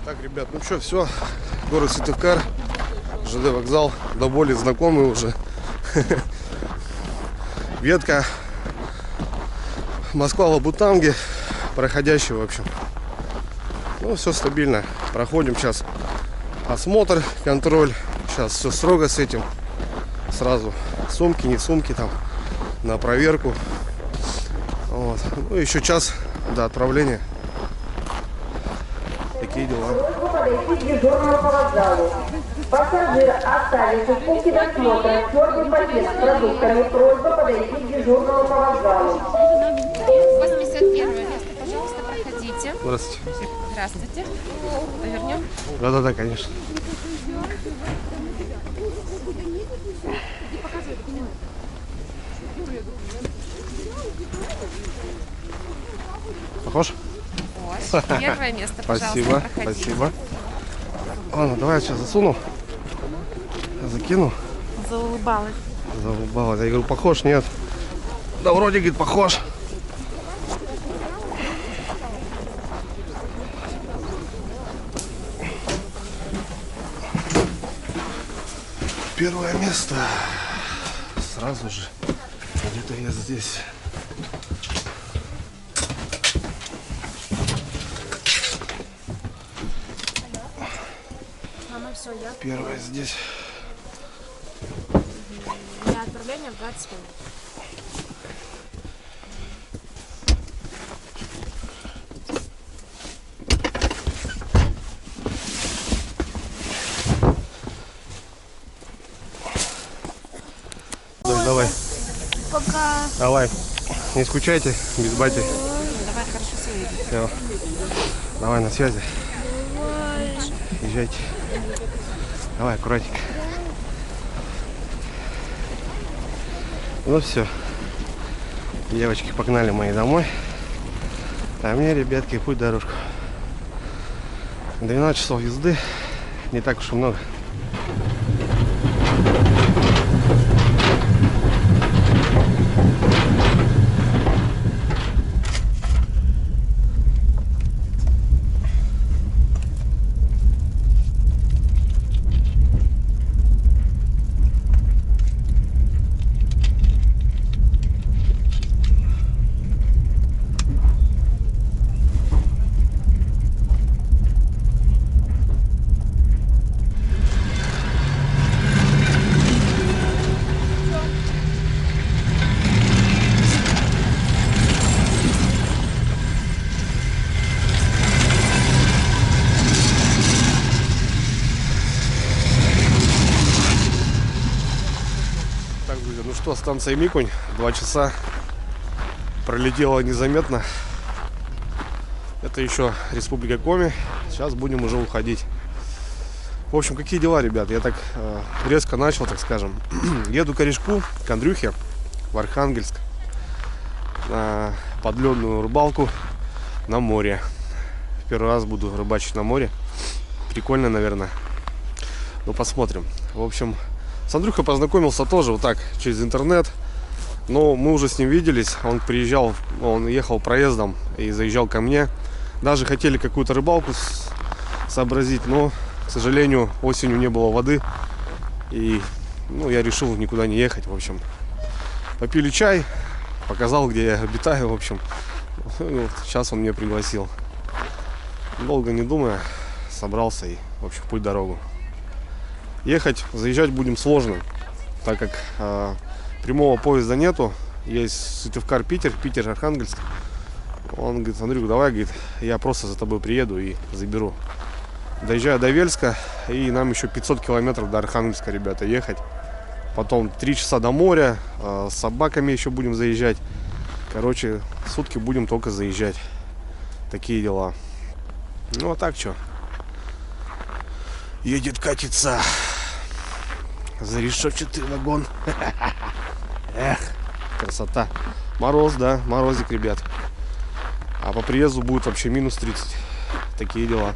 Так, ребят, ну что, все, город Сыктывкар, ЖД вокзал, до боли знакомый уже. Ветка Москва-Лабутанги, проходящий, в общем. Ну, все стабильно. Проходим сейчас осмотр, контроль. Сейчас все строго с этим. Сразу сумки, не сумки там, на проверку. Вот. Ну, еще час до отправления. Такие дела. Подойти к дежурному по вокзалу. Пассажир оставил в пункте досмотра черный пакет с продуктами. Просьба подойти к дежурному по вокзалу. 81 место, пожалуйста, проходите. Здравствуйте. Здравствуйте. Повернем. Да-да-да, конечно. Похож? Вот. Первое место, пожалуйста, Спасибо, проходите. спасибо. Ладно, давай я сейчас засуну. Закину. Заулыбалась. Заулыбалась. Я говорю, похож, нет. Да вроде, говорит, похож. Первое место. Сразу же. Где-то я здесь. Мама, все, я. Первое здесь. Для отправления в 20 минут. Давай. Пока. Давай. Не скучайте, без бати. Давай, хорошо себя видеть. Все. Давай, на связи. Езжайте. Давай, аккуратненько. Ну все. Девочки погнали мои домой. А мне, ребятки, путь дорожку. 12 часов езды. Не так уж и много. Так, друзья, ну что, станция Микунь, 2 часа пролетело незаметно. Это еще Республика Коми. Сейчас будем уже уходить. В общем, какие дела, ребят? Я так резко начал, так скажем. Еду к корешку, к Андрюхе в Архангельск на подледную рыбалку на море. В первый раз буду рыбачить на море. Прикольно, наверное. Ну, посмотрим. В общем, с Андрюхой познакомился тоже вот так, через интернет. Но мы уже с ним виделись. Он приезжал, он ехал проездом и заезжал ко мне. Даже хотели какую-то рыбалку сообразить, но, к сожалению, осенью не было воды. И я решил никуда не ехать. В общем, попили чай, показал, где я обитаю. В общем, вот сейчас он меня пригласил. Долго не думая, собрался и, в общем, в путь дорогу. Ехать, заезжать будем сложно, так как прямого поезда нету. Есть Сыктывкар-Питер, Питер-Архангельск. Он говорит: Андрюх, давай, говорит, я просто за тобой приеду и заберу. Доезжаю до Вельска, и нам еще 500 километров до Архангельска, ребята, ехать. Потом 3 часа до моря, с собаками еще будем заезжать. Короче, сутки будем только заезжать. Такие дела. Ну, а так что? Едет, катится зарешетчатый вагон. Эх, красота. Мороз, да, морозик, ребят. А по приезду будет вообще минус 30. Такие дела.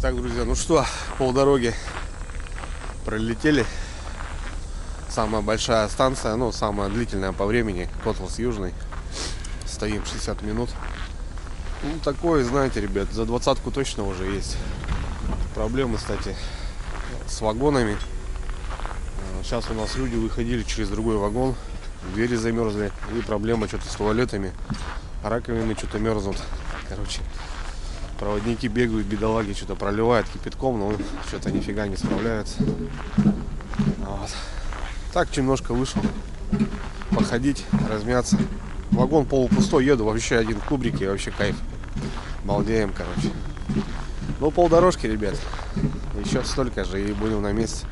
Так, друзья, ну что, полдороги пролетели. Самая большая станция, ну, самая длительная по времени, Котлас Южный. Стоим 60 минут. Ну, такое, знаете, ребят, за 20-ку точно уже есть. Проблемы, кстати, с вагонами. Сейчас у нас люди выходили через другой вагон, двери замерзли, и проблема что-то с туалетами, раковины что-то мерзнут. Короче, проводники бегают, бедолаги что-то проливают кипятком, но что-то нифига не справляются. Вот. Так немножко вышел походить, размяться. Вагон полупустой, еду вообще один в кубрике, вообще кайф. Балдеем, короче. Ну, полдорожки, ребят. Еще столько же и будем на месте.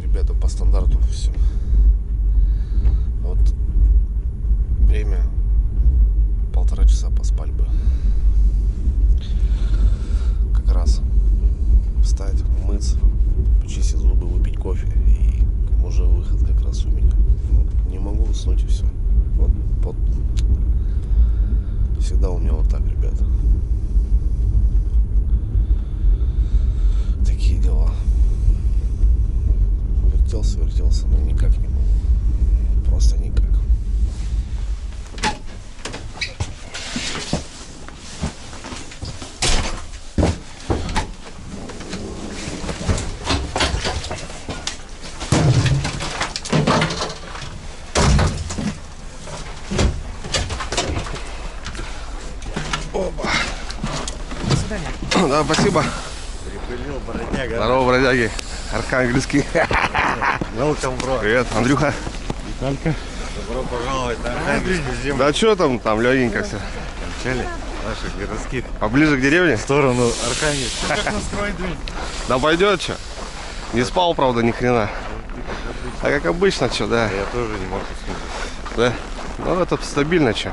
Ребята, по стандарту все. Вот время 1,5 часа поспать бы. Как раз встать, умыться, почистить зубы, выпить кофе, и уже выход как раз у меня. Вот, не могу уснуть и все. Вот всегда у меня вот так, ребята. Такие дела. Вертелся, но никак не могу. Просто никак. Опа. До свидания. Да, спасибо. Припылил, бродяга. Здорово, бродяги. Архангельский. Welcome, bro. Привет, Андрюха. Виталька. Добро пожаловать на Архангельскую землю. Да что там легенько все. Начали наших городских Поближе к деревне? в сторону Архангельска. Как настроить дверь? Да пойдет что. Не спал, правда, ни хрена. А как обычно, что, да. Я тоже не мог уснуть. Да. Ну это стабильно, что.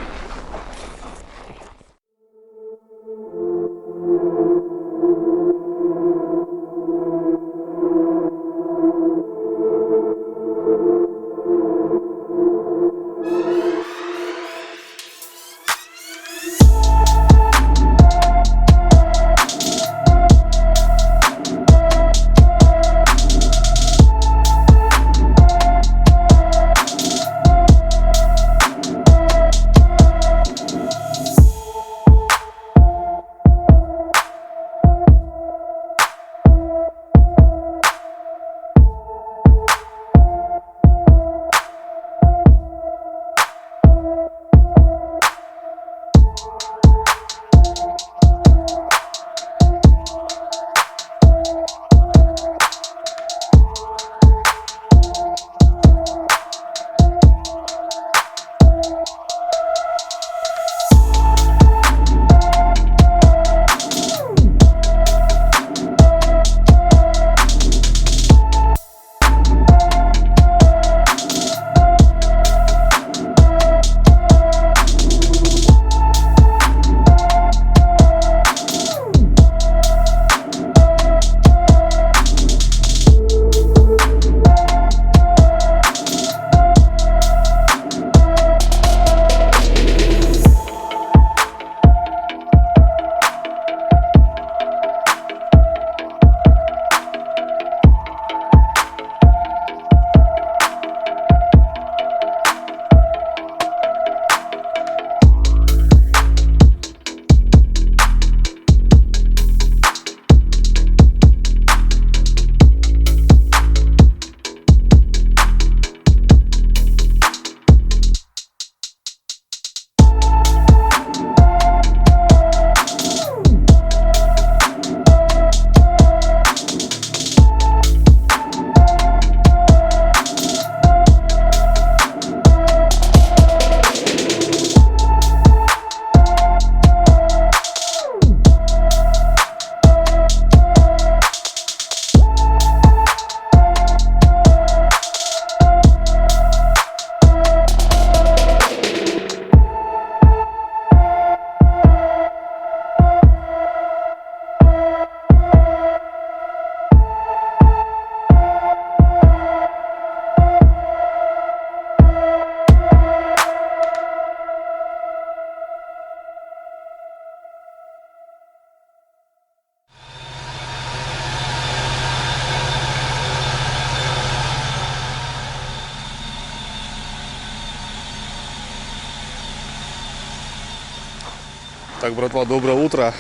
Так, братва, доброе утро.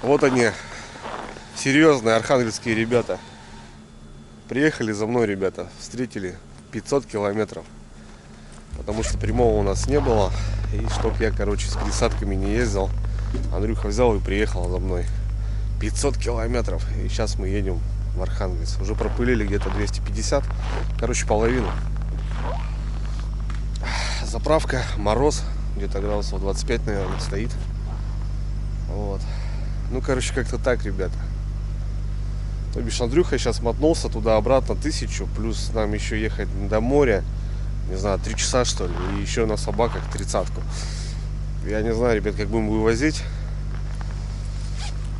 Вот они, серьезные архангельские ребята. Приехали за мной, ребята, встретили 500 километров. Потому что прямого у нас не было. И чтоб я, короче, с пересадками не ездил, Андрюха взял и приехал за мной. 500 километров. И сейчас мы едем в Архангельск. Уже пропылили где-то 250. Короче, половину. Заправка, мороз. Где-то градусов 25, наверное, стоит. Вот. Ну, короче, как-то так, ребята. То бишь, Андрюха сейчас мотнулся туда-обратно 1000. Плюс нам еще ехать до моря. Не знаю, 3 часа, что ли. И еще на собаках 30-ку. Я не знаю, ребят, как будем вывозить.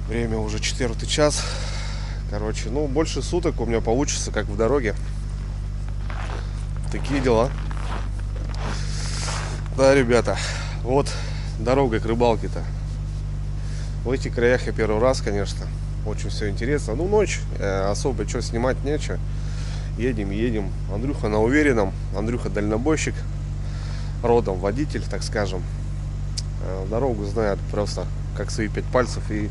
Время уже 4-й час. Короче, ну, больше суток у меня получится, как в дороге. Такие дела. Да, ребята, вот дорога к рыбалке-то. В этих краях я первый раз, конечно. Очень все интересно. Ну, ночь, особо что снимать нечего. Едем. Андрюха на уверенном. Андрюха дальнобойщик. Родом водитель, так скажем. Дорогу знает просто как свои 5 пальцев. И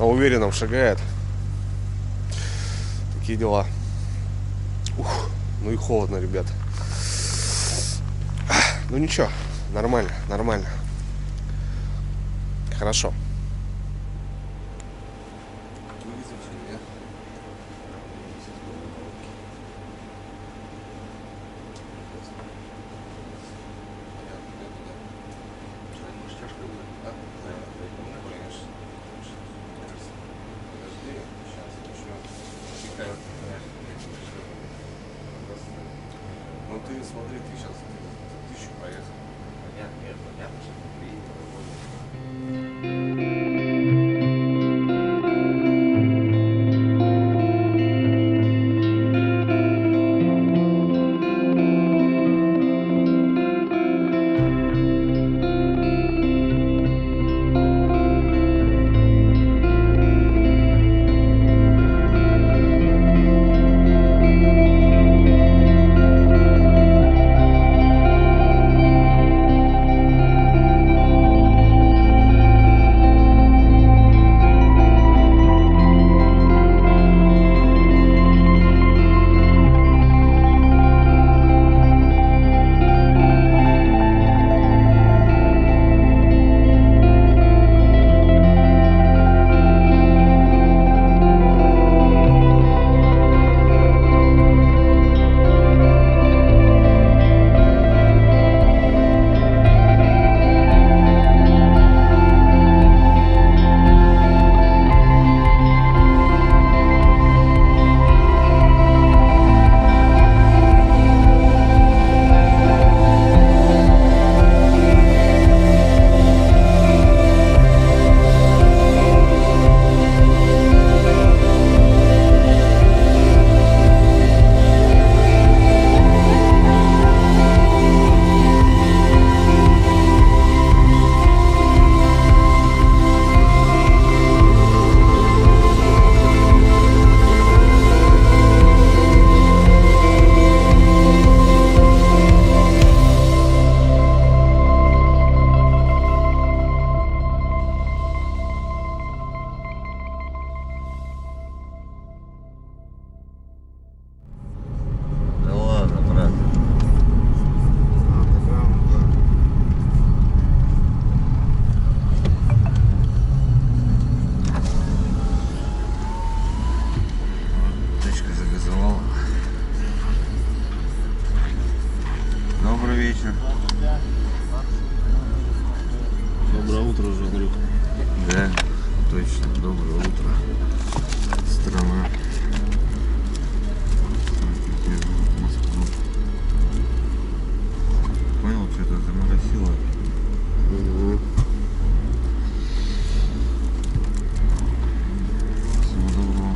на уверенном шагает. Такие дела. Ух, ну и холодно, ребят. Ну ничего. Нормально. Хорошо. Ну ты смотри, ты сейчас 1000 проехал. вечер. Доброе утро, Андрюх. Да, точно, доброе утро. Страна. Москва. Понял, что-то заморосило. Угу. Всего доброго.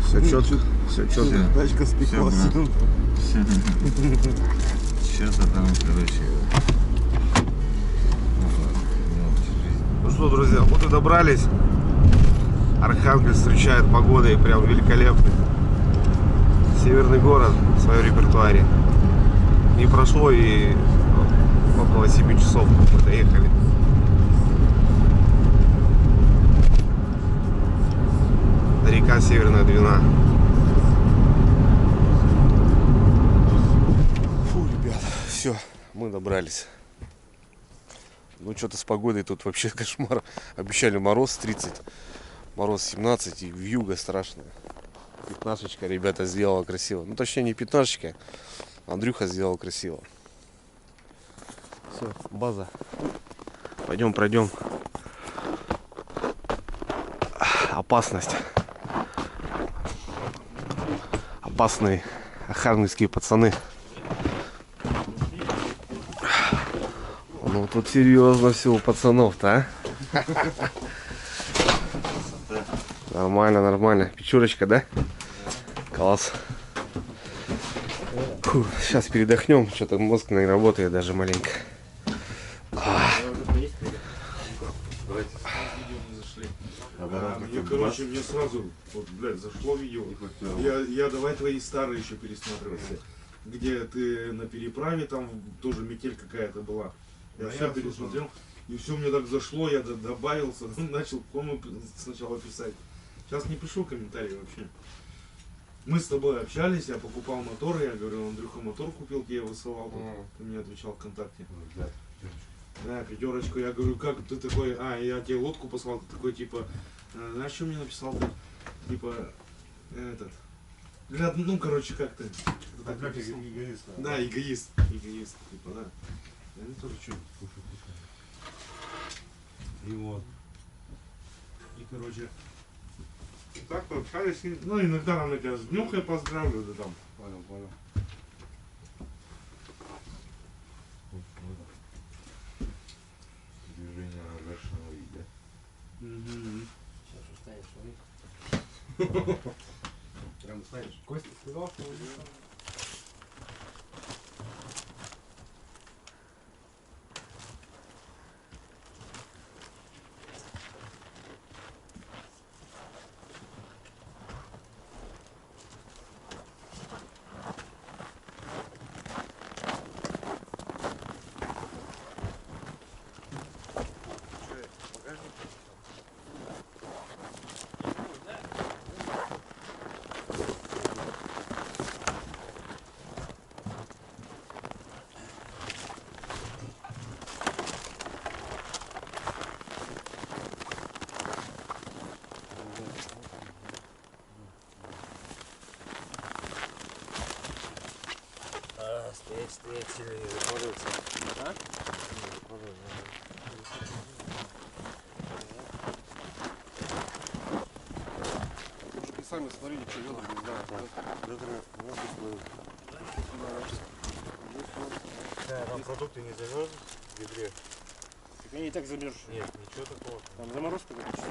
Все четко. Все четко. Тачка спеклась. Сейчас там, короче. Ну что, друзья, вот и добрались. Архангельск встречает погодой прям великолепный. Северный город в своем репертуаре. Не прошло и около 7 часов мы доехали. Река Северная Двина. Фу, ребят, все, мы добрались. Ну что-то с погодой тут вообще кошмар. Обещали мороз 30, мороз 17 и вьюга страшная. Пятнашечка ребята сделала красиво. Ну точнее не пятнашечка, Андрюха сделал красиво. Все, база. Пойдем пройдем. Опасность. Опасные ахарнские пацаны. Ну тут серьезно все у пацанов-то, а? Нормально, нормально. Печурочка, да? Класс. Фу, сейчас передохнем. Что-то мозг не работает даже маленько. Короче, мне сразу, вот, блядь, зашло видео. Я давай твои старые еще пересматривать. Где ты на переправе, там тоже метель какая-то была. Я все пересмотрел. И все мне так зашло, я добавился, начал кому сначала писать. Сейчас не пишу комментарии вообще. Мы с тобой общались, я покупал мотор, я говорю, Андрюха мотор купил, я высылал, ты мне отвечал ВКонтакте. Да, пятерочку, я говорю, как ты такой, я тебе лодку послал, ты такой, типа, знаешь, что мне написал-то? Типа, ну, короче, как ты? Как эгоист. Да, эгоист, типа, да. Я не тоже что, кушаю. И вот. И, короче, так пообщались, ну, иногда нам тебя с днюхой поздравлю, да там. Понял. Движение разрешено видя. Сейчас устанешь, прям устанешь. Костя сказал, что вы Стоять сильно не закладывается. А? Мужики сами смотрите, что ведут, не знаю. Да, там продукты не замерзнут в ведре. Так они и так замерзшие. Нет, ничего такого. Там заморозка какая-то.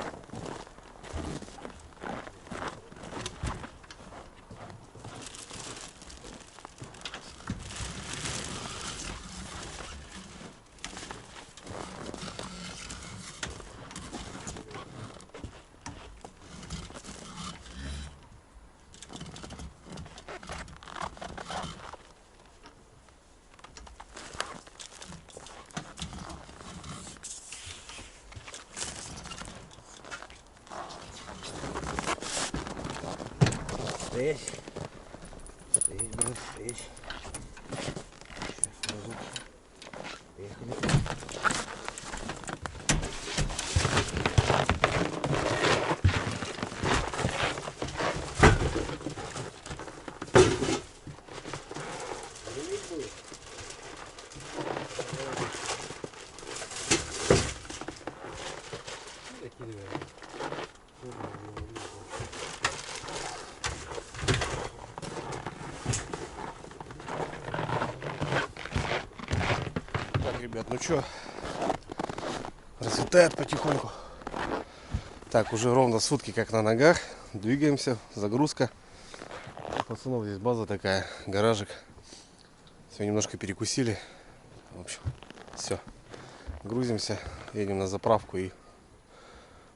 Стоять. Стоять, брат, стоять. Сейчас сразу. Поехали. Ребят, ну что, расцветает потихоньку. Так, уже ровно сутки как на ногах. Двигаемся, загрузка. У пацанов здесь база такая, гаражик. Все, немножко перекусили. В общем, все. Грузимся, едем на заправку и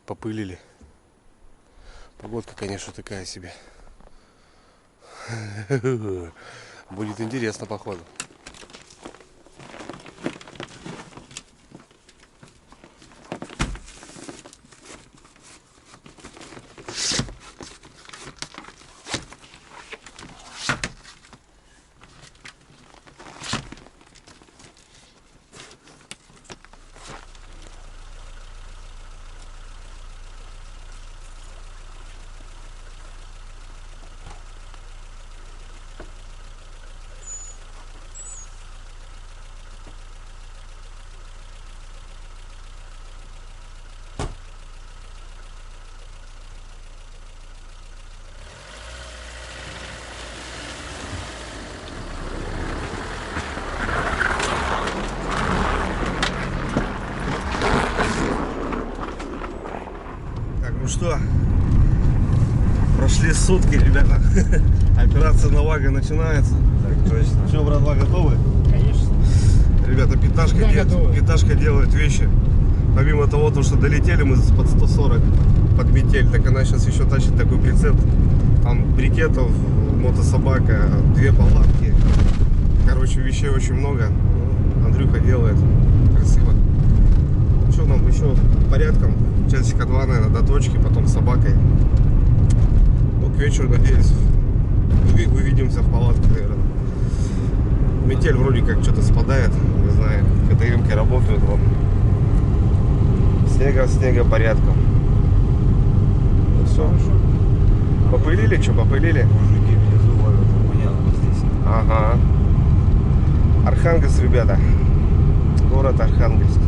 попылили. Погодка, конечно, такая себе. Будет интересно, походу. Ну что, прошли сутки, ребята. Операция Навага начинается. Так точно. Что, братва, готовы? Конечно. Ребята, пяташка делает вещи. Помимо того, что долетели мы под 140 под метель, так она сейчас еще тащит такой прицеп. Там брикетов, мотособака, 2 палатки. Короче, вещей очень много. Андрюха делает красиво. Что нам еще порядком? Часика 2, наверное, до точки, потом с собакой. Ну, к вечеру, надеюсь, увидимся в палатке, наверное. Метель вроде как что-то спадает, не знаю, КТМ-ки работают вон. Снега порядком. Ну все. Попылили, что, попылили? Мужики внизу ловят, понятно, здесь. Ага. Архангельск, ребята. Город Архангельск.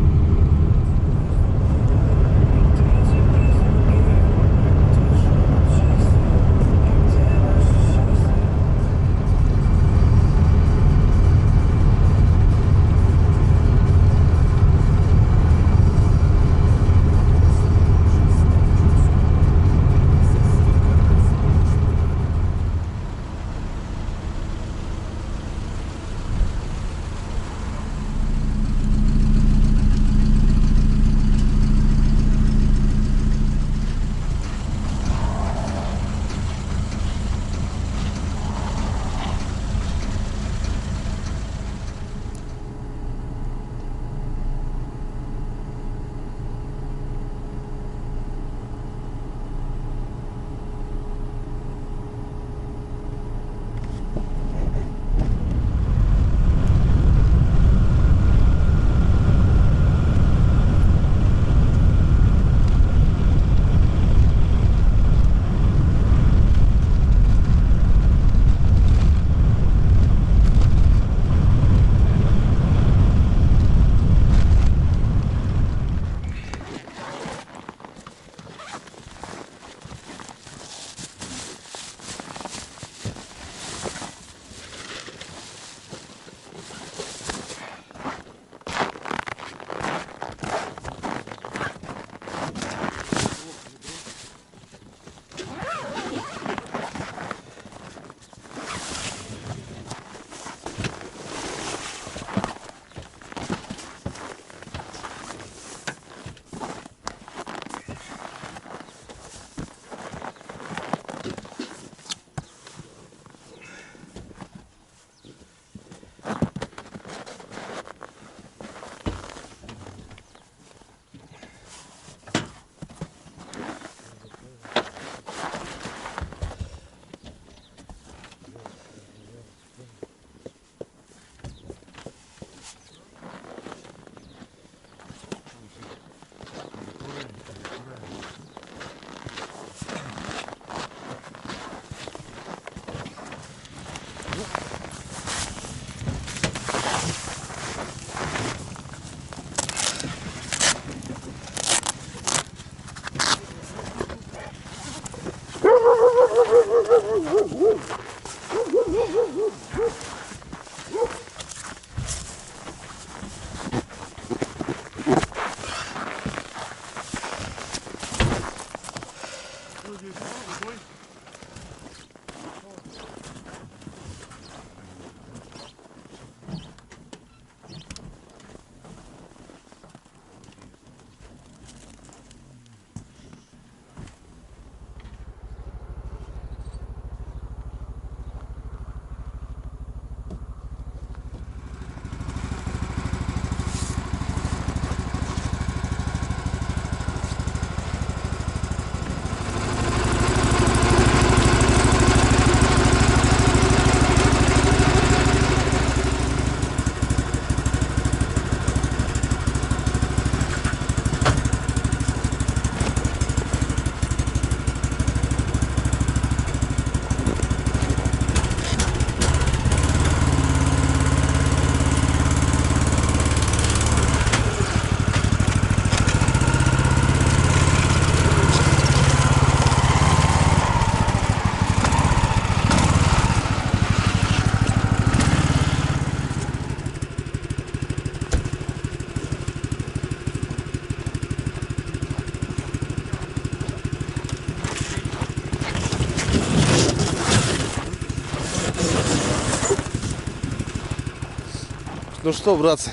Ну что, братцы,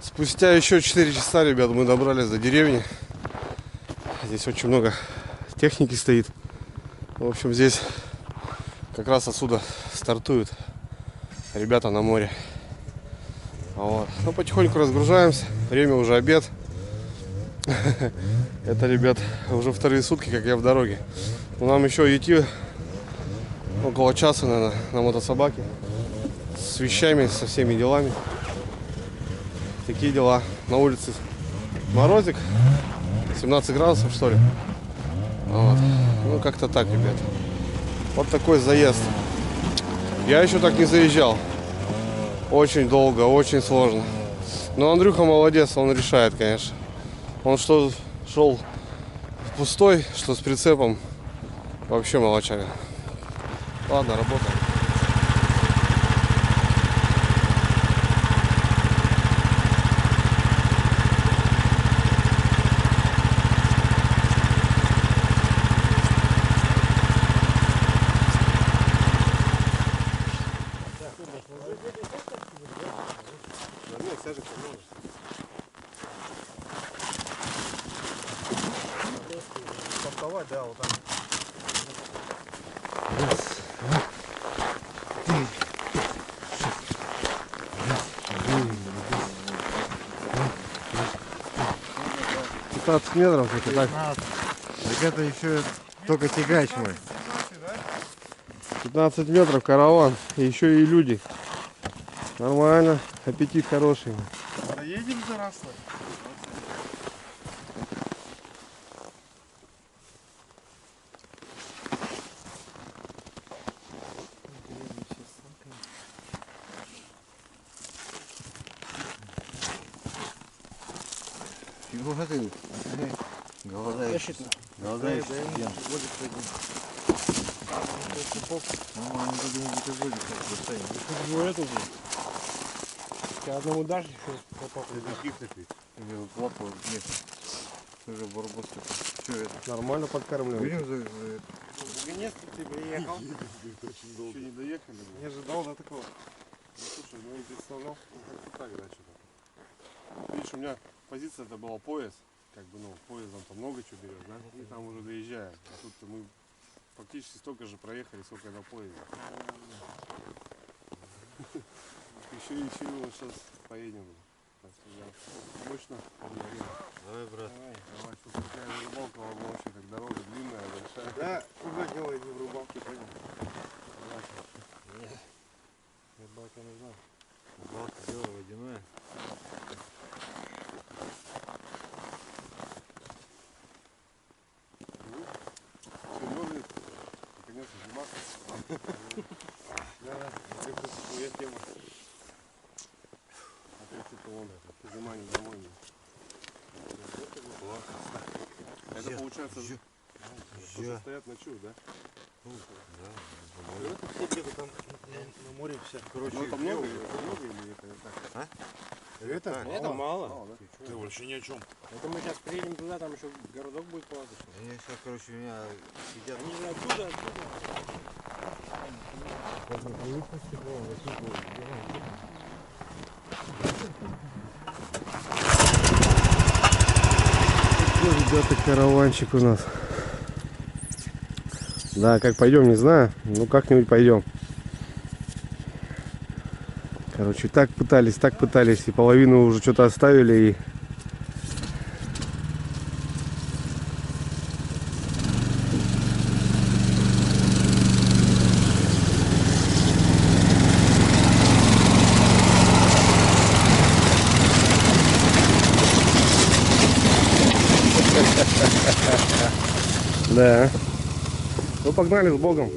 спустя еще 4 часа, ребят, мы добрались до деревни. Здесь очень много техники стоит. В общем, здесь как раз отсюда стартуют ребята на море. Вот. Ну, потихоньку разгружаемся. Время уже обед. Это, ребят, уже вторые сутки, как я в дороге. Но нам еще идти около часа, наверное, на мотособаке. С вещами, со всеми делами. Такие дела. На улице морозик. 17 градусов, что ли. Вот. Ну, как-то так, ребят. Вот такой заезд. Я еще так не заезжал. Очень долго, очень сложно. Но Андрюха молодец, он решает, конечно. Он что шел пустой, что с прицепом. Вообще молодчага. Ладно, работаем. Да, вот так. 15 метров, это так. Так это еще только тягач мой. 15 метров, караван. И еще и люди. Нормально. Аппетит хороший. Доедем до Ростова? Чего ты? Голодаешь. Голодаешь. Нормально, думаю, ты будешь достанешь. Ну это же. Ты одному дашь еще попал. Каких таких? Лапу нет. Уже барбос такой. Что это? Нормально подкармливаем. Будем за... Наконец-то ты приехал. Еще не доехали. Не ожидал, да, такого? Ну, слушай, ну не представлял. Ну, как-то так, да, что-то. Видишь, у меня позиция это была пояс. Как бы, ну, поездом там много чего берешь, да? И там уже доезжаем. А тут мы фактически столько же проехали, сколько на поезде. Еще вот сейчас поедем. Так что я мощно поговорим. Давай, брат. Давай, что такая рыбалка вообще, как дорога длинная, большая. Да, куда дело не в рыбалке, понял? Рыбалка нужна. Рыбалка дело водяное. Серьезный, наконец-то зима. Да, это твоя тема. Опять это он, зима не домой. Это получается, уже стоят ночуют, да? Это все где-то там на море вся. Короче, Ну это много или это так? Это мало. Мало, да? Ты вообще ни о чем. Это мы сейчас приедем туда, там еще городок будет плавать. Они сейчас, короче, меня сидят. Они же оттуда. Ребята, караванчик у нас. Да, как пойдем, не знаю. Ну как-нибудь пойдем. Короче, так пытались, и половину уже что-то оставили, и да. Ну погнали с Богом.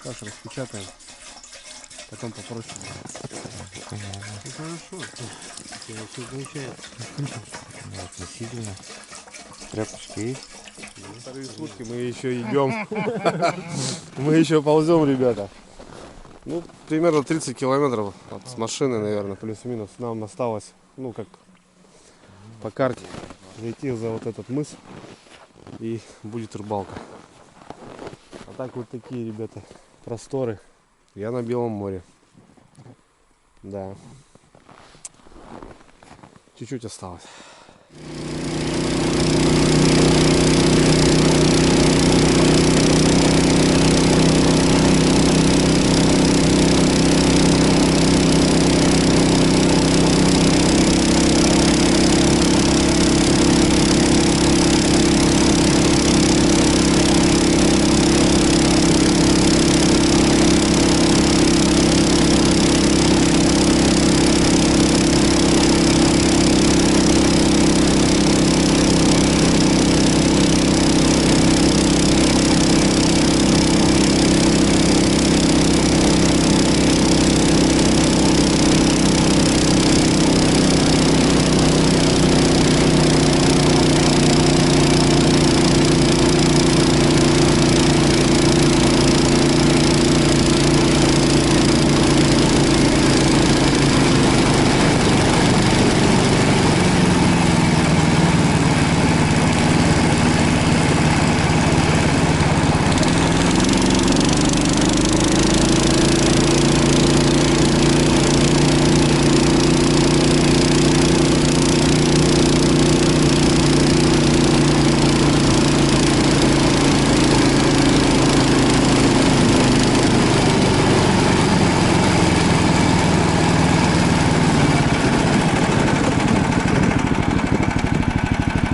Сейчас распечатаем. Потом попроще. Ну, хорошо. Все получается. Относительно. Тряпочки есть. Вторые сутки мы еще идем. Мы еще ползем, ребята. Ну, примерно 30 километров с машины, наверное, плюс-минус. Нам осталось, ну, как по карте, зайти за вот этот мыс. И будет рыбалка. А так вот такие, ребята, просторы. Я на Белом море. Да. Чуть-чуть осталось.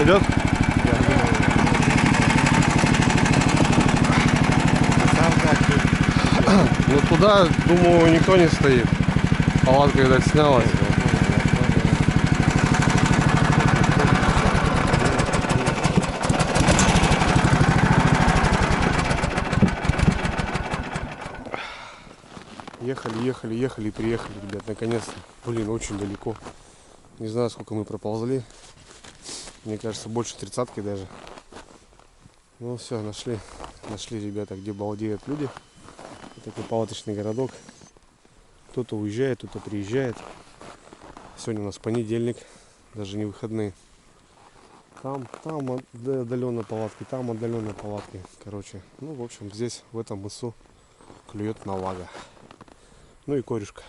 Идет? Ну туда, думаю, никто не стоит. Палатка, видать, снялась. Ехали и приехали, ребят, наконец-то. Блин, очень далеко. Не знаю, сколько мы проползли. Мне кажется, больше 30-ки даже. Ну все, нашли, ребята, где балдеют люди. Вот такой палаточный городок. Кто-то уезжает, кто-то приезжает. Сегодня у нас понедельник, даже не выходные. Там отдаленно палатки, там отдаленно палатки. Короче, ну в общем, здесь в этом мысу клюет навага. Ну и корешка.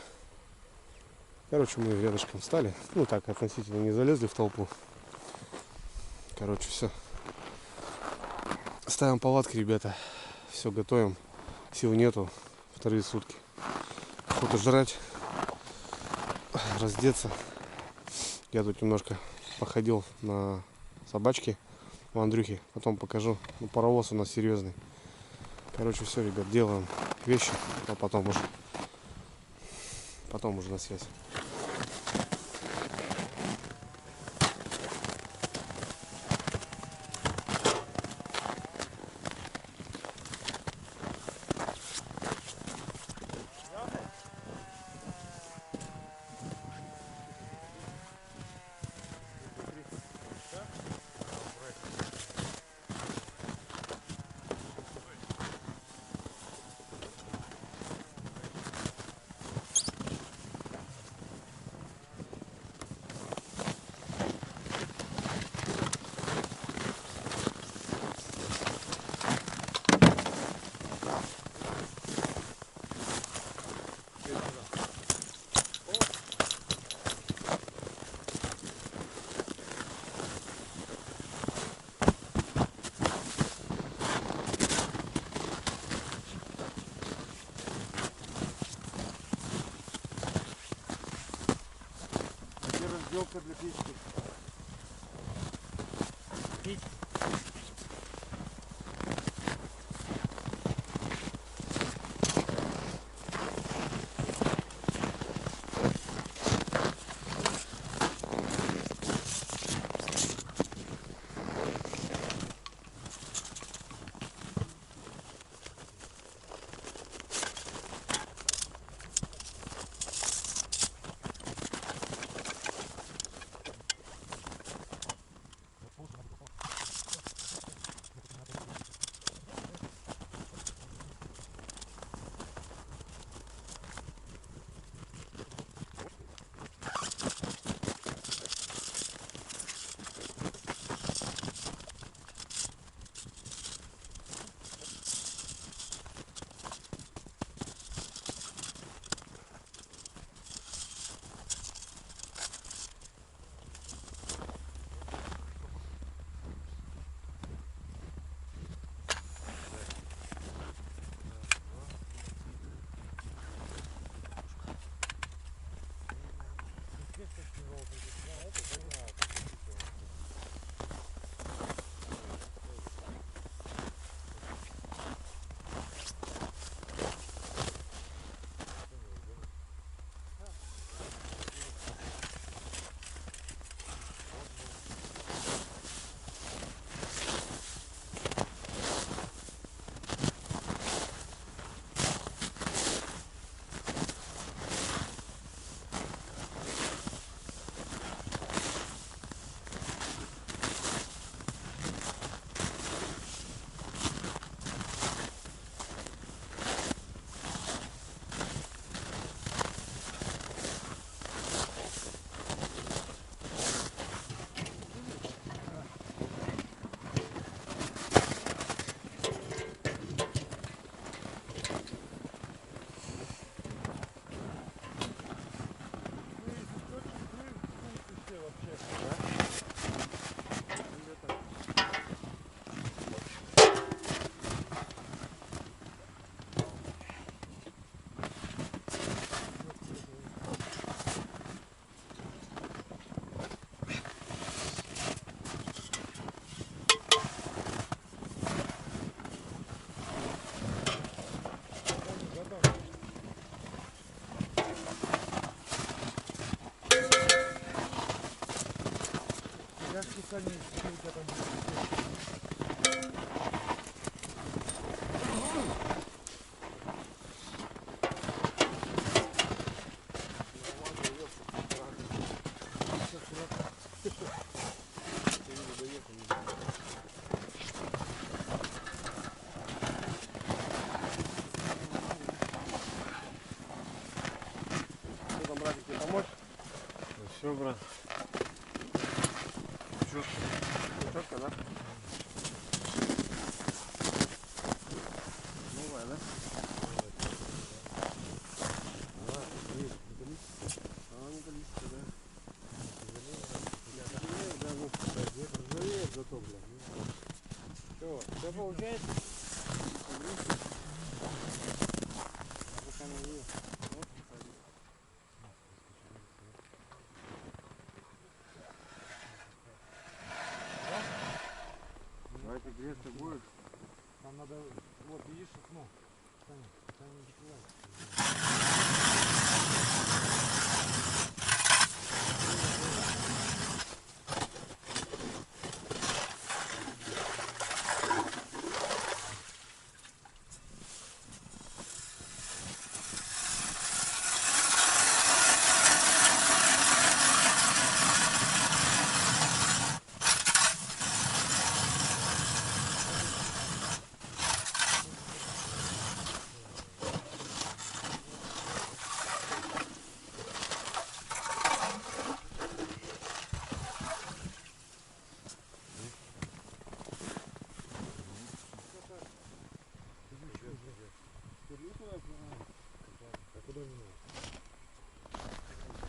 Короче, мы рядышком встали. Ну так, относительно не залезли в толпу. Короче, все. Ставим палатки, ребята. Все готовим. Сил нету. Вторые сутки. Охота жрать. Раздеться. Я тут немножко походил на собачке у Андрюхи. Потом покажу. Ну, паровоз у нас серьезный. Короче, все, ребят, делаем вещи. А потом уже на связь. Разделка для печки. Что там, братик, тебе помочь? Все, брат. Четко, да? Новая, да? Все получается? Давайте греться будет. Нам надо, вот видишь окно. Там не закрывай.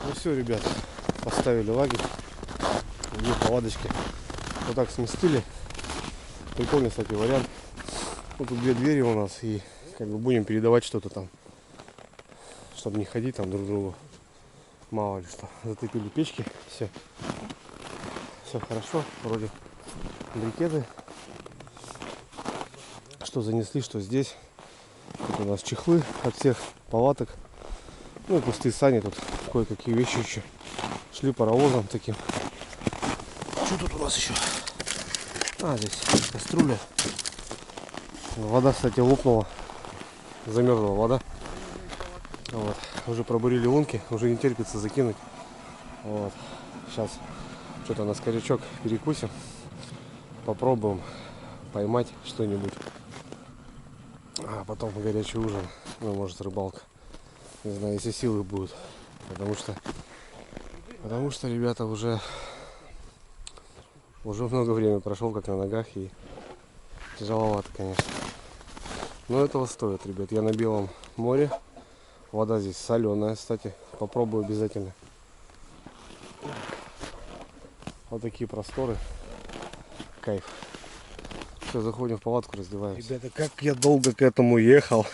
Ну все, ребят, поставили лагерь. Две палаточки. Вот так сместили. Прикольный, кстати, вариант. Вот тут две двери у нас, и как бы будем передавать что-то там, чтобы не ходить там друг к другу. Мало ли что. Затопили печки, все хорошо, вроде брикеты, что занесли, что здесь. Тут у нас чехлы от всех палаток, ну и пустые сани, тут кое-какие вещи еще. Шли паровозом таким. Что тут у нас еще? Здесь кастрюля. Вода, кстати, лопнула, замерзла вода. Вот. Уже пробурили лунки, уже не терпится закинуть. Вот. Сейчас что-то на скорячок перекусим, попробуем поймать что-нибудь, а потом горячий ужин, ну может рыбалка, не знаю, если силы будут, потому что ребята уже много времени прошел как на ногах, и тяжеловато, конечно, но этого стоит, ребят. Я на Белом море, вода здесь соленая, кстати, попробую обязательно. Вот такие просторы. Кайф. Все, заходим в палатку, раздеваемся. Ребята, как я долго к этому ехал.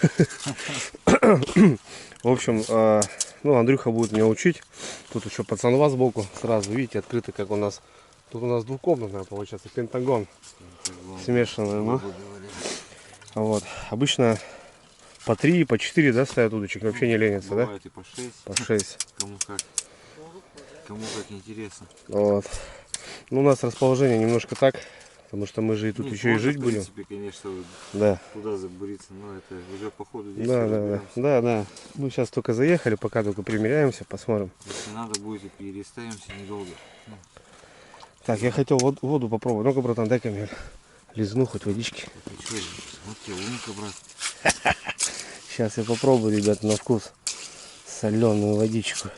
В общем, ну, Андрюха будет меня учить. Тут еще пацанва сбоку. Сразу, видите, открыто, как у нас. Тут у нас двухкомнатная, получается, пентагон. Смешанный. Ну. Вот. Обычно по 3, по 4, да, ставят удочек. Вообще не ленятся, да? Бывает и по 6. По 6. Кому как интересно. Вот. Ну, у нас расположение немножко так, потому что мы же и тут еще и жить в будем. принципе, конечно, Да. туда забуриться, но это уже по ходу Да, действия. да. Мы сейчас только заехали, пока только примеряемся, посмотрим. Если надо будет, и перестаемся недолго. Так, я хотел воду попробовать. Ну-ка, братан, дай-ка мне лизну хоть водички. Вот тебе лунка, брат. Сейчас я попробую, ребята, на вкус соленую водичку.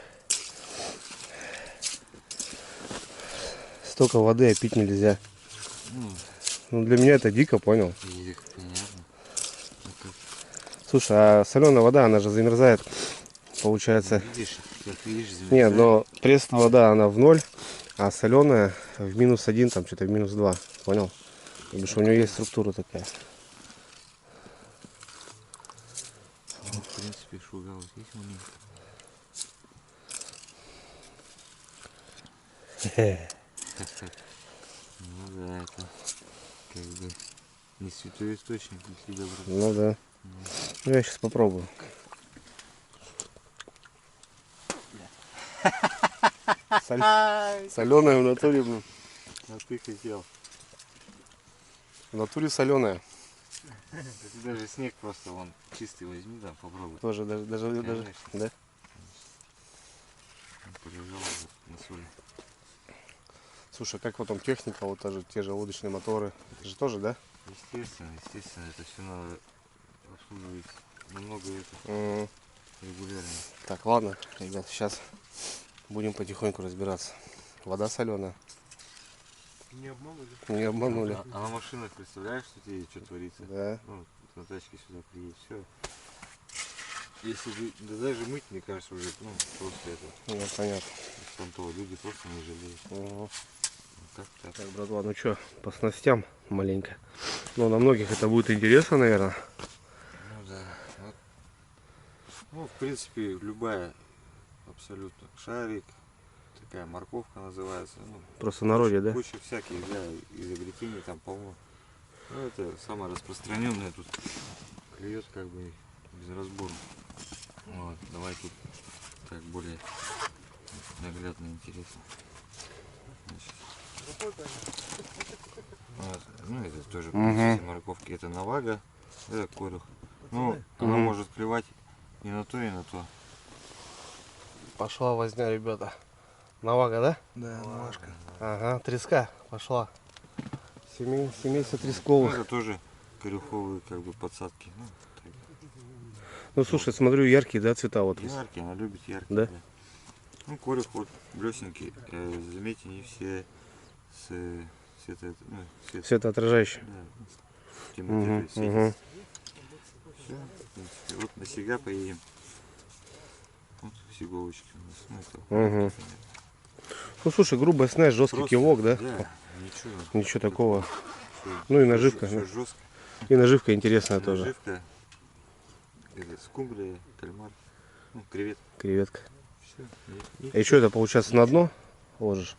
Столько воды, а пить нельзя. Ну, для меня это дико, понял? Понятно. Слушай, а соленая вода, она же замерзает, получается. Видишь, как видишь, Нет, но пресная вода, она в 0, а соленая в -1, там что-то в -2, понял? Потому что у нее есть структура такая. Ну, в принципе, шугалось есть момент. Ну да, это как бы не святой источник для тебя, брат. Ну да. Ну, я сейчас попробую. Соленая в натуре, блин. А ты хотел. В натуре соленая. Ты даже снег просто вон чистый возьми, да, попробуй. Тоже даже, Конечно. да? Он полежал на соли. Слушай, как потом техника, вот те же лодочные моторы, это же тоже, да? Естественно, это все надо обслуживать немного это Мгм. регулярно. Так, ладно, ребят, сейчас будем потихоньку разбираться. Вода соленая. Не обманули. Не обманули. А на машинах представляешь, что тебе что творится? Да. Ну, на тачке сюда приедет, все. Если бы, да даже мыть, мне кажется, уже, ну, просто это, Ну, понятно. понтово, люди просто не жалеют. Угу. Как так? Так, братва, ну что, по снастям маленько. Ну, на многих это будет интересно, наверное. Ну да. Вот. Ну, в принципе, любая абсолютно шарик, такая морковка называется. Ну, Просто в народе, да? куча всяких, да, изобретений там полно. Ну, это самое распространенное тут. Клюет как бы без разбора. Вот, давай тут так более наглядно и интересно. Значит, вот, ну, это тоже, в принципе, морковки. Это навага, это корюх. Ну, она может клевать и на то, и на то. Пошла возня, ребята. Навага, да? Да, наважка. Ага, треска пошла. Семейство Ну, тресковых. это тоже корюховые как бы подсадки. Ну, так. Ну, слушай, смотрю, яркие, да, цвета вот есть. Яркие, она любит яркие. Да? Да. Ну, корюх вот блесенький. Заметьте, не все с Светоотражающие. да, в темноте светятся. Все, в принципе. Вот на сега поедем. Вот сиговочки у нас. Ну, это Мгм. Ну, слушай, грубая снасть, жесткий просто, кивок, да? Да, ничего. Ничего такого. Всё- Ну и наживка. всё жестко. И наживка интересная тоже. Наживка, это скумбрия, кальмар, ну, креветка. Креветка. Все. А еще это получается на дно ложишь?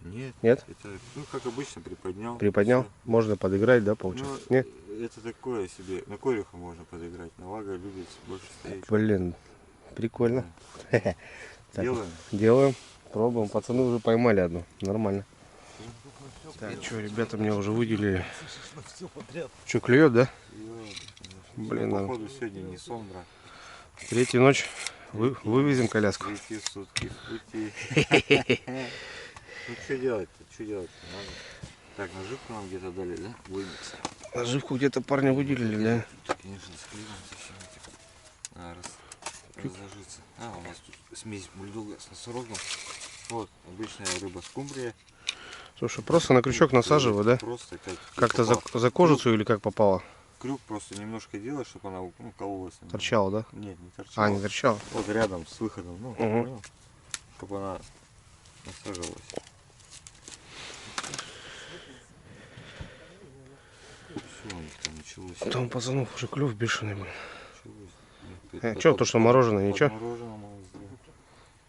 Нет. Нет? Это, ну, как обычно, приподнял. Приподнял? Всё. Можно подыграть, да, Ну, получается? Нет? это такое себе. На корюха можно подыграть. Навага любит больше стоять. Блин, прикольно. Так, Делаем. делаем, пробуем. Пацаны уже поймали одну. Нормально. Так, что, ребята мне уже выделили. Что, клюет, да? Блин, Ну, походу сегодня не сон, брат. третью ночь вывезем коляску. 3 сутки в пути. Ну что делать-то? Что делать-то? Надо. Так, наживку нам где-то дали, да? Вымиться. Наживку где-то парня выделили, да? Конечно, с хлебом совсем этим. Разложиться. А, у нас тут смесь бульдога с носорогом. Вот, обычная рыба скумбрия. Слушай, просто на крючок насаживаю, да? Просто Как-то попал. за кожицу или как попало? Крюк просто немножко делаешь, чтобы она кололась. Торчала, да? Нет, не торчала. А, не торчала? Вот рядом с выходом, ну, понял? Чтобы она насаживалась. Все у них там началось. Там пацанов уже клев бешеный, блин. Началось. Что, то, что мороженое, ничего? Мороженое мало сделать.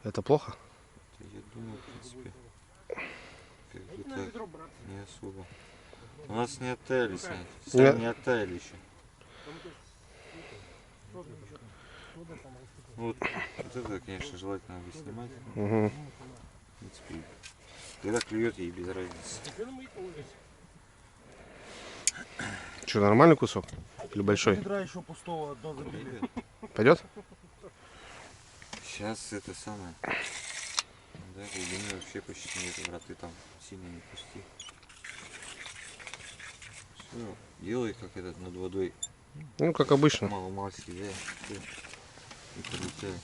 Это плохо? Я думаю, в принципе, как бы так, не особо. У нас не оттаяли, Саня. Нет. Не оттаяли еще. Вот это, конечно, желательно бы снимать. Угу. В принципе, когда клюет, ей без разницы. Что, нормальный кусок? Или большой? Ведра еще пустого одно забили. Пойдет? Сейчас это самое. Да, глубины вообще почти нет, брат, ты там сильно не пусти. Все, делай как этот над водой. Ну, как обычно. Мало-мальски, да. Всё. И полетели.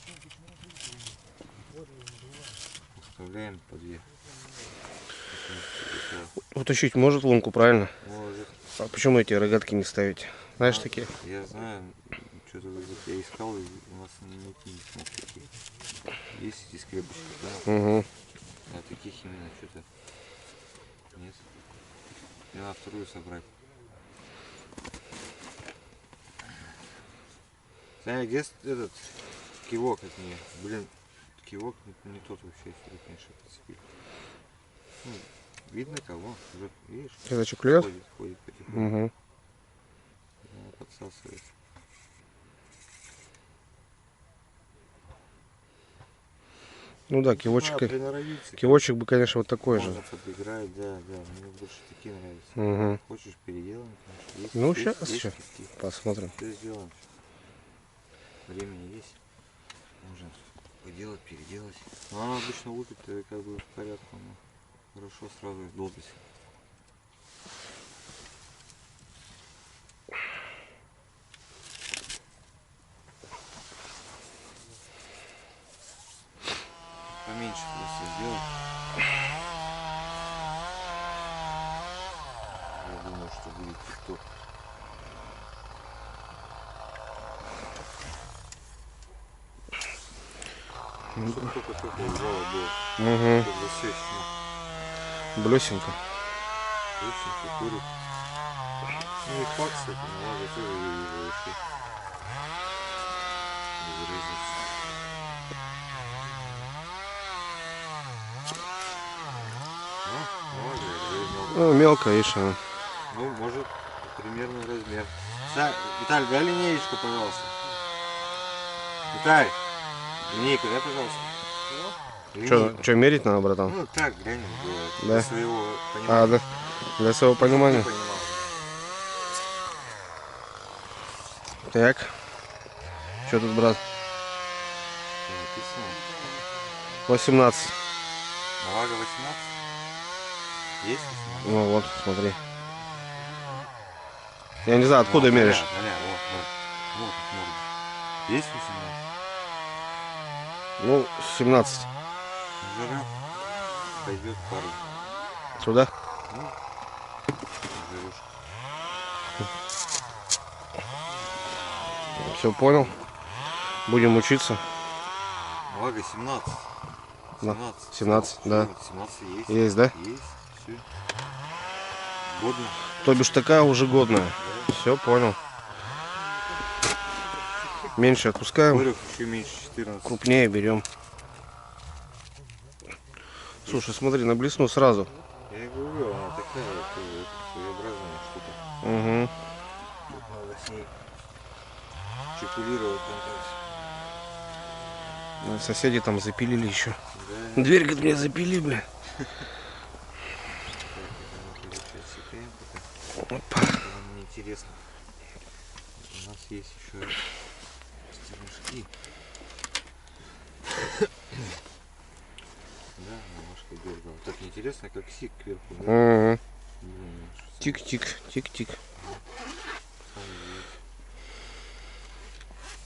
Вставляем по 2. Утащить может лунку, правильно? Может. А почему эти рогатки не ставить? Знаешь такие? Я знаю, что-то я искал, и у нас найти не смог таких. Есть эти скрепочки, да? Угу. А таких именно что-то нет. И надо вторую собрать. Саня, где этот кивок от нее? Блин, кивок не тот вообще, конечно, прицепил. Ну, видно кого? Уже, видишь? Это что, клюет? Ходит потихоньку. Угу. Подсасывает. Ну да, кивочек, Да, приноровиться. кивочек бы, конечно, вот такой же. Можно подыграть, да, да. Мне больше такие нравятся. Угу. Хочешь, переделаем, конечно. Есть, Ну, есть, сейчас, есть сейчас. киски. Посмотрим. Все сделаем. Времени есть. Можно поделать, переделать. Но она обычно лупит как бы в порядке. Она хорошо сразу долбит. Поменьше просто сделать. Я думаю, что будет тип-топ. Чтобы только ужало было. Угу. Чтобы засечь. Блесенько. Лучшенько курит. Ну и факс это, но ладно, тоже я вижу вообще. Без разницы. Ну, мелко, видишь, она. Ну, может, примерно размер. Виталий, дай линеечку, пожалуйста. Виталий, линейку дай, пожалуйста. Линейку. Что, мерить надо, братан? Ну, так, глянем, Да? для своего понимания. А, да. Для своего понимания. Ты понимал. Так. Что тут, брат? Написано. 18. Навага 18. Есть 18? Ну вот, смотри. Я не знаю, откуда меришь. Вот, морда. Есть 18? Ну, 17. Жирок. Пойдет парень. Сюда? Жирушка. Все понял. Будем учиться. Навага 17. Да, 17. 17, да. 17 есть. Есть, да? Есть. Все. Годно. То бишь такая уже годная. Все, понял. Меньше отпускаем, Горек еще меньше 14. крупнее берем. Слушай, смотри, на блесну сразу. Я и говорю, она такая своеобразная штука. Угу. Тут надо с ней чекулировать. Соседи там запилили еще. Да. Дверь, говорит, мне запили, бля. Опа. Мне интересно. У нас есть еще стержки. Да, немножко дергал. Так интересно, как сик кверху, да? Угу. Блин, Тик-тик, тик-тик.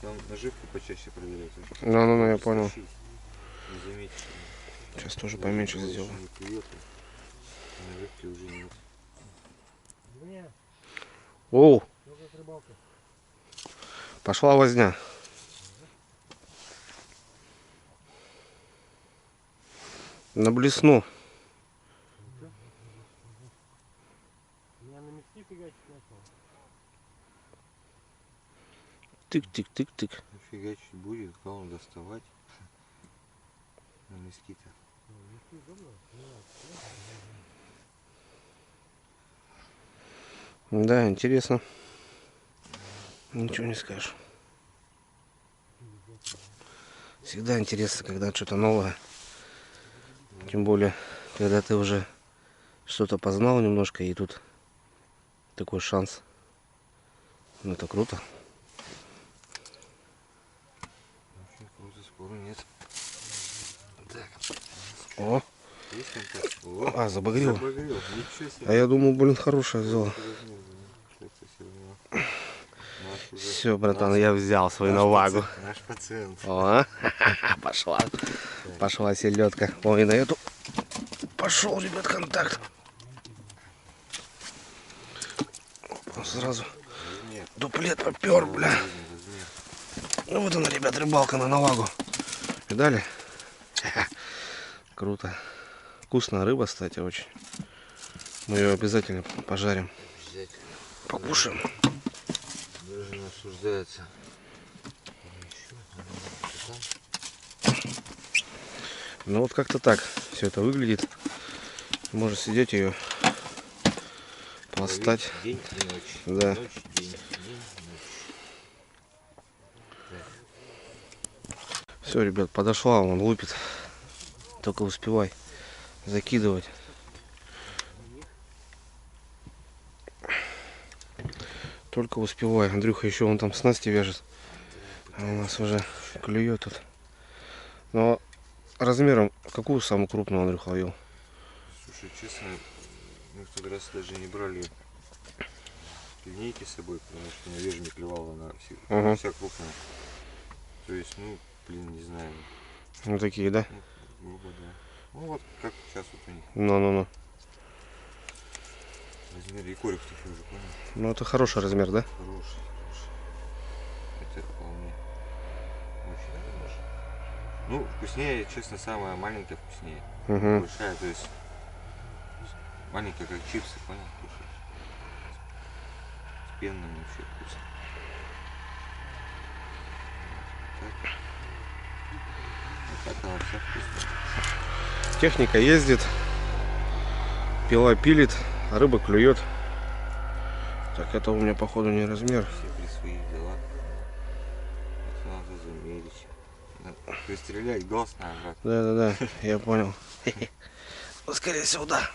там наживку почаще проверять. Ну, я понял. Не заметишь. Сейчас тоже поменьше сделаю. Не клюет, наживки уже нет. Оу. Пошла возня. На блесну. Тык-тык-тык-тык. Фига чуть будет, главное доставать. На мескита. Да, интересно. Ничего не скажешь. Всегда интересно, когда что-то новое. Тем более, когда ты уже что-то познал немножко, и тут такой шанс. Ну, это круто. Очень круто, спору нет. Так. О, Есть контакт? О, а, забагрил. забагрил. Ничего себе. А я думал, блин, хорошее взял. Все, братан, я взял свою навагу. Наш пациент. О, пошла. Пошла селедка. Ой, на эту. Пошел, ребят, контакт. Опа, сразу Размер. дуплет попер, бля. Размер. Ну вот она, ребят, рыбалка на навагу. Видали? Круто. Вкусная рыба, кстати, очень. Мы ее обязательно пожарим. Обязательно. Покушаем. Даже не осуждается. Ну вот как-то так все это выглядит. Можно сидеть ее пластать. День и ночь. Да. Ночь, день, ночь. Все, ребят, подошла, он лупит. Только успевай закидывать. Только успевай. Андрюха еще вон там снасти вяжет. А у нас уже клюет тут. Но размером какую самую крупную Андрюха ловил? Слушай, честно, мы в тот раз даже не брали линейки с собой, потому что на вежме клевала на вся крупная. То есть, ну, блин, не знаю. Ну такие, да? Ну, грубо, да. Ну вот, как сейчас вот у них. Ну. Размер якорик такой уже, понял? Ну это хороший размер, да? Хороший. Это вполне очень хороший. Ну, вкуснее, честно, самая маленькая вкуснее. Угу. Большая, то есть маленькая, как чипсы, понял? Кушаешь. С пенным вообще вкусно. Вот так она вся вкусная. Техника ездит, пила пилит, а рыба клюет. Так, это у меня походу не размер. Все при своих делах. Это надо замерить. Надо пристрелять глаз на брат. Да, я понял. Ну, скорее всего, да.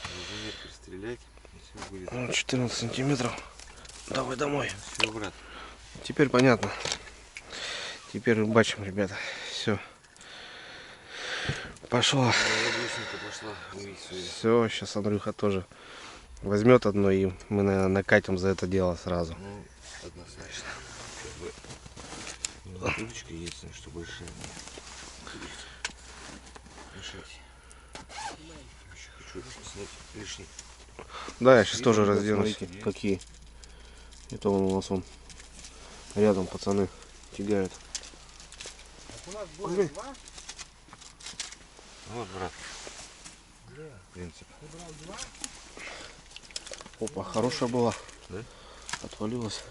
Размер пристрелять, и все будет. Ну, 14 сантиметров. Давай домой. Все, брат. Теперь понятно. Теперь бачим, ребята. Все. Пошла. Лодочника пошла ловить свои. Все, сейчас Андрюха тоже возьмет одно, и мы, наверное, накатим за это дело сразу. Ну, однозначно. Удочка единственное, что большая. Мешать. Еще хочу снять лишний. Да, я сейчас тоже Видно, разденусь. смотрите, есть. Какие? Это у нас вон рядом пацаны тягают. Вот, брат. Принцип. Опа, хорошая была. Да? Отвалилась.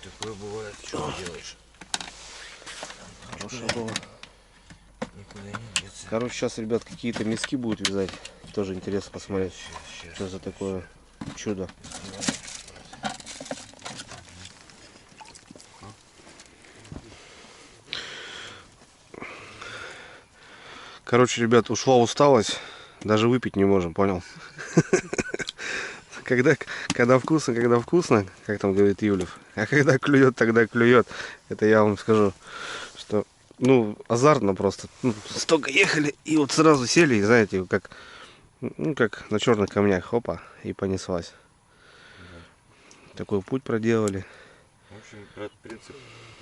Такое бывает. Что ты делаешь? Хорошая была. Никуда не деться. Короче, сейчас, ребят, какие-то миски будут вязать. Тоже интересно посмотреть, Сейчас. что за такое чудо. Короче, ребят, ушла усталость. Даже выпить не можем, понял? Когда вкусно, как там говорит Юлев. А когда клюет, тогда клюет. Это я вам скажу, что, ну, азартно просто. Ну, столько ехали, и вот сразу сели, и знаете, как, ну, как на черных камнях, хопа, и понеслась. Такой путь проделали. В общем, брат, принцип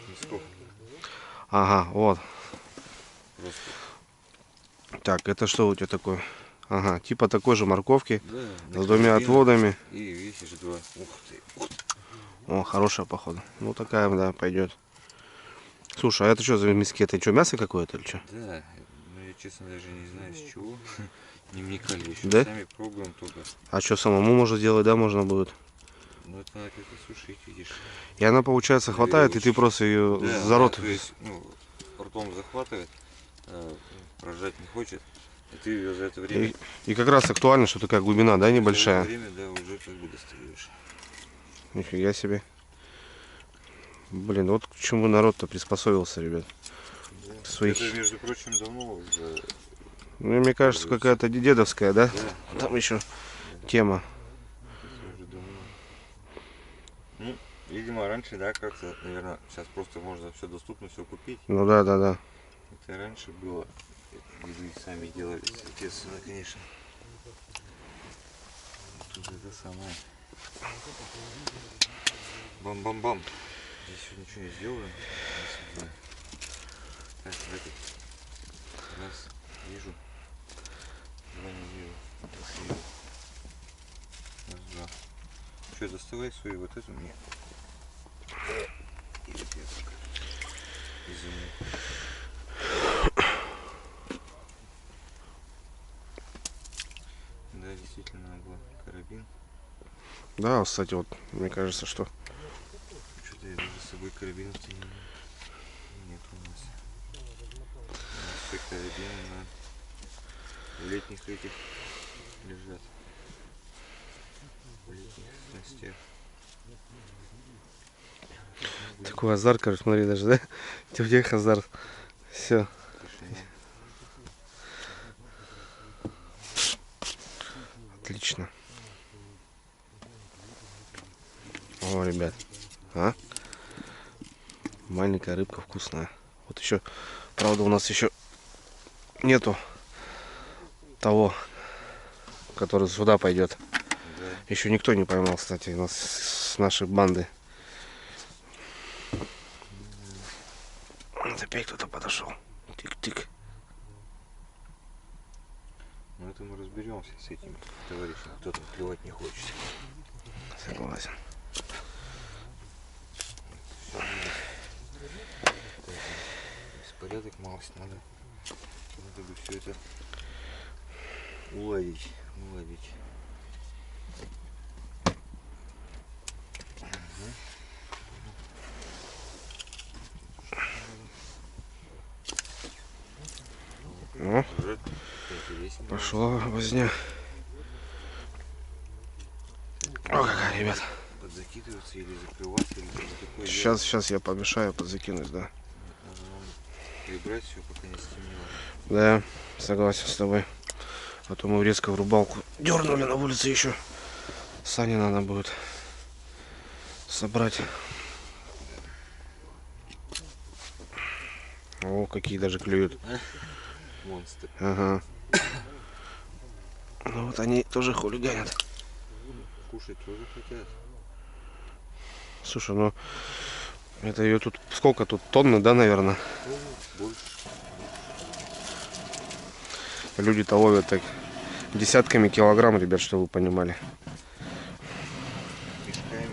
мисков. Ага, вот. Просто. Так, это что у тебя такое? Ага, типа такой же морковки, Да, с двумя отводами. И весишь два. Ух ты. О, хорошая, походу. Ну, такая, да, пойдет. Слушай, а это что за миски? Это что, мясо какое-то или что? Да, ну я честно даже не знаю с чего. Не вникали еще. Да? Сами пробуем только. А что, самому можно сделать, да, можно будет? Ну это надо как-то сушить, видишь. И она, получается, хватает, и ты просто ее Да, за рот... то есть, ну, ртом захватывает, прожать не хочет. И ты ее за это время... И как раз актуально, что такая глубина, да, небольшая? За это время, да, уже как бы достаешь. Нифига себе. Блин, вот к чему народ-то приспособился, ребят. Да. Своих... Это, между прочим, давно уже... Ну, мне кажется, какая-то дедовская, да? Да, Там еще тема. это уже давно. Ну, видимо, раньше, да, как-то, наверное, сейчас просто можно все доступно, все купить. Ну да. Это раньше было. Люди сами делали, естественно, конечно. Тут это самое. Бам-бам-бам. Здесь сегодня ничего не сделаем. Так, в этот раз вижу. Два не вижу. Раз вижу. Раз, два. Что, доставай свою вот эту мне. И вот эту. Извини. Да, действительно, надо было карабин. Да, кстати, вот, мне кажется, что... Что-то я даже с собой карабинов-то нет у нас. У нас все карабины на летних этих лежат. В летних снастях. Такой азарт, короче, смотри, даже, да? У всех азарт. Все. Тишина. Отлично. О, ребят. А? Маленькая рыбка вкусная. Вот еще, правда, у нас еще нету того, который сюда пойдет. Да. Еще никто не поймал, кстати, у нас с нашей банды. Вот опять кто-то подошел. Тик-тик. Ну это мы разберемся с этим товарищем. Кто там клевать не хочет. Согласен. Беспорядок малость надо. Надо бы все это уладить. Ну, Уже интереснее. пошла возня. О, какая, ребят. Подзакидываться или закрываться, или что-то такое. Сейчас я помешаю, подзакинусь, да. Надо нам прибрать все, пока не стемнело. Да, согласен с тобой. А то мы резко в рыбалку дернули на улице еще. Сани надо будет собрать. О, какие даже клюют. Монстр. Ага. Ну вот они тоже хулиганят. Кушать тоже хотят. Слушай, ну это ее тут сколько тут? Тонны, да, наверное? Больше. Люди-то ловят так десятками килограмм, ребят, чтобы вы понимали. Мешками.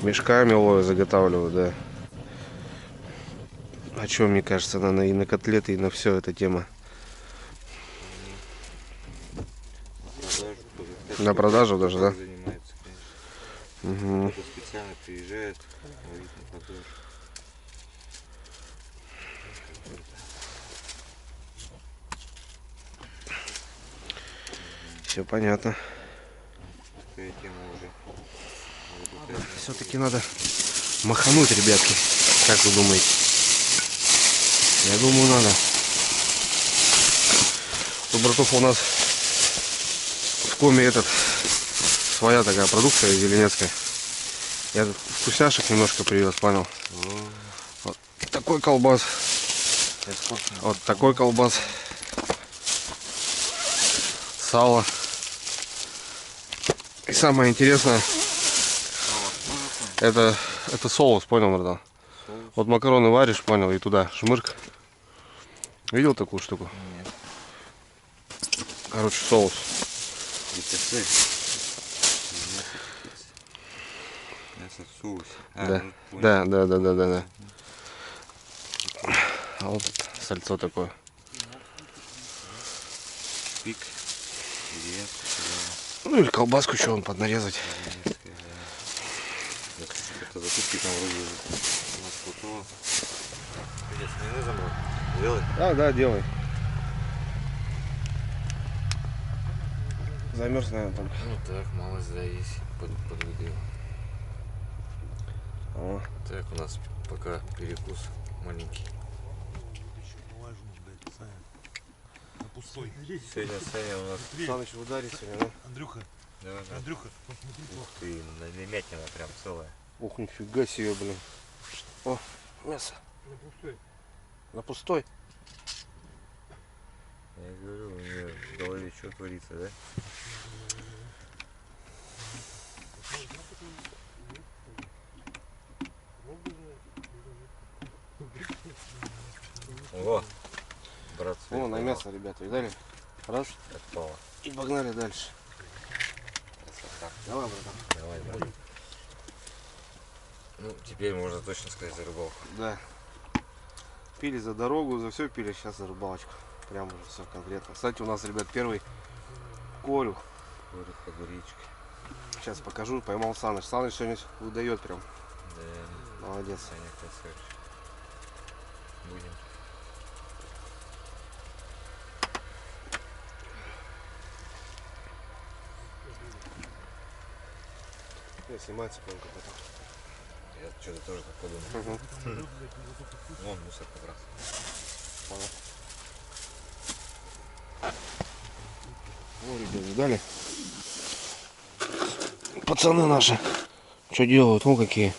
Мешками ловят, заготавливают, да. А что, мне кажется, и на котлеты, и на все эта тема. На продажу даже, да? Занимается, конечно. Угу. Кто-то специально приезжает, ловит на продажу. Все понятно. Такая тема уже. Все-таки надо махануть, ребятки. Как вы думаете? Я думаю, надо. У братов у нас в коме своя такая продукция зеленецкая. Я тут вкусняшек немножко привез, понял? Вот такой колбас. Вот такой колбас. Сало. И самое интересное, это соус, понял, братан? Вот макароны варишь, понял, и туда шмырк. Видел такую штуку? Нет. Короче, соус. Мясо в соусе. Да. Ну, понял. Да. А вот сальцо такое. Пик. Деревенская, Ну или колбаску еще он поднарезать. деревенская, да. Это закупки там вроде у нас хватало. Где с майонезом делать? Да, делай. Замерз, наверное, там. Ну так, малость, да, есть. Подвыгрел. О, Так, у нас пока перекус маленький. Сегодня Саня у нас... Саныч в ударе сегодня, да? Андрюха, Да. Андрюха, посмотри. Ух ты, налимятина прям целая. Ух, нифига себе, блин. О, мясо. На пустой. На пустой. Я говорю, у нее в голове что творится, да? О, брат, О, на мясо, ребята, видали? Раз. отпало. И погнали дальше. Красота. Давай, братан. Давай, будем. Ну, теперь можно точно сказать за рыбалку. Да. Пили за дорогу, за все пили, сейчас за рыбалочку. Прям уже все конкретно. Кстати, у нас, ребят, первый корю. Курит по гуричке. Сейчас покажу, поймал Саныч. Саныч сегодня выдает прям. Да, Молодец. Саня красавчик. Будем. Я снимаю цыпленку потом. Я что-то тоже так подумал. Вон мусор как раз. Ну, ребят, ждали. пацаны наши. Что делают? Вон какие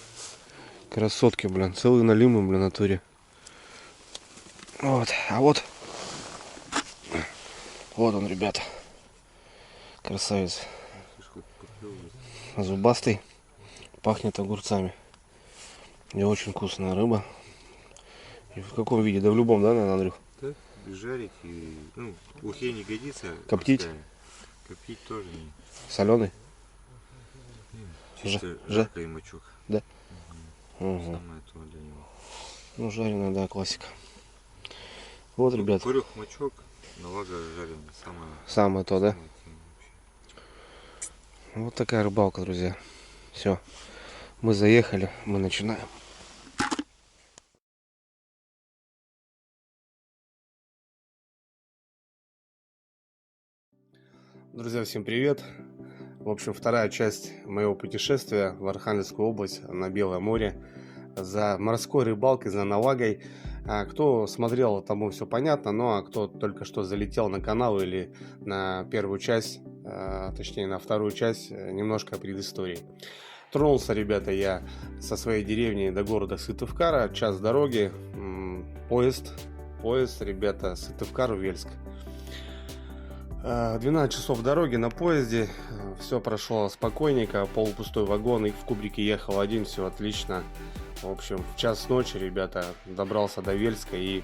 красотки, блин. Целые налимы, блин, на туре. Вот. А вот он, ребята. Красавец. Зубастый. Пахнет огурцами. И очень вкусная рыба. И в каком виде? Да в любом, да, наверное, Андрюх? Да, жарить и, ну, в ухе не годится. Коптить? Морская. Коптить тоже не. Соленый? Чисто жарко и мочок. Да? Угу. Самое то для него. Ну, жареная, да, классика. Вот, ребят. Курюх, мочок, навага жареный. Самое то, да? Самое то вообще. Вот такая рыбалка, друзья. Все. Мы заехали, мы начинаем. Друзья, всем привет! В общем, вторая часть моего путешествия в Архангельскую область на Белое море за морской рыбалкой, за навагой. Кто смотрел, тому все понятно, ну а кто только что залетел на канал или на первую часть, точнее на вторую часть, немножко предыстории. Тронулся, ребята, я со своей деревни до города Сыктывкара, час дороги, поезд, ребята, Сыктывкар-Вельск. 12 часов дороги на поезде, все прошло спокойненько, полупустой вагон, и в кубрике ехал один, все отлично. В общем, в час ночи, ребята, добрался до Вельска, и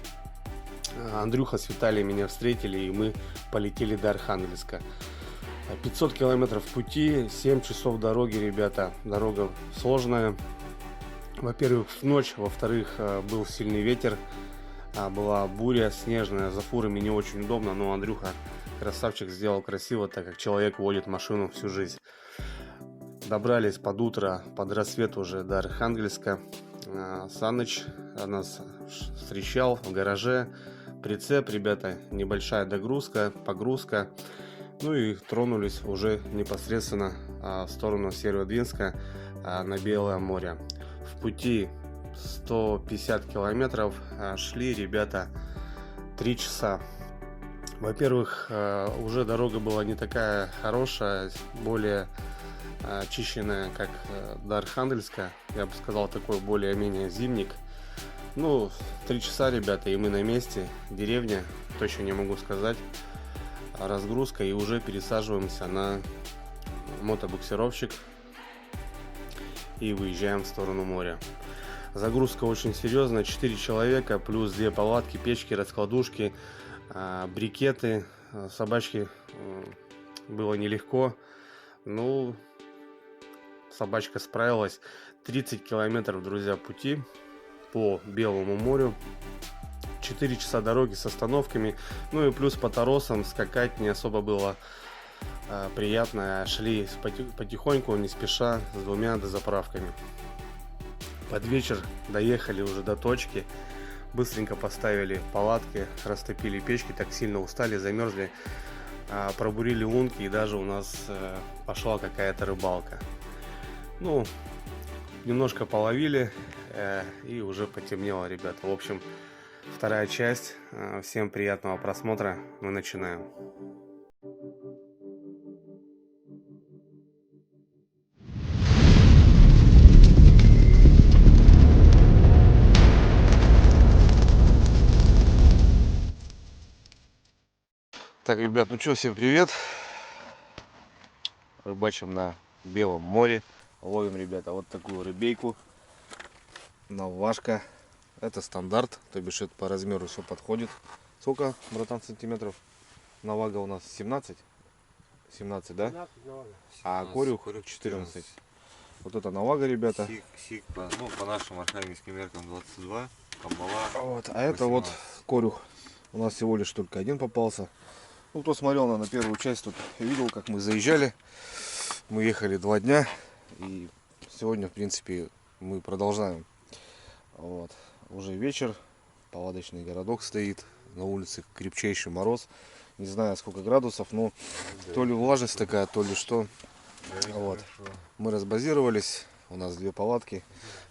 Андрюха с Виталием меня встретили, и мы полетели до Архангельска. 500 километров пути, 7 часов дороги, ребята, дорога сложная. Во-первых, в ночь, во-вторых, был сильный ветер, была буря снежная, за фурами не очень удобно, но Андрюха красавчик сделал красиво, так как человек водит машину всю жизнь. Добрались под утро, под рассвет уже до Архангельска. Саныч нас встречал в гараже. Прицеп, ребята, небольшая догрузка, погрузка. Ну и тронулись уже непосредственно в сторону Северодвинска на Белое море. В пути 150 километров, шли, ребята, 3 часа. Во-первых, уже дорога была не такая хорошая, более очищенная, как до Архангельска. Я бы сказал, такой более-менее зимник. Ну, 3 часа, ребята, и мы на месте. Деревня, точно не могу сказать. Разгрузка, и уже пересаживаемся на мотобуксировщик и выезжаем в сторону моря. Загрузка очень серьезная, 4 человека, плюс 2 палатки, печки, раскладушки, брикеты. Собачке было нелегко, ну, собачка справилась. 30 километров, друзья, пути по Белому морю, 4 часа дороги с остановками, ну и плюс по торосам скакать не особо было приятно. Шли потихоньку, не спеша, с 2 дозаправками. Под вечер доехали уже до точки, быстренько поставили палатки, растопили печки, так сильно устали, замерзли, пробурили лунки, и даже у нас пошла какая-то рыбалка. Ну, немножко половили, и уже потемнело, ребята. В общем, вторая часть. Всем приятного просмотра. Мы начинаем. Так, ребят, ну что, всем привет. Рыбачим на Белом море. Ловим, ребята, вот такую рыбейку. Навашка. Это стандарт, то бишь это по размеру все подходит. Сколько, братан, сантиметров? Навага у нас 17. 17, да? 17 навага. А корюх 14. Вот это навага, ребята. Сик по нашим архангельским меркам 22. Камбала. Вот, а это вот корюх. У нас всего лишь только один попался. Ну, кто смотрел на первую часть, тут видел, как мы заезжали. Мы ехали 2 дня. И сегодня, в принципе, мы продолжаем. Вот. Уже вечер. Палаточный городок стоит. На улице крепчайший мороз. Не знаю, сколько градусов, но то ли влажность такая, то ли что. Вот. Мы разбазировались. У нас 2 палатки.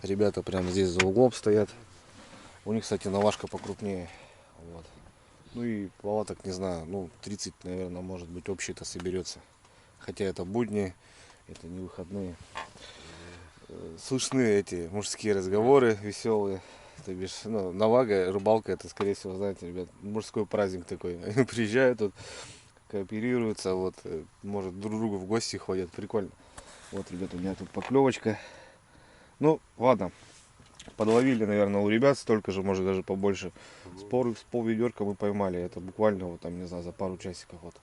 Ребята прямо здесь за углом стоят. У них, кстати, навашка покрупнее. Вот. Ну и палаток, не знаю, ну 30, наверное, может быть, общий-то соберется. Хотя это будни, Это не выходные. Слышны эти мужские разговоры веселые. То бишь, ну, навага, рыбалка, это, скорее всего, знаете, ребят, мужской праздник такой. Они приезжают тут, кооперируются, вот, может, друг к другу в гости ходят. Прикольно. Вот, ребята, у меня тут поклевочка. Ну, ладно. Подловили, наверное, у ребят столько же, может, даже побольше. С полведерка мы поймали. Это буквально, вот там, не знаю, за пару часиков вот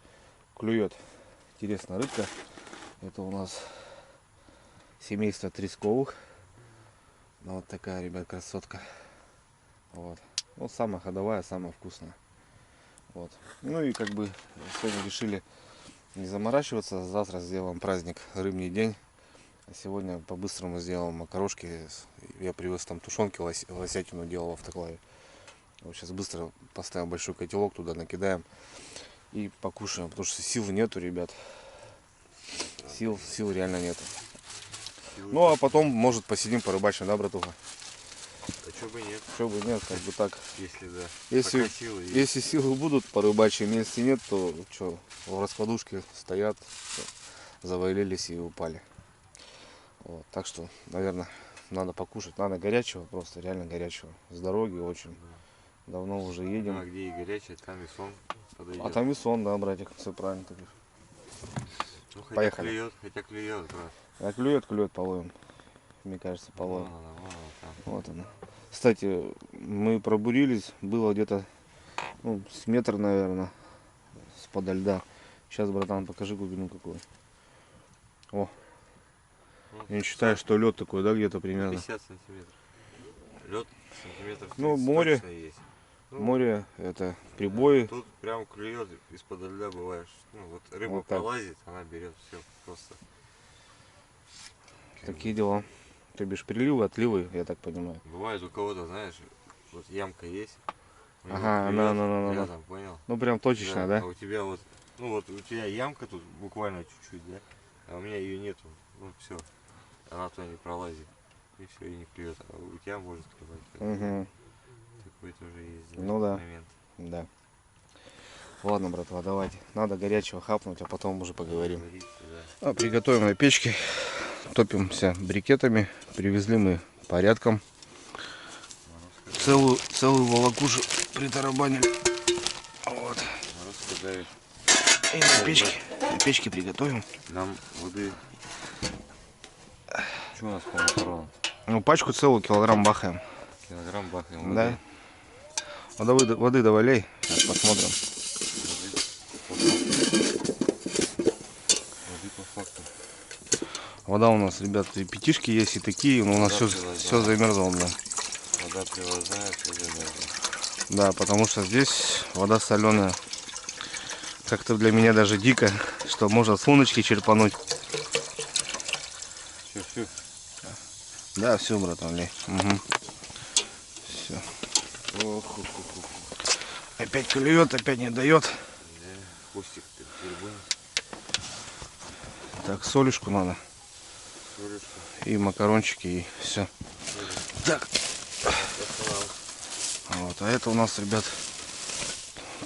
клюет. Интересная рыбка. Это у нас семейство тресковых. Ну, вот такая, ребят, красотка. Вот. Ну, самая ходовая, самая вкусная. Вот. Ну и как бы сегодня решили не заморачиваться. Завтра сделаем праздник, рыбный день. А сегодня по-быстрому сделаем макарошки. Я привез там тушенки, лосятину делал в автоклаве. Вот сейчас быстро поставим большой котелок, туда накидаем и покушаем. Потому что сил нету, ребят. Сил реально нету. Ну а потом, может, посидим, порыбачим, да, братуха? А чё бы нет? Чё бы нет, как бы так. Если да. Если силы будут, порыбачим. Если нет, то что, в раскладушке стоят, завалились и упали. Вот, так что, наверное, надо покушать. Надо горячего, просто реально горячего. С дороги очень. Давно уже едем. Ну, а где и горячее, там и сон подойдет. А там и сон, да, братик, все правильно ты говоришь. Ну, Поехали. Хотя клюет, брат. А клюет, половим. Мне кажется, половим. Вон там. Вот она. Кстати, мы пробурились, было где-то с метр, наверное, с-подо льда. Сейчас, братан, покажи глубину какую. О, я считаю, что лед такой, да, где-то примерно. 50 сантиметров. Лед сантиметров 30 Ну, море. точно есть. Ну, Море, это прибои. Тут прям клюет из-под льда, бываешь. Ну, вот рыба Вот так. пролазит, она берет все просто. Такие дела. То бишь приливы, отливы, я так понимаю. Бывает у кого-то, знаешь, вот ямка есть. у него Ага, клюет да. рядом, понял? Ну прям точечно, да? А у тебя вот, ну вот у тебя ямка тут буквально чуть-чуть, да? А у меня ее нету. Ну все, она туда не пролазит. И все, и не клюет. А у тебя может клевать. Угу. Такой тоже есть Ну да. момент. Да. Ладно, братва, давайте. Надо горячего хапнуть, а потом уже поговорим. Говорится, да. Приготовим на печке. Топимся брикетами. Привезли мы порядком. Целую волокушу притарабанили. Вот. Морозко давит. И на печке приготовим. Нам воды. Что у нас по макаронам? Ну, пачку целую килограмм бахаем. Килограмм бахаем Да. Воды добавляй. Сейчас посмотрим. Воды по факту. Вода у нас, ребят, и пятишки есть, и такие. Но у нас все замерзло, да. Вода привозная, все замерзло. Да, потому что здесь вода соленая. Как-то для меня даже дико, что можно с луночки черпануть. Все. Да, все, братан, лей. Угу. Все. Опять клюет, опять не дает. Да, хвостик перебонит. Так, солюшку надо. Солюшку. И макарончики, и все. Так. Вот, а это у нас, ребят,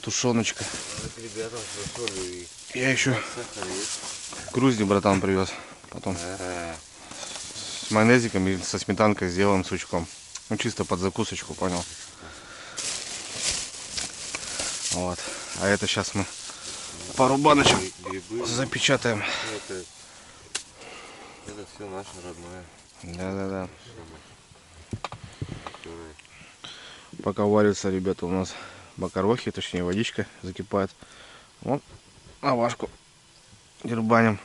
тушеночка. Это ребятам с солью и Я еще сахар есть. грузди, братан, привез. Потом с майонезиком и со сметанкой сделаем с лучком. Ну, чисто под закусочку, понял? Вот. А это сейчас мы пару баночек грибы. запечатаем. Это все наше родное. Да. Которое... Пока варятся, ребята, у нас макарохи, точнее водичка закипает. Вот, авашку дербаним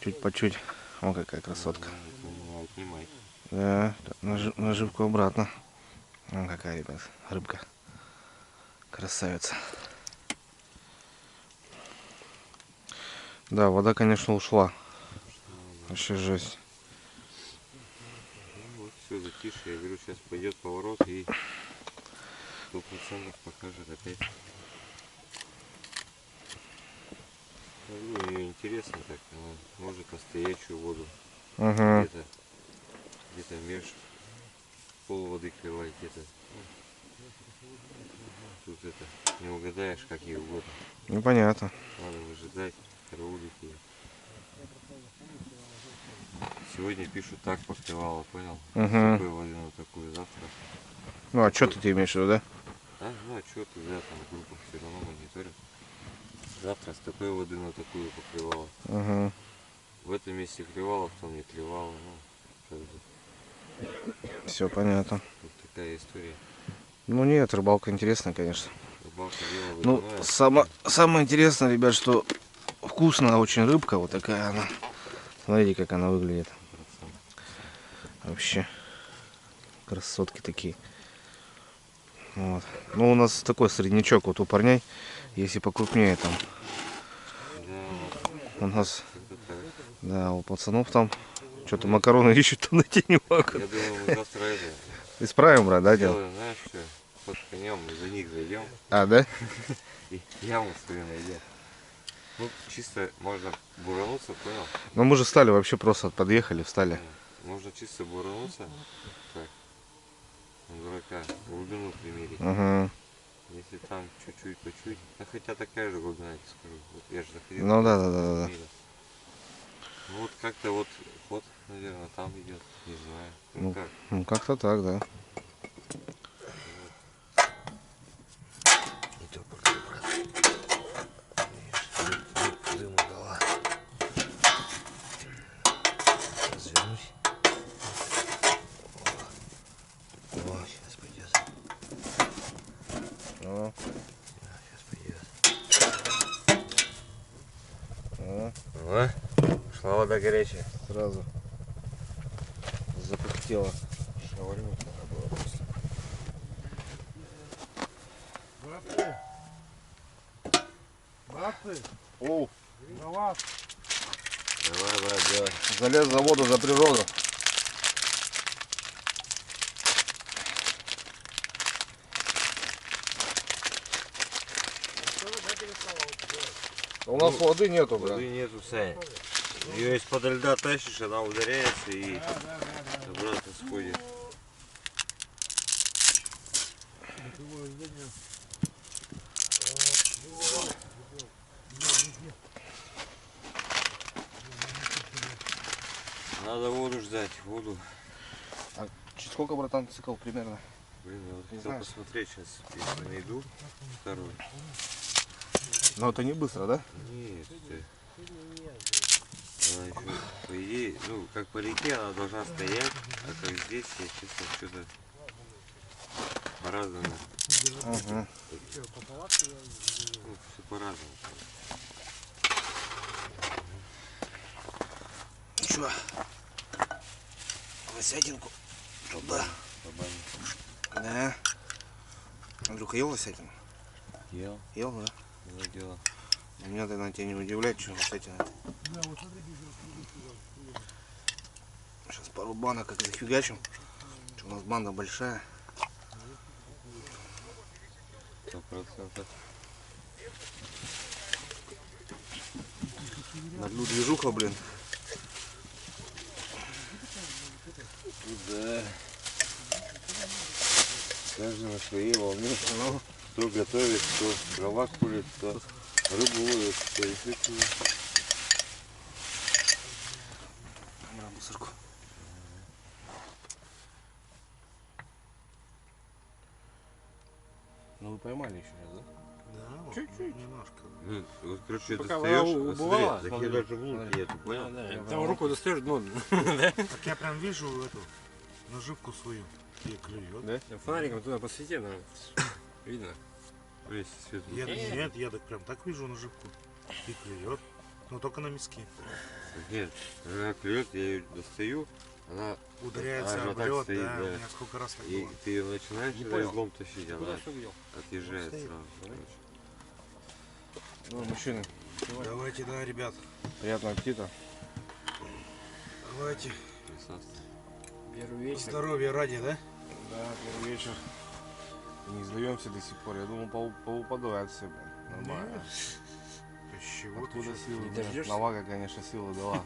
чуть по чуть. О, какая красотка. Отнимай. Да, наживку обратно. О, какая, ребят, рыбка. Красавица. Да, вода, конечно, ушла. Вообще жесть. Ну, вот все, затише. Я говорю, сейчас пойдет поворот и 100% покажет опять. Ну, и интересно так. Она может настоящую воду. Угу. Где-то меж пол воды клевать, где-то. Тут это не угадаешь, как ей угодно. Непонятно. Надо выжидать, караулить ее. Сегодня пишут так поклевало, понял? Угу. Такую водину, такую, завтра. Ну, а что ты имеешь в виду, да? А? Ну, а что ты, да, там в группах все равно мониторят. Завтра с такой воды на такую поклевало. Угу. В этом месте клевало, в том не клевало. Ну, как бы, Все понятно. вот такая история. Ну нет, рыбалка интересная, конечно. Рыбалка дело Ну, выгоняет. самое интересное, ребят, что вкусная очень рыбка, вот такая она. Смотрите, как она выглядит. Вообще. Красотки такие. Вот. Ну, у нас такой среднячок вот у парней. Если покрупнее там. Да, У нас, как-то так. да, у пацанов там что-то макароны ищут, там найти не могут. Я думаю, мы завтра это Исправим, брат, да, дело? сделаем, знаешь что? Под конем, мы за них зайдем А, да? и яму свою найдем. Ну, чисто можно бурануться, понял? Ну, мы же встали, вообще просто подъехали, встали. Можно чисто бурануться, так, на дурака, глубину примерить. Угу. Если там чуть-чуть, по-чуть, ну хотя такая же глубина, я тебе скажу. Вот я же заходил. Ну, да. мерил. Ну вот как-то вот ход, наверное, там идет, не знаю. Ну, Ну, как? Ну, как-то так, да. Не то, брат. Дыму дала. Развернуть. О, сейчас пойдет. О, сейчас пойдет. О, Шла вода горячая. сразу запыхтела. Шаурму надо было просто. Братцы, О, на вас. Давай, брат, делай. залез за воду, за природу. У нас воды нету, брат. Воды нету, Сань. Ее из-под льда тащишь, она ударяется и обратно сходит. Надо воду ждать, воду. А сколько, братан, цикл примерно? Блин, я вот Не хотел знаешь? посмотреть сейчас, если найду второй. Но это не быстро, да? Нет, она еще, по идее, ну, как по реке она должна стоять, а как здесь, я честно, что-то по-разному. Угу. Ну, все по-разному. Чё? Лосятинку туда. Да. Андрюха, ел лосятину? Ел, Ел, да? было дело. Меня, наверное, тебя не удивляет, что лосятина. Сейчас пару банок как зафигачим. Что у нас банда большая. 100%. На льду движуха, блин. Да. Каждый на своей волне. Ну, Кто готовит, кто дрова курит, кто рыбу ловит, кто естественно. камера, мусорку. Ну вы поймали еще раз, да? Да, вот, Чуть-чуть. немножко. Ну, вот, короче, Пока достаешь, вода а убывала, смотри, так смотри. я даже в лунке нету, понял? Там руку достаешь, ну, Так я прям вижу эту наживку свою. И клюет. Да? фонариком туда посвети, ну, видно. Если свет Я, нет, я так прям так вижу наживку. И клюет. Но только на миске. Нет, она клюет, я ее достаю, она Ударяется вот об так лед, стоит, да, да. у меня сколько раз так и было. ты ее начинаешь Не когда понял. излом тащить, она Куда что видел? отъезжает Стоит. сразу. короче. Ну, мужчины, Давайте, да, ребят. приятного аппетита. Давайте. Красавцы. Первый вечер. Здоровья ради, да? Да, первый вечер. И не сдаемся до сих пор. Я думал, поупадает все, блин. Нормально. С чего ты Откуда щас? силы? Не блин? дождешься? Навага, конечно, силы дала.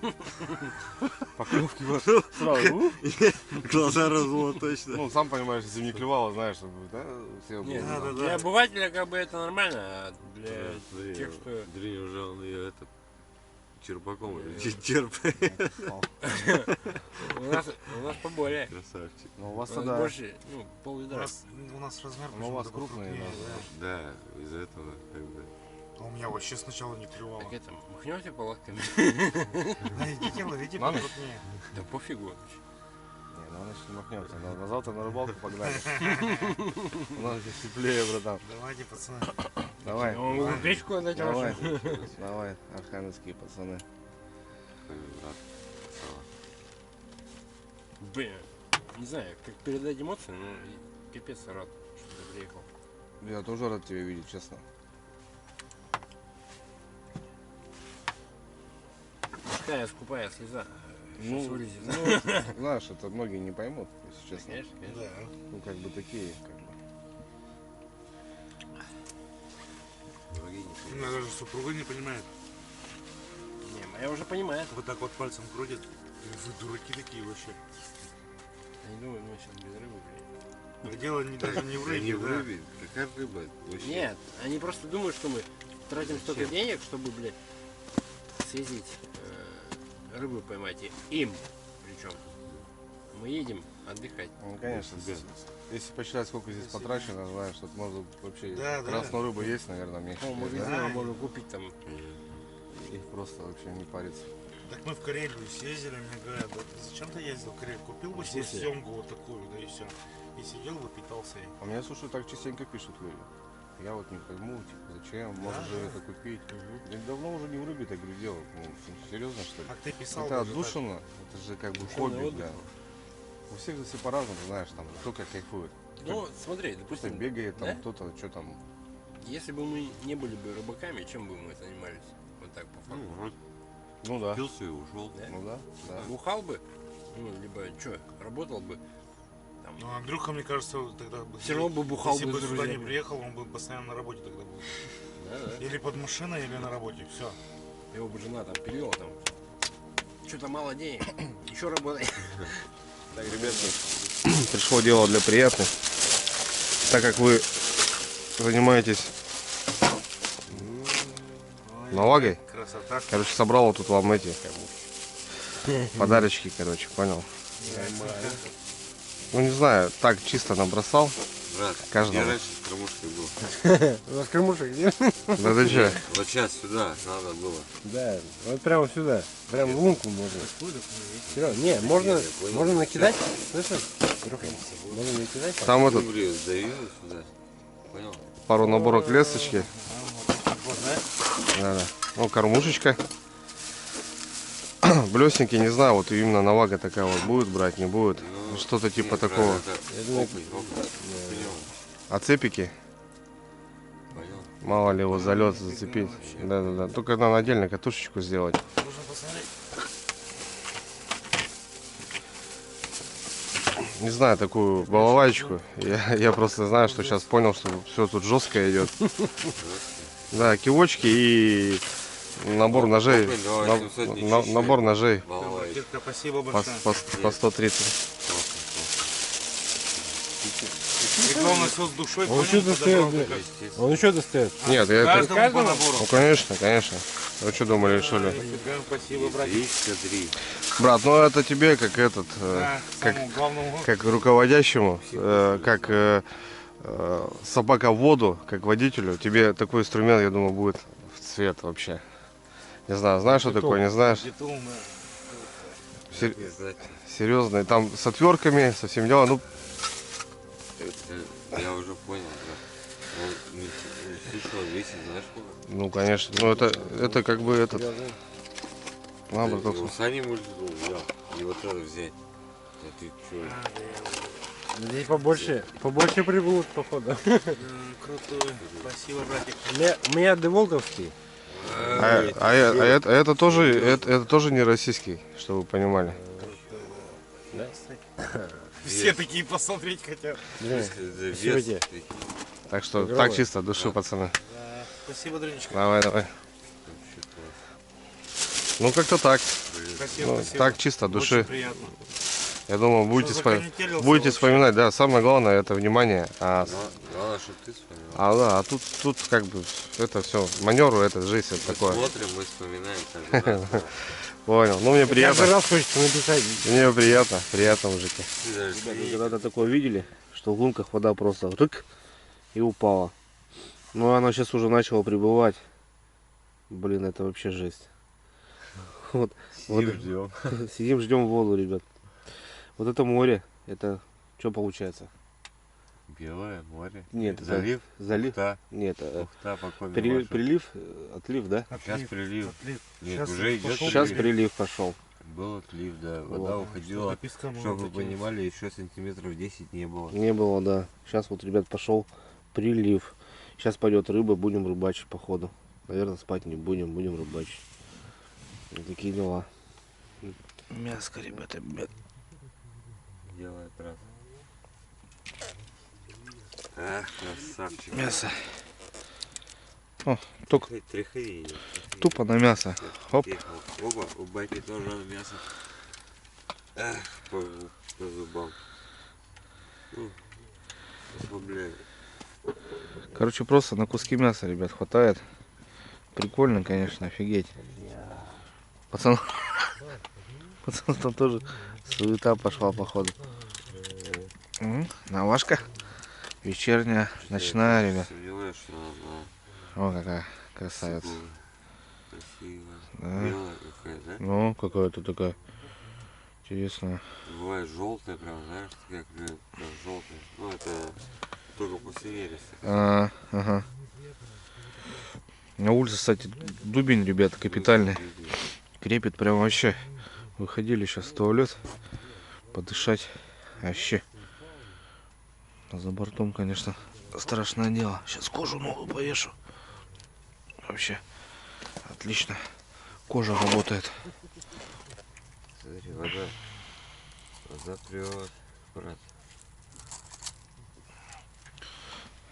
Поклевки вот сразу. Глаза развело точно. Ну, сам понимаешь, если бы не клевало, знаешь, что будет, да? Все Нет, бы- Да, да, для да. обывателя как бы это нормально, а для тех, что... Дринь уже он ее это черпаком. Черп. У нас поболее. Красавчик. Ну, у вас У нас тогда... больше, ну, пол-ведра. У нас размер Ну, у вас почему-то крупные, покрупнее, Да, из-за этого как бы. А у меня вообще сначала не клювало. Так это, махнете палатками? Идите, ловите Надо? покрупнее. Да пофигу. Не, ну она сейчас не махнется. На завтра на рыбалку погнали. У нас здесь теплее, братан. Давайте, пацаны. Давай. Он печку отдать Давай. вашу. Давай, архангельские пацаны. Брат. Блин, не знаю, как передать эмоции, но капец рад, что ты приехал. Я тоже рад тебя видеть, честно. Такая скупая слеза. Ну, Сейчас вылезет. знаешь, это многие не поймут, если честно. Конечно, конечно. Да. Ну, как бы такие, как бы. Враги не У меня даже супруга не понимает. Не, моя уже понимает. Вот так вот пальцем крутит. Вы дураки такие вообще. Я не думаю, мы сейчас без рыбы, блин. А дело даже не в Да не рыбе, в да. рыбе. Какая рыба? Вообще. Нет, они просто думают, что мы тратим столько денег, чтобы, блядь, съездить рыбу поймать. И им причем. Мы едем отдыхать. Ну, конечно, если посчитать, сколько здесь потрачено, знаешь, тут можно вообще Да, да. красную рыбу есть, наверное, меньше. По магазину Да. можно купить там. И просто вообще не париться. Так мы в Карелию съездили, мне говорят, да ты зачем ты ездил в Карелию? Купил бы себе Слушай. съемку вот такую, да и все. И сидел бы, питался ей. А мне, слушай, так частенько пишут люди. Я вот не пойму, типа, зачем, можно же это купить. Я давно уже не в рыбе так говорю, дело. Ну, серьезно, что ли? А ты писал Это даже отдушина, это же как бы Душевный хобби, отдых. бля. У всех все по-разному, знаешь, там, кто как кайфует. Ну, смотри, Кто-то допустим, бегает, там, да? кто-то, что там. Если бы мы не были бы рыбаками, чем бы мы занимались? Вот так по факту. Ну, вроде Ну да. пился и ушел. Да? Ну да, да. Бухал бы, ну, либо что, работал бы. Там, Ну, Андрюха, мне кажется, тогда бы... все равно бы бухал Если бы бы с сюда не друзьями. приехал, он бы постоянно на работе тогда был. Да, да. Или под машиной, или на работе, все. Его бы жена там перевела там. Что-то мало денег, еще работай. Так, ребятки, пришло дело для приятных. Так как вы занимаетесь навагой, Красота. короче, собрал вот тут вам эти подарочки, короче, понял? Ну не знаю, так чисто набросал. Брат, Каждого. я раньше с кормушкой был. У вас кормушек где? Да ты че? Вот сейчас сюда надо было. Да, вот прямо сюда. Прям в лунку можно. Серьезно, не, можно накидать. Слышишь? Можно накидать. Там этот Блин, сдавил сюда. Понял? пару наборок лесочки. Да, да. Ну, кормушечка. Блесники, не знаю, вот именно навага такая вот будет брать, не будет. Ну, Что-то типа нет, брат, такого. это окунь. Понял? А цепики? Понял? Мало ли его залет зацепить. Да, да, да. Только надо отдельно катушечку сделать. Нужно посмотреть. Не знаю, такую балалайку. Я просто знаю, что сейчас понял, что все тут жестко идет. Да, кивочки и набор ножей. Набор ножей Балалайка. Кирка, спасибо по, большое. по 130. И главное, все с душой. Он понял, что достает, подобрал блядь? как. Он еще достает. Нет, я это... Каждому по набору. Ну, конечно, конечно. Вы что думали, что ли? Прям спасибо, братик. 303. Брат, ну это тебе как этот, Да, как, самому главному. как руководящему, как собака в воду, как водителю. Тебе такой инструмент, я думаю, будет в цвет вообще. Не знаю, знаешь, что такое, не знаешь? Детул, да. Серьезно, и там с отвертками, со всем делом. Ну, Я уже понял, брат. Он, ты что, весит, знаешь сколько? ну конечно, ну это как бы этот. На, браток. Его Сани мультнул, взял. И вот это взять. Да ты чё? Здесь побольше прибудут, походу. Крутой. Спасибо, братик. У меня деволтовский. Это тоже не российский, чтобы вы понимали. Все такие посмотреть хотят. Спасибо тебе. Так что так чисто, от души, пацаны. Спасибо, Дрюнечка. Давай. Ну как-то так. Спасибо, Ну, спасибо. так чисто, от Очень души. приятно. Я думал, будете законетелился будете вообще. вспоминать, да, самое главное это внимание. Главное, чтобы ты вспоминал. Да, тут как бы это все, маневру, это жизнь, это такое. Смотрим, мы вспоминаем каждый раз. Понял, ну мне приятно. Каждый раз хочется написать. Мне приятно, мужики. Ты даже Вы когда-то такое видели, что в лунках вода просто рык и упала. Ну она сейчас уже начала прибывать. Блин, это вообще жесть. Вот, ждем. сидим, ждем воду, ребят. Вот это море, это что получается? Белое море. Нет, Залив. залив. Ухта. Нет, Ухта, покойный прилив, отлив, да? Сейчас прилив. Нет, Щас уже идет пошел Сейчас прилив. прилив пошел. Был отлив, да. Вода уходила. До песка мы Чтобы вот вы эти- понимали, еще сантиметров 10 не было. Не было, да. Сейчас вот, ребят, пошел прилив. Сейчас пойдет рыба, будем рыбачить по ходу. Наверное, спать не будем, будем рыбачить. Вот такие дела. Мяско, ребята, Делает брат. Ах, красавчик. мясо. О, только Тряхри. тупо на мясо. Оп. Оба, у байки тоже надо мясо. Ах, по зубам. Ослабляю. Короче, просто на куски мяса, ребят, хватает. Прикольно, конечно, офигеть. Пацан там тоже суета пошла, походу. Навашка. Вечерняя, ночная, ребят. Сомневаюсь, что она О, какая красавица. красивая. Да. Белая какая, да? Ну, какая-то такая интересная. Бывает желтая, прям, знаешь, как прям желтая. Ну, это только после нереста. Ага. На улице, кстати, дубень, ребята, капитальный. Крепит прям вообще. Выходили сейчас в туалет подышать. Вообще. А за бортом, конечно, страшное дело. Сейчас кожу новую повешу. Вообще отлично. Кожа работает. Смотри, вода. Вода прет, брат.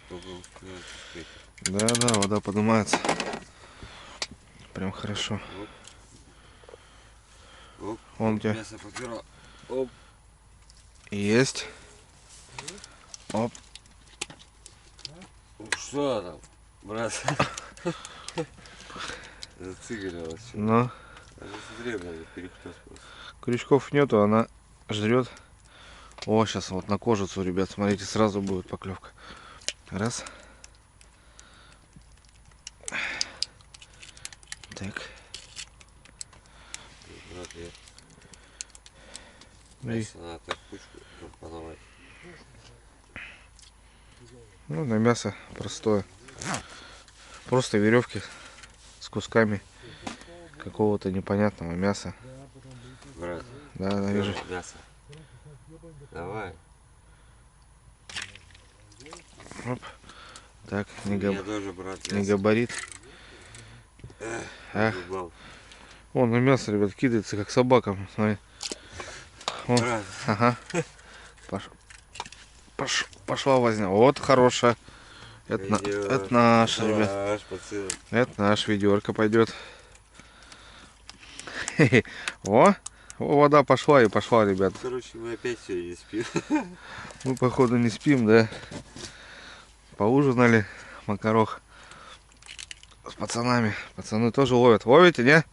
Только успевает успеть. Да, вода поднимается. Прям хорошо. Оп, Вон у тебя мясо попирал. Оп. есть. Оп. Что там, брат? Зацигрилась. Ну, Смотри, надо перехлёст просто. крючков нету, она жрет. О, сейчас вот на кожицу, ребят, смотрите, сразу будет поклевка. Раз. Так. Брат, я Ну, и- мясо надо так кучку поломать. ну, на мясо простое. Просто веревки с кусками какого-то непонятного мяса. Брат, Да, вижу. мясо. Давай. Оп. Так, не, Мне тоже, брат, не мясо. габарит. Ах. Зубам. О, на мясо, ребят, кидается, как собака. Смотри. О, Брат, ага. Пошла возня. Вот хорошая. Это наша, ребят. Наш пацан. Это наш ведерко пойдет. О, вода пошла и пошла, ребят. Короче, мы опять сегодня спим. Мы, походу, не спим, да? Поужинали, макарох с пацанами. Пацаны тоже ловят. Ловите, не?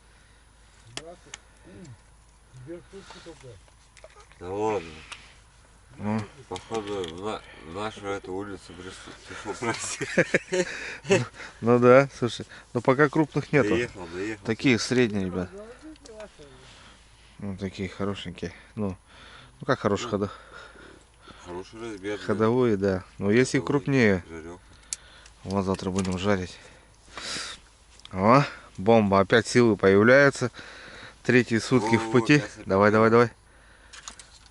Да ладно. Ну, Походу, на нашу эту улицу пришел праздник. ну да, слушай. Но пока крупных нету. Доехал. Такие средние, ребят. Ну, такие хорошенькие. Ну как хороший Хороший размер. да. ходовые, да. Но есть и Ходовые. крупнее. Жарёха. Вот завтра будем жарить. О, бомба. Опять силы появляются. Третьи сутки в О, пути. мясо Давай.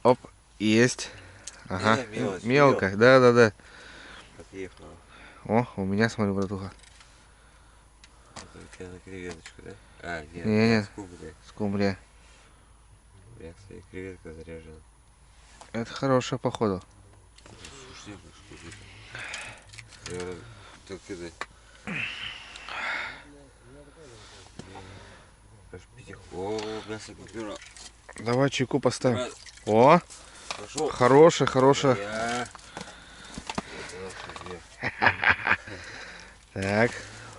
Оп, есть. Ага, мелочь, мелко. Да. Отъехала. О, у меня, смотри, братуха. У тебя на креветочку, да? А, нет, Не-не. скумбрия. Скумбрия. У меня, кстати, креветка заряжена. Это хорошая, походу. Слушай, что это? Так это... Аж пятих. О, мясо попира. Давай чайку поставим. Брат, О, Пошел. хорошая, хорошая. Я. Так,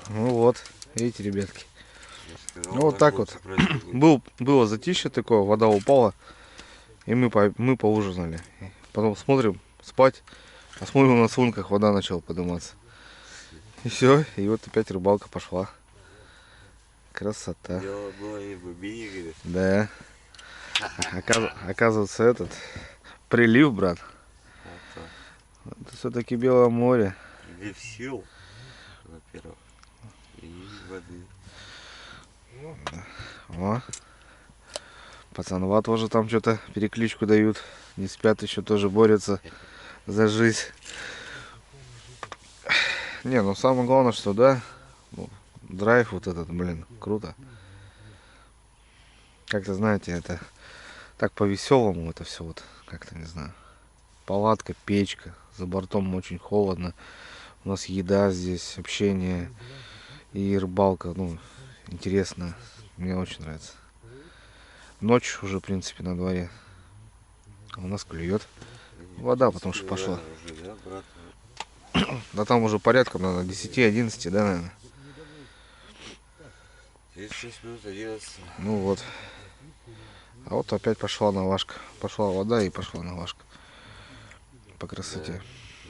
ну вот, видите, ребятки. Сказал, Ну вот так вот. Было затишье такое, вода упала, и мы поужинали. Потом смотрим, спать, а смотрим, на сунках вода начала подниматься. И все, и вот опять рыбалка пошла. Красота. Дело было не в глубине, говорит. Да. Оказывается, этот прилив, брат. Это все-таки Белое море. Прилив сил, во-первых, и воды. О. Пацанва тоже там что-то перекличку дают. Не спят еще, тоже борются за жизнь. Не, ну самое главное, что да, драйв вот этот, блин, круто. Как-то, знаете, это так по-веселому это все вот, как-то, не знаю. Палатка, печка, за бортом очень холодно. У нас еда здесь, общение и рыбалка, ну, интересно. Мне очень нравится. Ночь уже, в принципе, на дворе. А у нас клюет вода, потому что пошла. Уже, да, брат? Да там уже порядком, наверное, 10-11, да, наверное. 36 минут 11. Ну вот. А вот опять пошла навашка. Пошла вода и пошла навашка. По красоте. Да.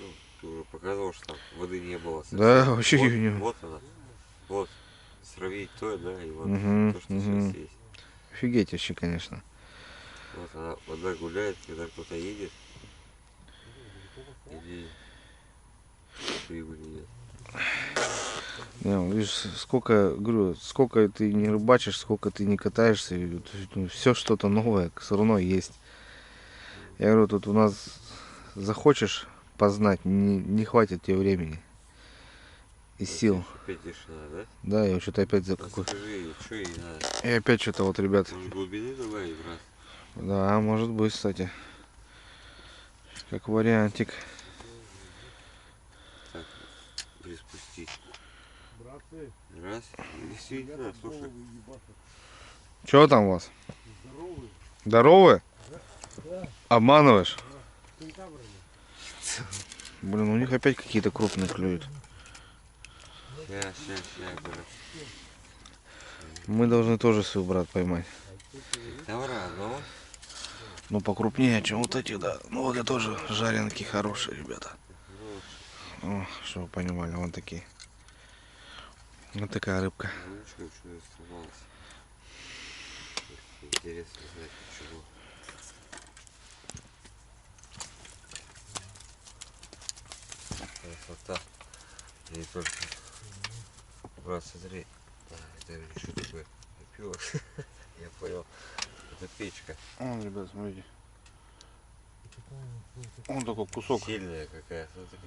Ну, ты уже показывал, что там воды не было. Совсем. Да, вообще вот, ее не... Вот она. Вот. Сравнить то, да, и вот Угу, то, что сейчас есть. Офигеть вообще, конечно. Вот она, вода гуляет, когда кто-то едет. Или прибыли нет. Не, ну, видишь, сколько, говорю, сколько ты не рыбачишь, сколько ты не катаешься, все что-то новое все равно есть. Я говорю, тут у нас захочешь познать, не хватит тебе времени и сил. Опять тишина, да? Да, я что-то опять за А какой. скажи, что ей надо? И опять что-то вот, ребят. Может глубины добавить, брат? Да, может быть, кстати. Как вариантик. Так, приспустить. Раз. Действительно, слушай. Что там у вас? Здоровые? Обманываешь? Блин, у них опять какие-то крупные клюют. Ща, брат. Мы должны тоже свой брат поймать. Товара одного. Ну, покрупнее, чем вот эти, да. Ну, вот это тоже жаренки хорошие, ребята. О, что вы понимали, вон такие. Вот такая рыбка. Ну, что оставалось. Интересно знать, почему. Красота. И только... Брат, смотри. Это что такое? Пиво. Я понял. Это печка. Вон, ребят, смотрите. Вон такой кусок. Сильная какая, смотри.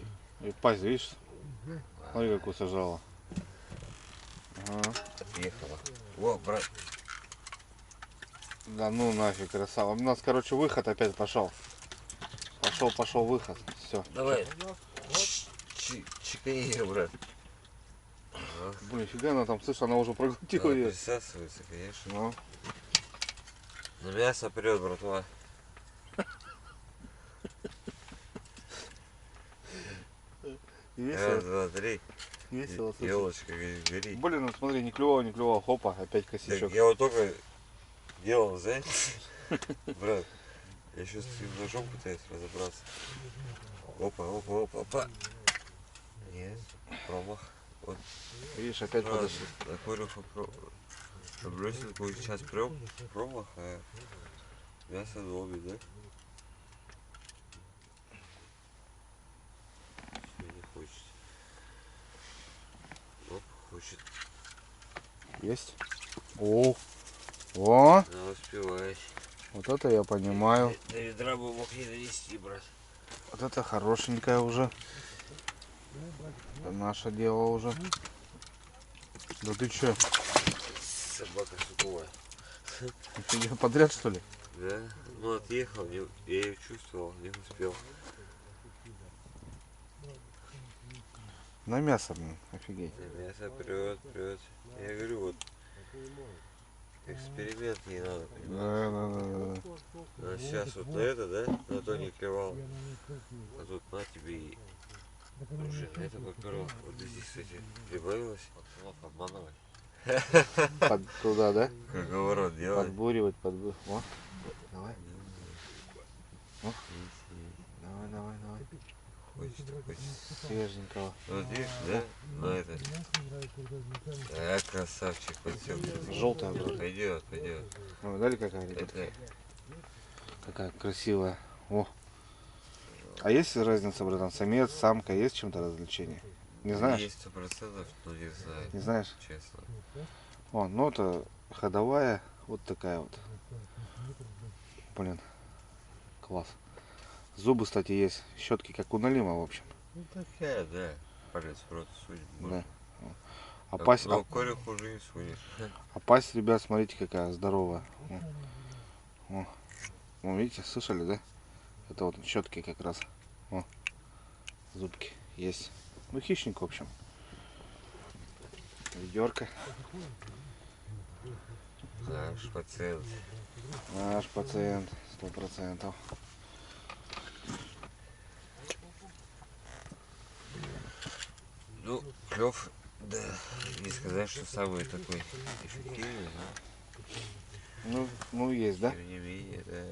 И пасть, видишь? Смотри, какую сажала. Ага. Отъехала. О, брат. Да ну нафиг, красава. У нас, короче, выход опять пошел. Пошел выход. Все. Давай. Чикай, брат. Блин, фига она там, слышь, она уже проглотила ее. Присасывается, конечно. Ну. На мясо прет, братва. Весело. Раз, два, три. Весело, слушай. Елочка горит. Блин, ну смотри, не клювала, хопа, опять Так, косячок. я вот только делал, знаете, брат, я сейчас с этим ножом пытаюсь разобраться. Опа. Нет, промах. Вот, Видишь, опять раз, подошли. накурил, бросил, сейчас промах, а мясо долбит, да? Все, не хочет. Оп, хочет. Есть. О, Надо успевать. вот это я понимаю. До ведра бы мог не донести, брат. Вот это хорошенькая уже. Это наше дело уже. Да ты че? Собака суковая. Офигеть, подряд что ли? Да, ну отъехал, я ее чувствовал, не успел. На мясо, блин, офигеть. Мясо прет. Я говорю, вот эксперимент не надо, понимаешь? Да. Надо А сейчас вот на это, да? На то не клевал. А тут на тебе и уже на это поперло. Вот здесь, кстати, прибавилось. Пацанов обманывать. Туда, да? Круговорот делать. Подбуривать. О, давай. О. Давай. Хочешь. Свеженького. Вот видишь, да? На это. А, красавчик, подсел. Желтая вроде. Пойдет. Ой, дали какая, ребят? Это Какая красивая. О. А есть разница, братан? Самец, самка, есть чем-то развлечение? Не знаешь? есть 100%, но не знаю. Не знаешь? Честно. О, ну это ходовая, вот такая вот. Блин, класс. Зубы, кстати, есть. Щетки, как у Налима, в общем. Ну такая, да. Палец в рот сунет. Да. А Так, пасть, но корюх уже не сунешь. а пасть, ребят, смотрите, какая здоровая. О. Ну, видите, слышали, да? Это вот щетки как раз. О. Зубки есть. Ну, хищник, в общем. Ведерко. Наш пациент. Наш пациент, 100%. Ну, клев, да, не сказать, что самый такой эффективный, но Ну есть, да? тем не менее, да.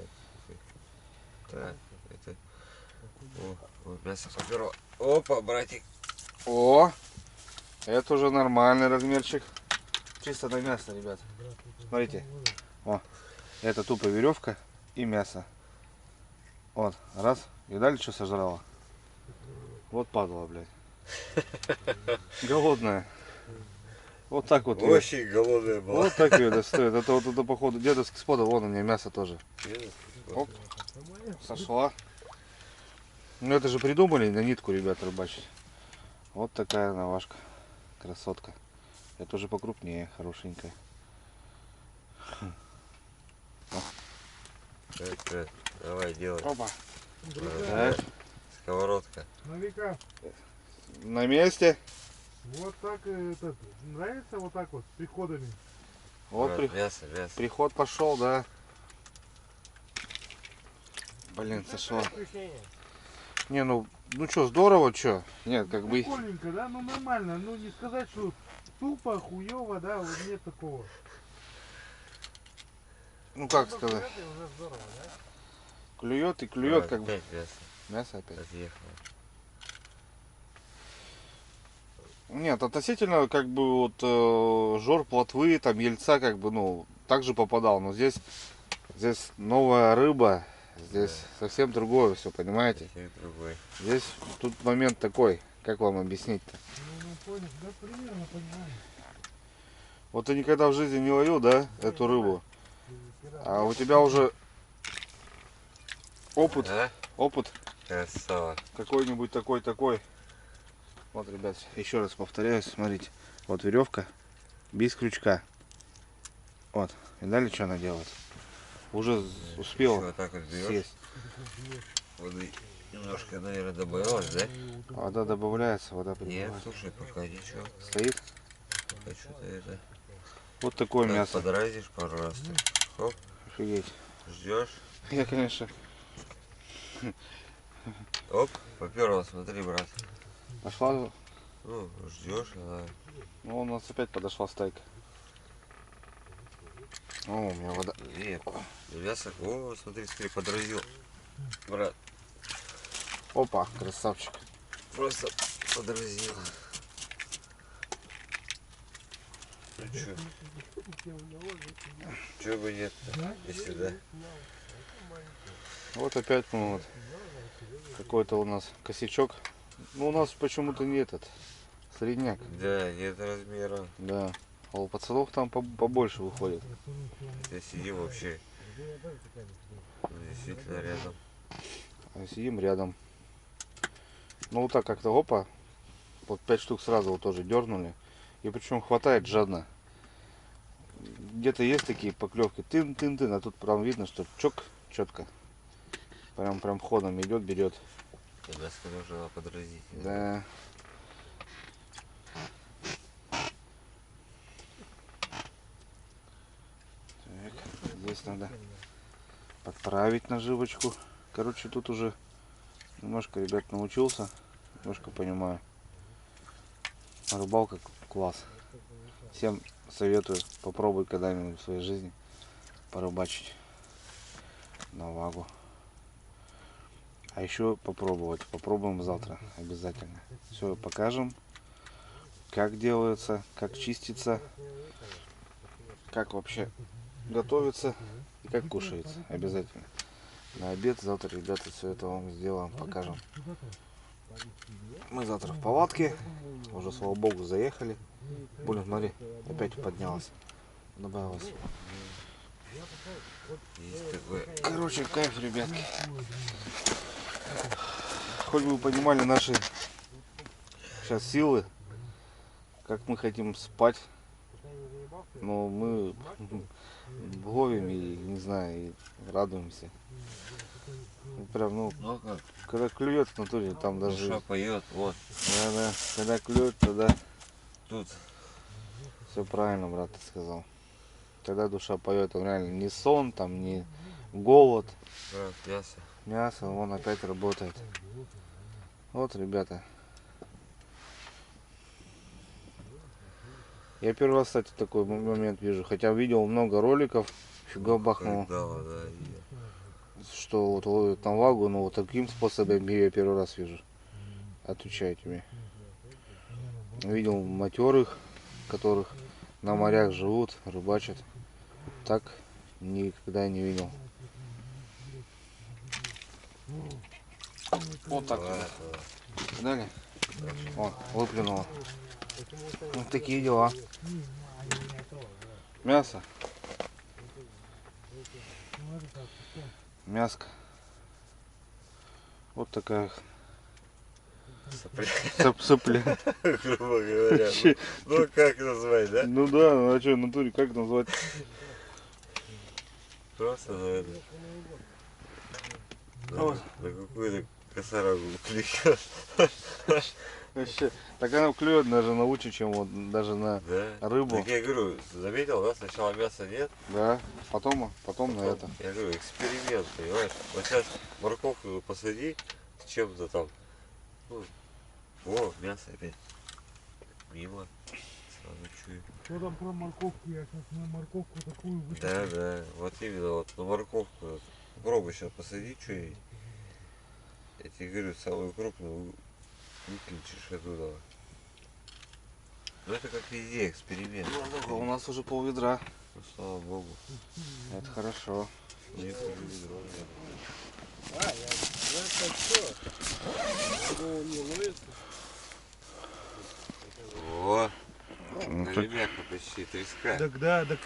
Так, это... О, вот мясо поперло. Опа, братик. О, это уже нормальный размерчик. Чисто на мясо, ребят. Смотрите. О, это тупо веревка и мясо. Вот, раз. Видали, что сожрала? Вот падала, блядь. Голодная. Вот так вот. её. Очень голодная была. Вот так ее достает. Это вот это походу дедовский сподал. Вон у меня мясо тоже. Оп. Сошла. Ну это же придумали на нитку, ребят, рыбачить. Вот такая навашка. Красотка. Это уже покрупнее, хорошенькая. Так, давай делай. Опа. Так. Сковородка. Новика, На месте. вот так этот, нравится вот так вот, с приходами? Вот Брат, мясо. приход пошел, да. Блин, сошло. Ощущение. Не, ну что, здорово, что? Нет, как бы. Прикольненько, да? Ну нормально, ну не сказать, что тупо, хуево, да, вот нет такого. Ну как Ну, сказать. это уже здорово, да? Клюет и клюет, как бы. Опять мясо. Мясо опять. Отъехало. Нет, относительно как бы вот жор плотвы, там ельца, как бы, ну, также попадал. Но здесь новая рыба, здесь совсем другое все, понимаете? Совсем другой. Здесь тут момент такой, как вам объяснить-то? Ну понял, да примерно понимаю. Вот ты никогда в жизни не ловил, да, эту рыбу? А у тебя уже опыт А? какой-нибудь такой. Вот, ребят, еще раз повторяюсь, смотрите. Вот веревка без крючка. Вот, видали, что она делает? Уже Еще успела вот так вот берешь. съесть. Воды немножко, наверное, добавилось, да? Вода добавляется, вода Нет, прибывает. слушай, пока ничего. Стоит. Пока что-то это... Вот такое Так, мясо. подразнишь пару раз. Хоп, Офигеть. ждешь. Я, конечно, Оп, поперло, смотри, брат. пошла. Ну, ждешь, она... Ну, у нас опять подошла стайка. О, у меня вода. Нет, мясо... О, смотри, подразил. Брат, Опа, красавчик. просто подразил. Ну чё? Чё бы нет-то, если да? Вот опять мы вот какой-то у нас косячок. Ну, у нас почему-то не этот средняк. Да, нет размера. Да. А у пацанов там побольше выходит. Я сидим вообще. Ну, действительно рядом. А сидим рядом. Ну вот так как-то опа. Вот 5 штук сразу вот тоже дернули. И причем хватает жадно. Где-то есть такие поклевки. Тын-тын-тын. А тут прям видно, что чок четко. Прям ходом идет, берет. Мяско нужно подразить. Да. Так, здесь надо подправить наживочку. Короче, тут уже немножко, ребят, научился, немножко понимаю. Рыбалка класс. Всем советую, попробуй когда-нибудь в своей жизни порыбачить на вагу. А еще попробуем завтра обязательно. Все покажем, как делается, как чистится, как вообще готовится и как кушается. Обязательно. На обед завтра, ребята, все это вам сделаем, покажем. Мы завтра в палатке, уже, слава богу, заехали. Блин, смотри, опять поднялась, добавилась. Короче, кайф, ребятки. Хоть бы вы понимали наши сейчас силы, как мы хотим спать, но мы ловим и, не знаю, и радуемся. Прям, ну, когда клюет в натуре, там даже... Душа поет, вот. Да, когда клюет, тогда Тут все правильно, брат, ты сказал. Тогда душа поет, он реально не сон, там, не голод. мясо. Мясо, он опять работает. Вот, ребята. Я первый раз, кстати, такой момент вижу. Хотя видел много роликов, фига бахнул, что вот ловят на вагу, но вот таким способом я первый раз вижу. Отвечаю тебе. Видел матерых, которых на морях живут, рыбачат. Так никогда не видел. Вот так. Далее. О, выплюнуло. Вот такие дела. Мясо. Мяско. Вот такая сопля. Грубо говоря. Ну как назвать, да? Ну да, ну а что, в натуре как назвать? Просто, наверное. На какую-то косорогу клюет. Вообще, так она клюет даже на лучше, чем вот даже на рыбу. Так я говорю, заметил, да, сначала мяса нет. Да, потом на это. Я говорю, эксперимент, понимаешь? Вот сейчас морковку посади с чем-то там. Ну, о, мясо опять. Мимо. Сразу чую. Что там про морковку? Я сейчас на морковку такую вытащу. Да, вот именно вот на морковку. Вот. Попробуй сейчас посади что-нибудь. Я тебе говорю, самую крупную выключишь оттуда. Ну это как везде эксперимент. Ну, у нас уже пол ведра. Ну, слава богу. Это хорошо. Нет, уже ведро, О, налемяка почти, треска. Так да, так,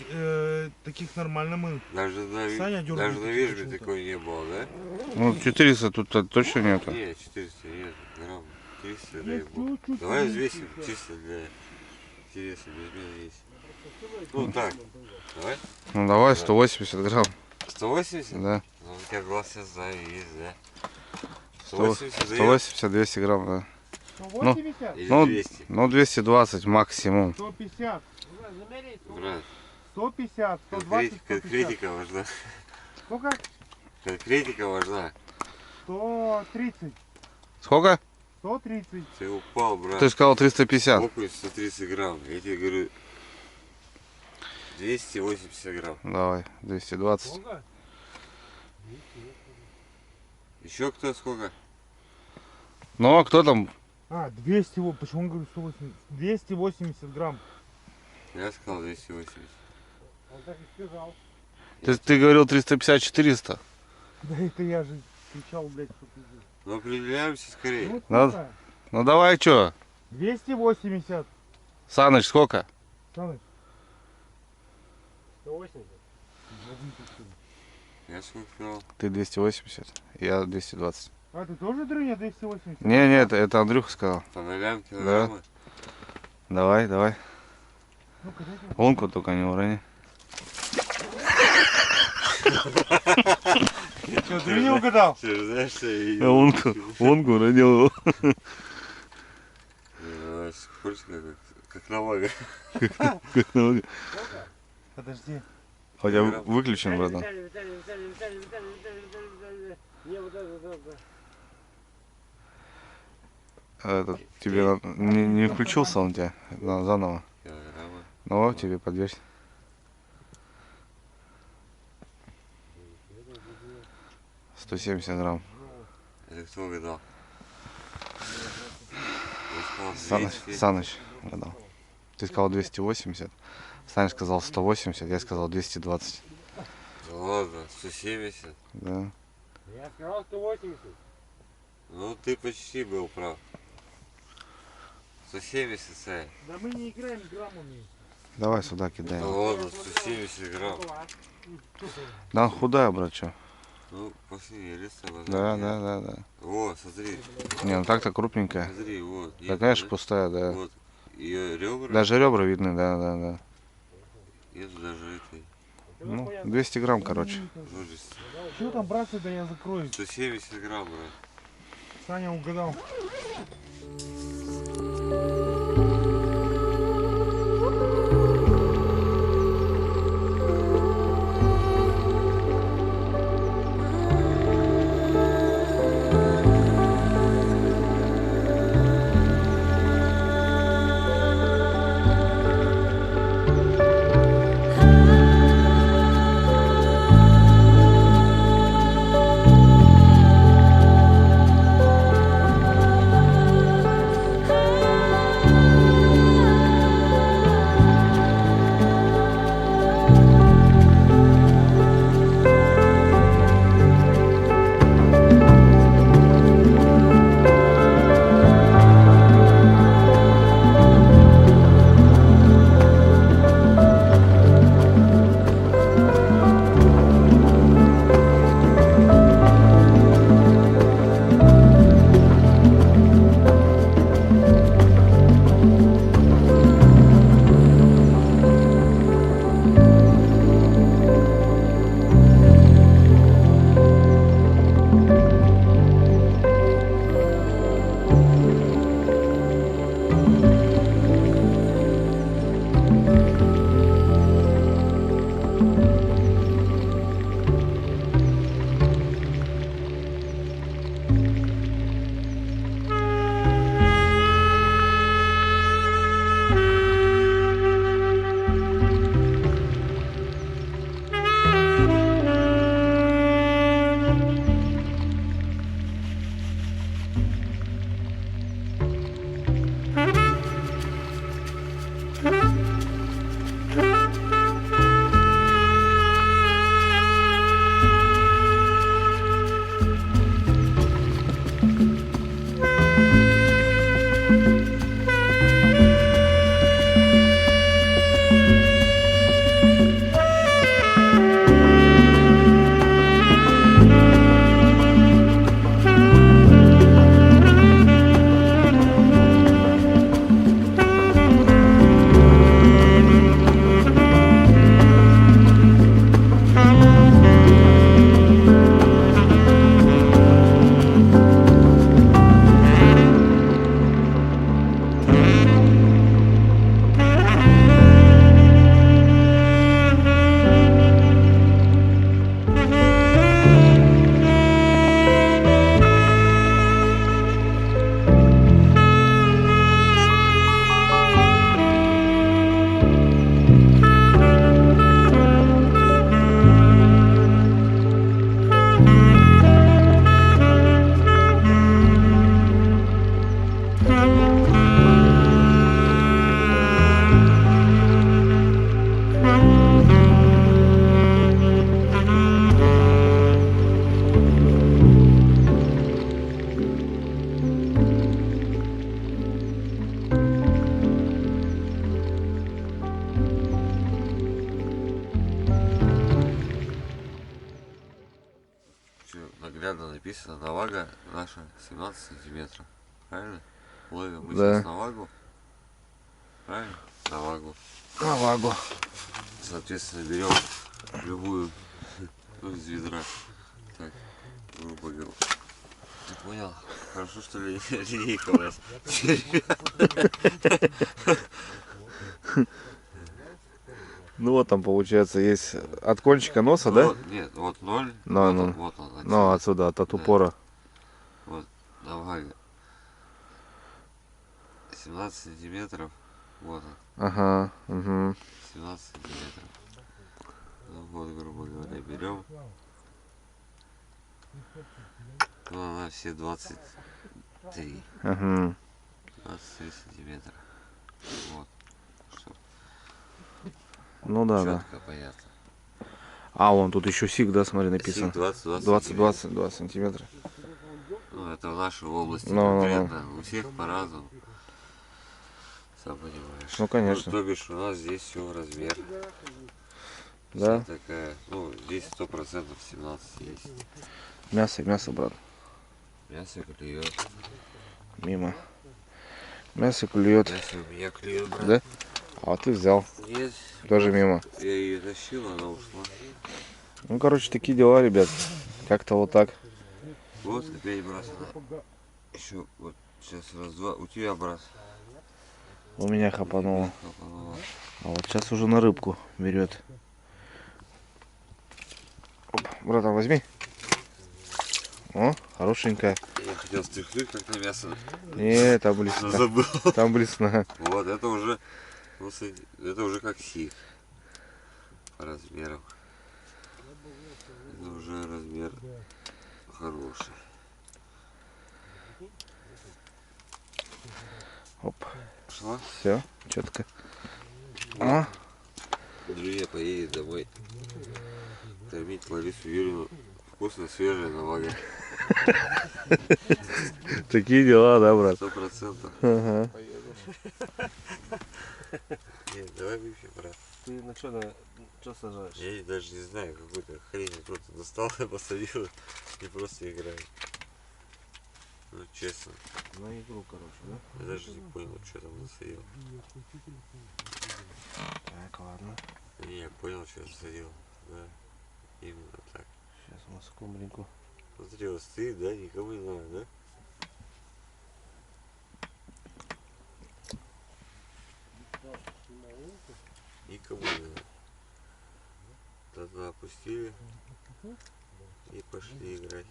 таких нормально мы. Даже на дёргает вежбе почему-то. такой не было, да? Ну, 400 тут точно нету. Не, 400 нет, грамм 300, дай бог. Давай взвесим чисто для интереса, без меня есть. Ну так, давай. Ну давай, 180 грамм. 180? Да. Ну, у тебя глаз сейчас есть, да? 180, 200 грамм, да. 180? Или Ну, 200? ну 220 максимум. 150. Брат, 150, 120, 150. конкретика важна. Сколько? Конкретика важна. 130. Сколько? 130. Ты упал, брат. Ты сказал 350. Окунь 130 грамм. Я тебе говорю 280 грамм. Давай, 220. Еще кто сколько? Ну, а кто там? А, 200, вот, почему он говорит 180? 280 грамм. Я сказал 280. Он так и сказал. Ты говорил 350-400. Да это я же кричал, блядь, что ты здесь. Ну определяемся скорее. Ну, Надо. сколько? Ну давай, что? 280. Саныч, сколько? Саныч, 180. Я сколько сказал? Ты 280, я 220. а ты тоже дрыня 280? Не, это Андрюха сказал. По нолям килограмма. Давай. Ну-ка, дайте. Лунку только не урони. Что, дрыня угадал? Ты же знаешь, что я видел. Лунку уронил его. Хочешь, как на мага. Подожди. А у тебя выключен, братан. Не, вот это. А этот, тебе не включился он у тебя заново? Килограмма. Ну вот, тебе подвесь. $170 грамм. Это кто угадал? Саныч угадал. Ты сказал 280. Саныч сказал 180, я сказал 220. Да ладно, 170. Да. Я сказал 180. Ну ты почти был прав. 170, Сай. Да мы не играем граммами. Давай сюда Да кидай. ладно, 170 грамм. Да он худая, брат, что? Ну, пошли, листа. Да. О, смотри. Не, ну так-то крупненькая. Смотри, вот. Да, конечно, пустая, да. Вот. Ее ребра. Даже ребра видны, да. Нету даже этой. Ну, 200 грамм, короче. Жужести. Что там, братцы, да я закрою. 170 грамм, брат. Саня угадал. Наглядно написано, навага наша 17 сантиметров. Правильно? Ловим мы Да. сейчас навагу. Правильно? Навагу. Соответственно, берем любую из ведра. Так, грубо говоря. Ты понял? Хорошо, что ли линейка у нас. Ну вот там получается есть от кончика носа, да? Вот, нет, вот 0. Ну, вот, ну. он, вот он. Отсюда. Ну отсюда, от упора. Вот, давай. 17 сантиметров. Вот он. Ага, угу. 17 сантиметров. Ну вот, грубо говоря, берем. Ну, она все 23. Угу. 23 сантиметра. Вот. Что Ну да, да. четко, понятно. А, вон тут еще сик, да, смотри, написано. 20 сантиметров. Ну, это в нашей области Ну, конкретно. У всех по-разному. Сам понимаешь. Ну, конечно. Ну, то бишь, у нас здесь все размер. Да. Вся такая, ну, здесь 100% 17 есть. Мясо, брат. Мясо клюет. Мимо. Мясо клюет. Мясо у меня клюет, брат. Да? А вот ты взял. Есть. Тоже мимо. Я ее тащил, она ушла. Ну, короче, такие дела, ребят. Как-то вот так. Вот опять, брат, она. Еще вот сейчас раз-два. У тебя, брат. У меня хапануло. Хапануло. А вот сейчас уже на рыбку берет. Оп, братан, возьми. О, хорошенькая. Я хотел стряхнуть как на мясо. Не, там Но блесна. забыл. Там блесна. Вот, это уже. Ну, это уже как сик. По размерам. Это уже размер хороший. Оп, Пошла? все, четко. О, Друзья поедет домой. Кормить Ларису Юрьевну вкусно, свежее на ваге. такие дела, да, брат? 100%. Ага. Нет, давай выпьем, брат. Ты на что сажаешь? Я даже не знаю, какую-то хрень кто-то достал и посадил и просто играет. Ну, честно. На игру, короче, да? Я даже не понял, что там насадил. Так, ладно. Не, я понял, что я насадил. Да, именно так. Сейчас у нас скумбринку. Смотри, вот стоит, да, никому не надо, да? Никому не надо. Тогда опустили и пошли играть.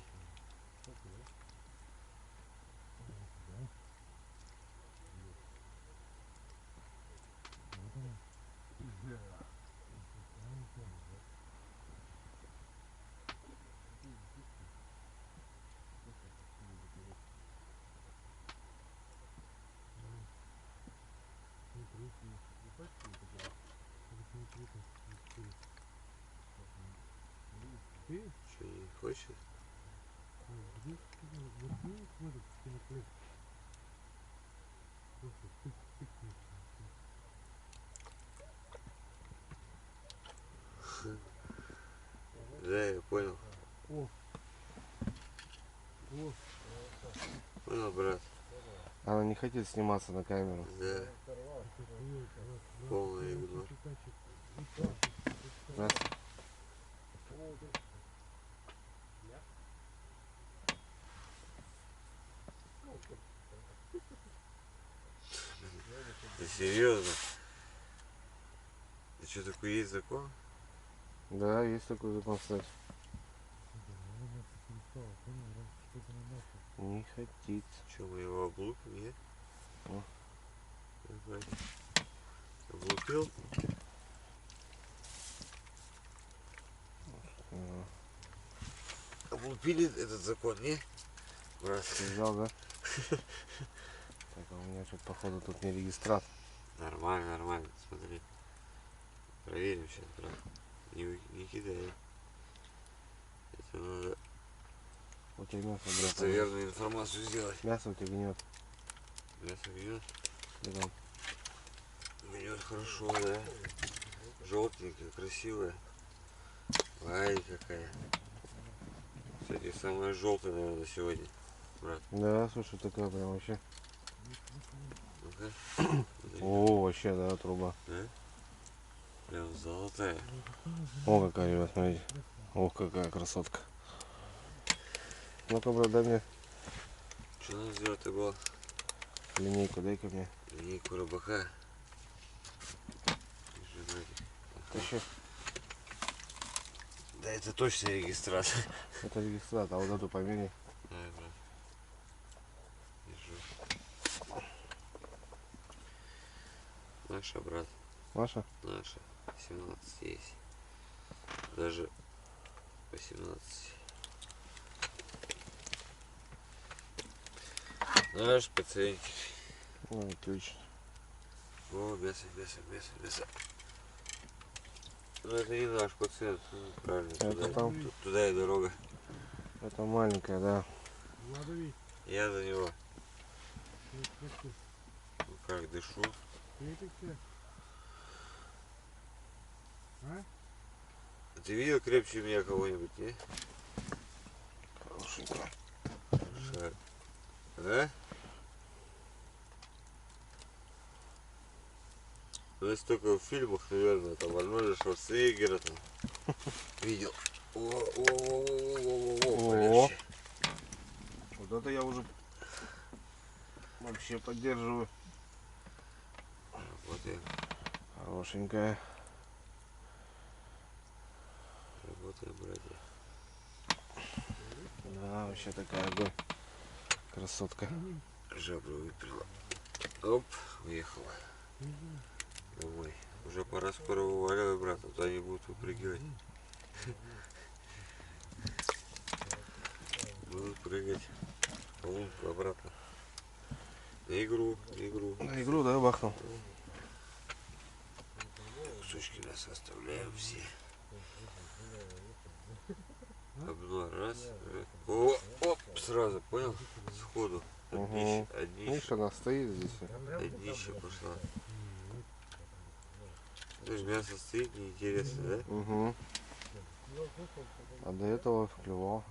Что, не хочет? Да, я понял. Понял, брат. Она не хотит сниматься на камеру. Да. Полный игнор. Да? Ты серьезно? Ты что, такой есть закон? Да, есть такой закон, кстати. Не хотит. Что, мы его облупим, нет? О. Давай. Облупил? Облупили этот закон, не? Брат. Ты взял, да? Так, а у меня что-то походу тут не регистратор. Нормально, нормально, смотри. Проверим сейчас, брат. Не кидай. Это надо У тебя мясо, брат. достоверную информацию сделать. Мясо у тебя гнет. Мясо гнет? Да. Гнет хорошо, да? Желтенькая, красивая. Ай, какая. Кстати, самая желтая, наверное, сегодня, брат. Да, слушай, такая прям вообще. Ну-ка. О, вообще, да, труба. Да? Прям золотая. О, какая, ребят, смотрите. Ох, какая красотка. Ну-ка, брат, дай мне Что надо сделать-то было? линейку, дай-ка мне. Линейку рыбака. Держи, братик. Еще Да это точно регистратор. это регистратор, а вот эту померяй. Давай, брат. Держу. Наша, брат. Маша? Наша. 17 есть. Даже 18. Наш пациентик. Ой, отлично. О, мясо. Ну это не наш пациент, ну, правильно. Это там. Туда и дорога. Это маленькая, да. Владович, Я за него. это Ну как, дышу. все. А? Ты видел крепче меня кого-нибудь, не? Хорошенькая. Шар. А? Ну если только в фильмах, наверное, там Арнольда Шварценеггера там видел. О. Полегче. Вот это я уже вообще поддерживаю. Работаем, Хорошенькая. братья. Да, вообще такая огонь. Красотка. Жабру выпряла. Оп, уехала. Домой. Уже пора скоро вываливать, брат, а то они будут выпрыгивать. Будут прыгать в лунку обратно. На игру. На игру, да, бахнул? Кусочки мяса оставляем все. Одно, раз. О, оп, сразу, понял? Сходу. Угу. Одни Видишь, она стоит здесь. еще пошла. То есть мясо стоит, неинтересно, да? Угу. А до этого клевал.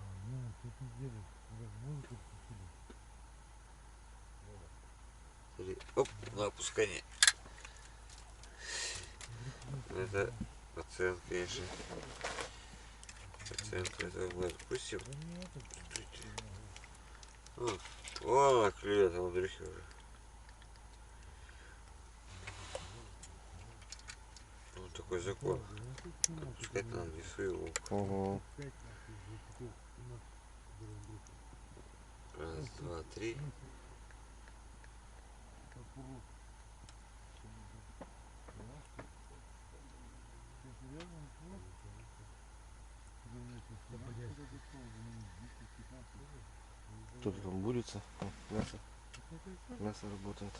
Смотри, оп, на опускание. Это пациент, конечно. Пациент этого мы отпустим. Вот. Вон она клюет, а Андрюхи уже. Вот такой закон. Отпускать надо не свою лунку. Угу. Раз, два, три. Кто-то там бурится. О, мясо. Мясо работает.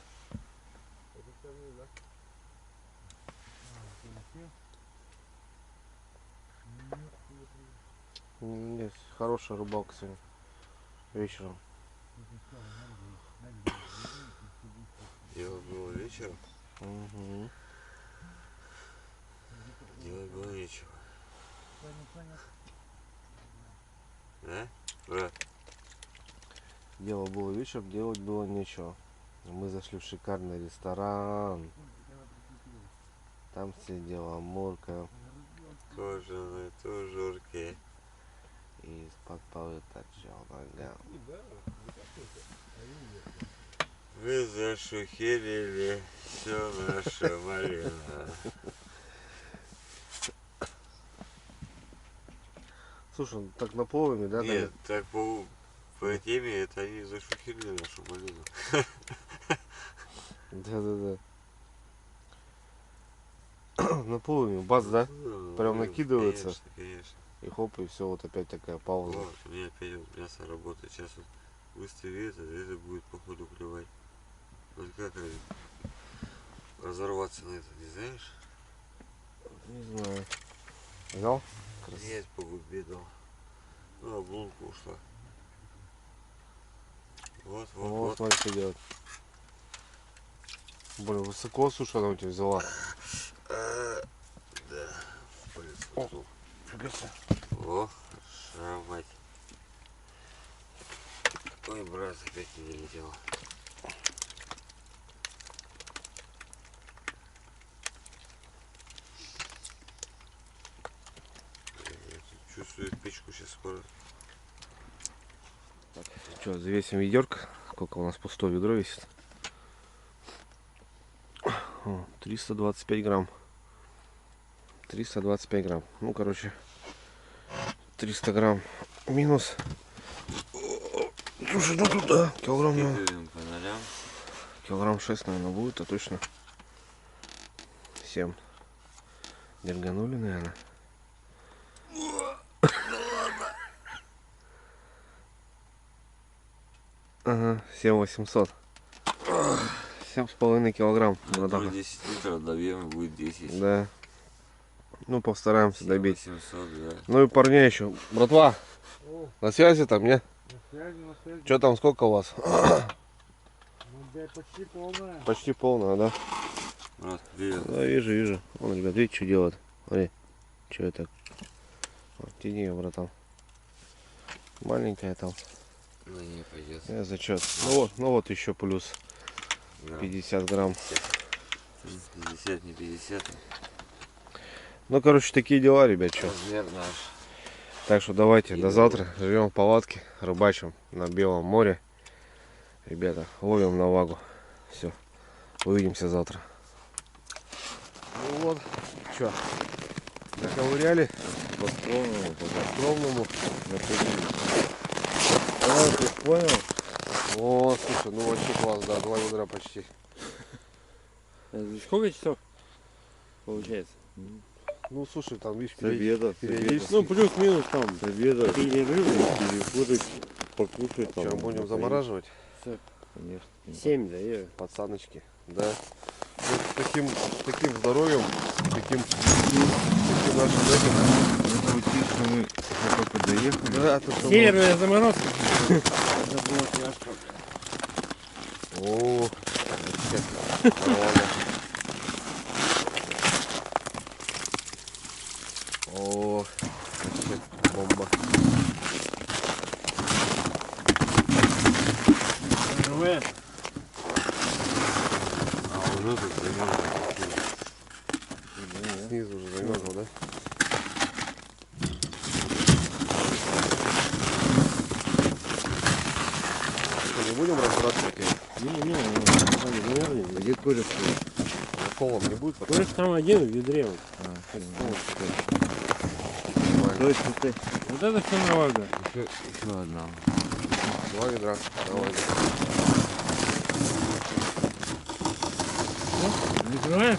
Нет, хорошая рыбалка сегодня. Вечером. Дело было вечером. Угу. Делать было нечего. Да? Брат. Дело было вечером, делать было нечего. Мы зашли в шикарный ресторан. Там сидела Амурка. Кожаные тужурки. И из-под полы торчал нога. Вы зашухерили все наше малина. Слушай, ну так на полами, да? Нет, так по теме это они зашухерили нашу малину. Да. На полами бац, да? Прям накидывается. Конечно. И хоп, и все, вот опять такая пауза. Вот, у меня опять вот мясо работает. Сейчас вот выстави это будет походу клевать. Вот как разорваться на это, не знаешь? Не знаю. Взял? Есть по губе дал. Ну, облунка ушла. Вот. Смотри, что делать. Блин, высоко, слушай, она у тебя взяла. Да, полицию. О, хороша, мать. Ой, брат, опять не долетела. Я тут чувствую печку сейчас скоро. Так, что, взвесим ведерко. Сколько у нас пустое ведро весит? О, 325 грамм. 325 грамм. Ну, короче, 300 грамм минус. Слушай, ну тут, да, килограмм, Скидываем по нолям. килограмм 6, наверное, будет, а точно 7. Дерганули, наверное. Ага, 7800. 7,5 килограмм. Ну, братаха. 10 литров добьем, будет 10. Да. Ну, постараемся добить. 700, да. Ну и парней еще. Братва, на связи там, не? На связи. Что там, сколько у вас? Ну, блядь, почти полная. Почти полная, да? Брат, привет. Да, вижу. Вон, ребят, видите, что делают? Смотри, что это? Вот, тяни ее, братан. Маленькая там. Ну, не пойдет. Зачет. Ну вот еще плюс 50 грамм. 50, не 50. Ну, короче, такие дела, ребят, что. Размер наш. Так что давайте, до завтра. Живем в палатке, рыбачим на Белом море. Ребята, ловим на вагу. Все. Увидимся завтра. Ну вот, что, наковыряли По скромному, по скромному. ты понял? О, слушай, ну вообще класс, да, 2 ведра почти. Сколько часов получается? Ну, слушай, там, видишь, С обеда, периодически. Ну, плюс-минус там. с обеда. Перерыв. Переходы покушать там. Что, будем замораживать? Конечно. 7 даю. Пацаночки, да. Вот с таким здоровьем, таким нашим этим. Это учись, что мы только доехали. Да, то, что Северная заморозка. О, вообще. О, вообще бомба. А уже тут замерзло. Снизу уже замерзло, да? Что, не будем разбираться? Не-не-не, А где Коля? Колом не будет? Коля там один в ведре. Вот. Стой, стой. Вот это все на вага. Еще одна. 2 ведра. Давай. Закрываешь?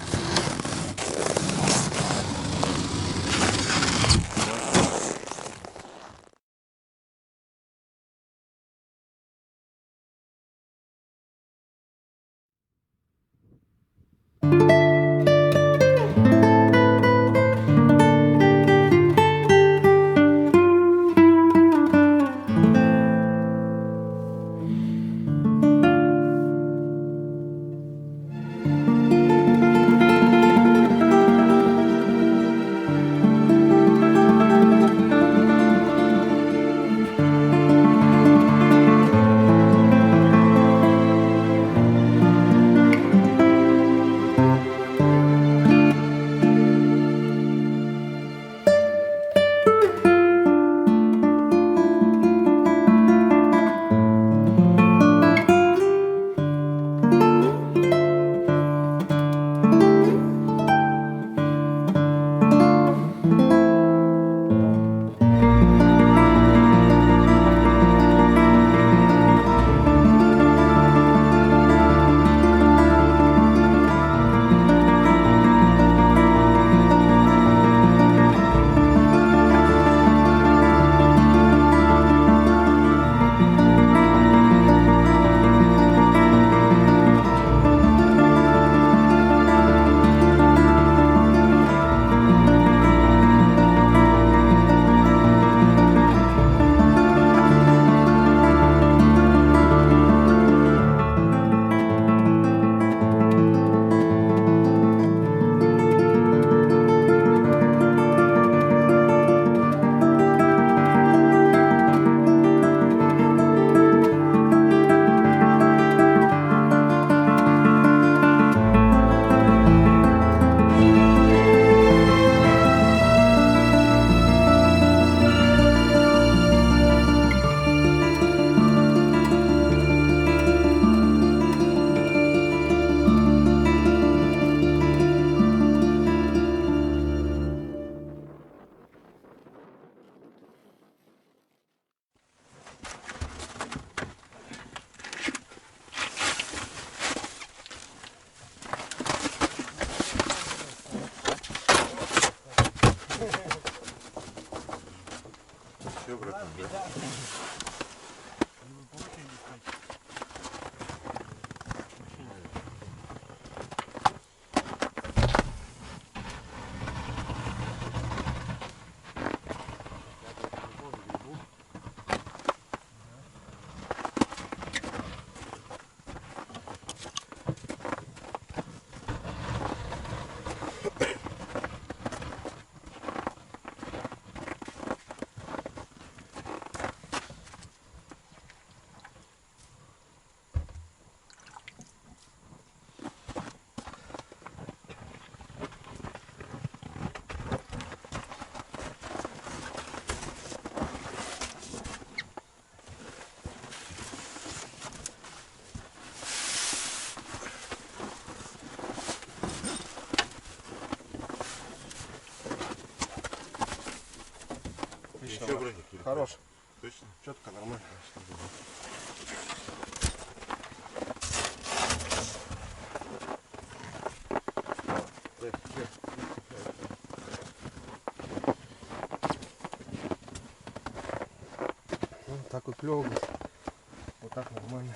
Четко, нормально. Вот так вот клево. Вот так нормально.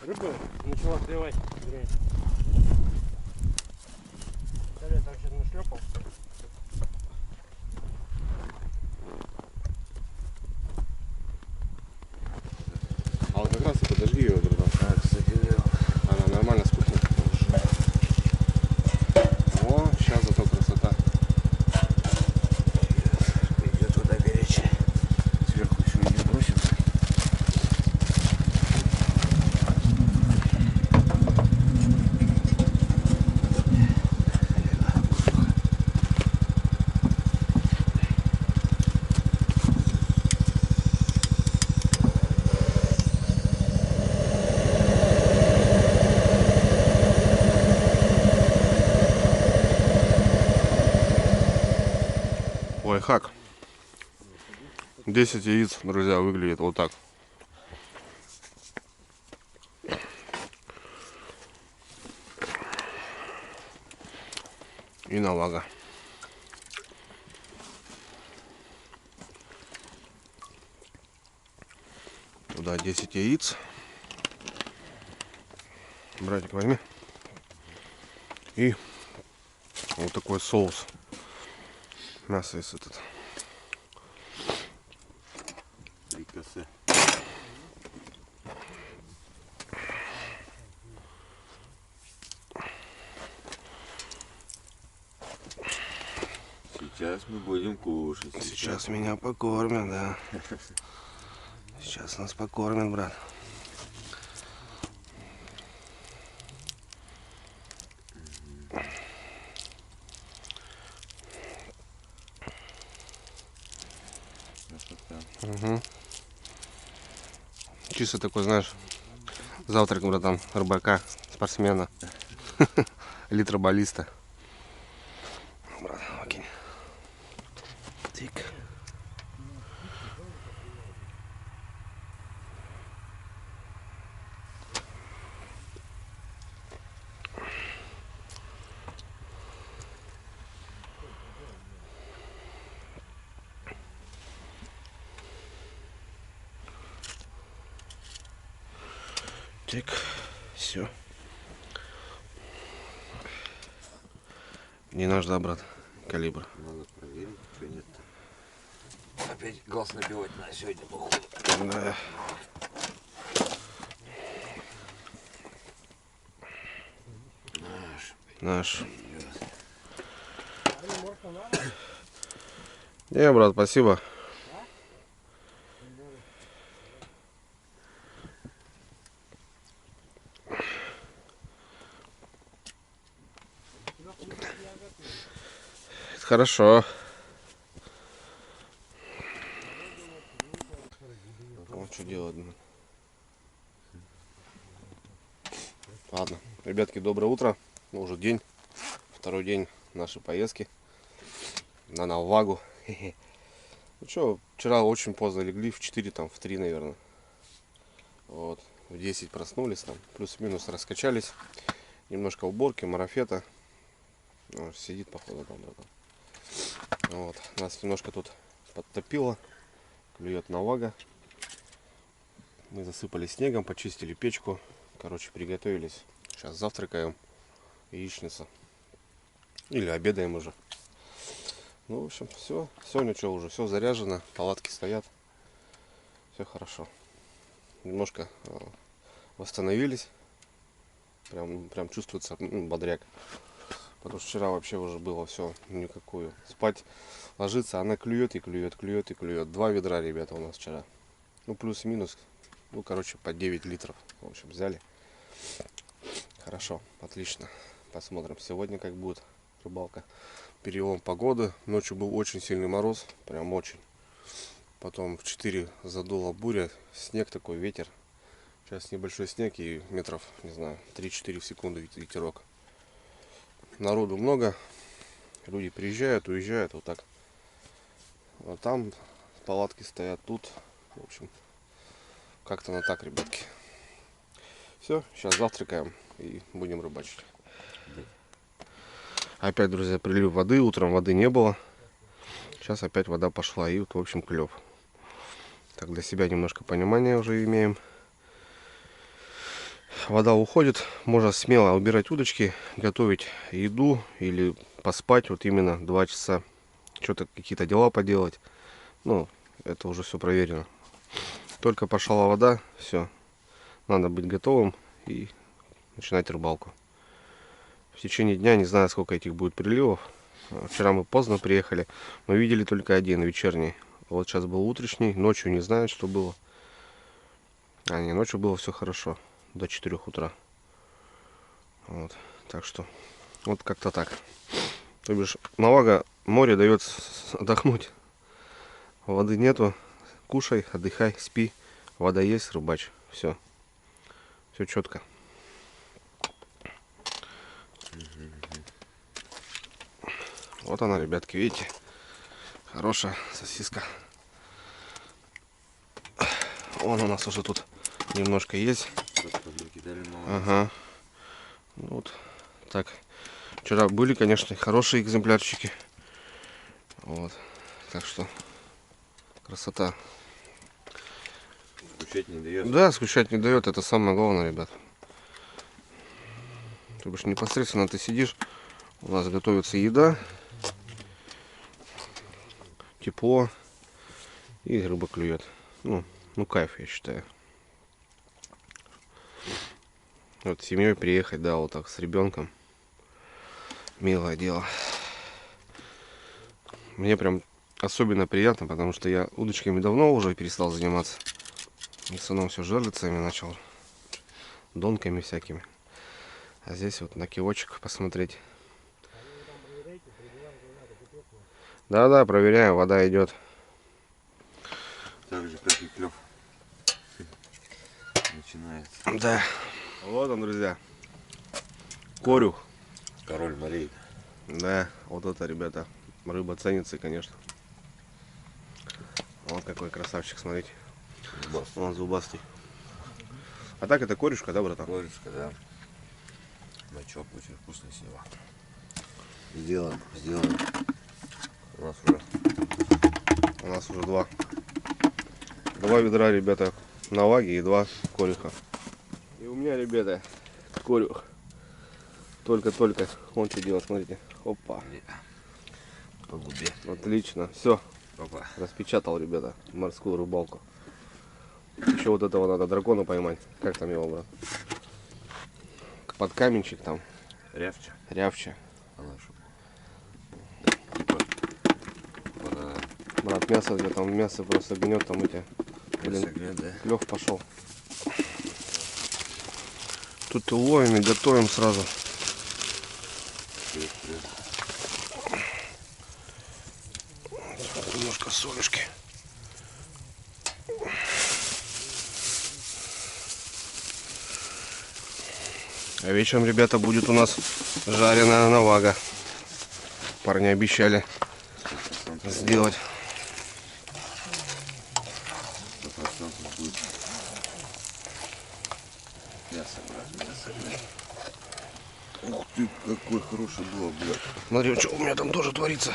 Рыба начала клевать. Я так сейчас нашлепал. А вот как раз и подожги ее, братан. Так, кстати, Она нормально спухнет. О, сейчас зато красота. идет вода горячая. Сверху еще не бросим. Лайфхак. 10 яиц, друзья, выглядит вот так. И навага. Туда 10 яиц. Братик, возьми. И вот такой соус. Мясо есть этот. Фрикасе. Сейчас мы будем кушать. Сейчас меня покормят, да. Сейчас нас покормят, брат. Угу. Чисто такой, знаешь, завтрак, братан, рыбака, спортсмена, литроболиста. Брат, окей. Тик. Так, все. Не наш, да, брат, калибр. Надо проверить, что нет. Опять глаз набивать на сегодня, походу. Да. Наш. Не, брат, спасибо. Хорошо. Вот что делать. Ладно, ребятки, доброе утро. Ну, уже день, второй день нашей поездки на Навагу. Ну что, вчера очень поздно легли, в 4, там, в 3, наверное. Вот, в 10 проснулись, там, плюс-минус раскачались. Немножко уборки, марафета. Вот, сидит, походу, там, братан. Вот, нас немножко тут подтопило, клюет Навага. Мы засыпали снегом, почистили печку. Короче, приготовились. Сейчас завтракаем. Яичница. Или обедаем уже. Ну, в общем, все. Сегодня что, уже все заряжено. Палатки стоят. Все хорошо. Немножко восстановились. Прям чувствуется бодряк. Потому что вчера вообще уже было все никакую. Спать ложится, она клюет и клюет, клюет и клюет. 2 ведра, ребята, у нас вчера. Ну, плюс-минус. Ну, короче, по 9 литров. В общем, взяли. Хорошо, отлично. Посмотрим сегодня, как будет рыбалка. Перелом погоды. Ночью был очень сильный мороз. Прям очень. Потом в 4 задула буря. Снег такой, ветер. Сейчас небольшой снег и метров, не знаю, 3-4 в секунду ветерок. Народу много. Люди приезжают, уезжают. Вот так. А там палатки стоят тут. В общем, как-то на так, ребятки. Все, сейчас завтракаем и будем рыбачить. Опять, друзья, прилив воды. Утром воды не было. Сейчас опять вода пошла. И вот, в общем, клев. Так, для себя немножко понимания уже имеем. Вода уходит. Можно смело убирать удочки, готовить еду или поспать. Вот именно 2 часа. Что-то, какие-то дела поделать. Ну, это уже все проверено. Только пошла вода, все. Надо быть готовым и начинать рыбалку. В течение дня не знаю, сколько этих будет приливов. Вчера мы поздно приехали. Мы видели только один, вечерний. Вот сейчас был утренний. Ночью не знаю, что было. А не, ночью было все хорошо. До 4 утра. Вот. Так что, вот как-то так. То бишь, Навага море дает отдохнуть. Воды нету. Кушай, отдыхай, спи. Вода есть, рыбачь. Все. Все четко. Вот она, ребятки, видите? Хорошая сосиска. Вон у нас уже тут немножко есть. Ага. Вот так. Вчера были, конечно, хорошие экземплярчики. Вот. Так что красота. Скучать не дает. Да, скучать не дает. Это самое главное, ребят. То бишь непосредственно ты сидишь, у нас готовится еда, тепло и рыба клюет. Ну кайф, я считаю. Вот с семьей приехать, да, вот так с ребенком. Милое дело. Мне прям особенно приятно, потому что я удочками давно уже перестал заниматься. В основном все жерлицами начал. Донками всякими. А здесь вот на кивочек посмотреть. Да, проверяю, вода идет. Так же, как и клев. Начинается. Да. Вот он, друзья. Корюх. Король морей. Да, вот это, ребята. Рыба ценится, конечно. Вот какой красавчик, смотрите. Зубастый. Он зубастый. А так это корюшка, да, братан? Корюшка, да. Бачок очень вкусный с него. Сделаем. У нас уже 2 ведра, ребята, наваги и 2 корюха. И у меня, ребята, корюх. Только-только. Он что делает, смотрите. Опа. По губе. Отлично. Все. Опа. Распечатал, ребята, морскую рыбалку. Еще вот этого надо дракона поймать. Как там его, брат? Под каменчик там. Рявча. Она что? Брат, мясо где там, мясо просто гнет, там эти. Блин, да? клев пошел. Тут и ловим и готовим сразу. Немножко солюшки. А вечером, ребята, будет у нас жареная навага. Парни обещали сделать. Ух ты, какой хороший был, блядь. Смотри, что у меня там тоже творится.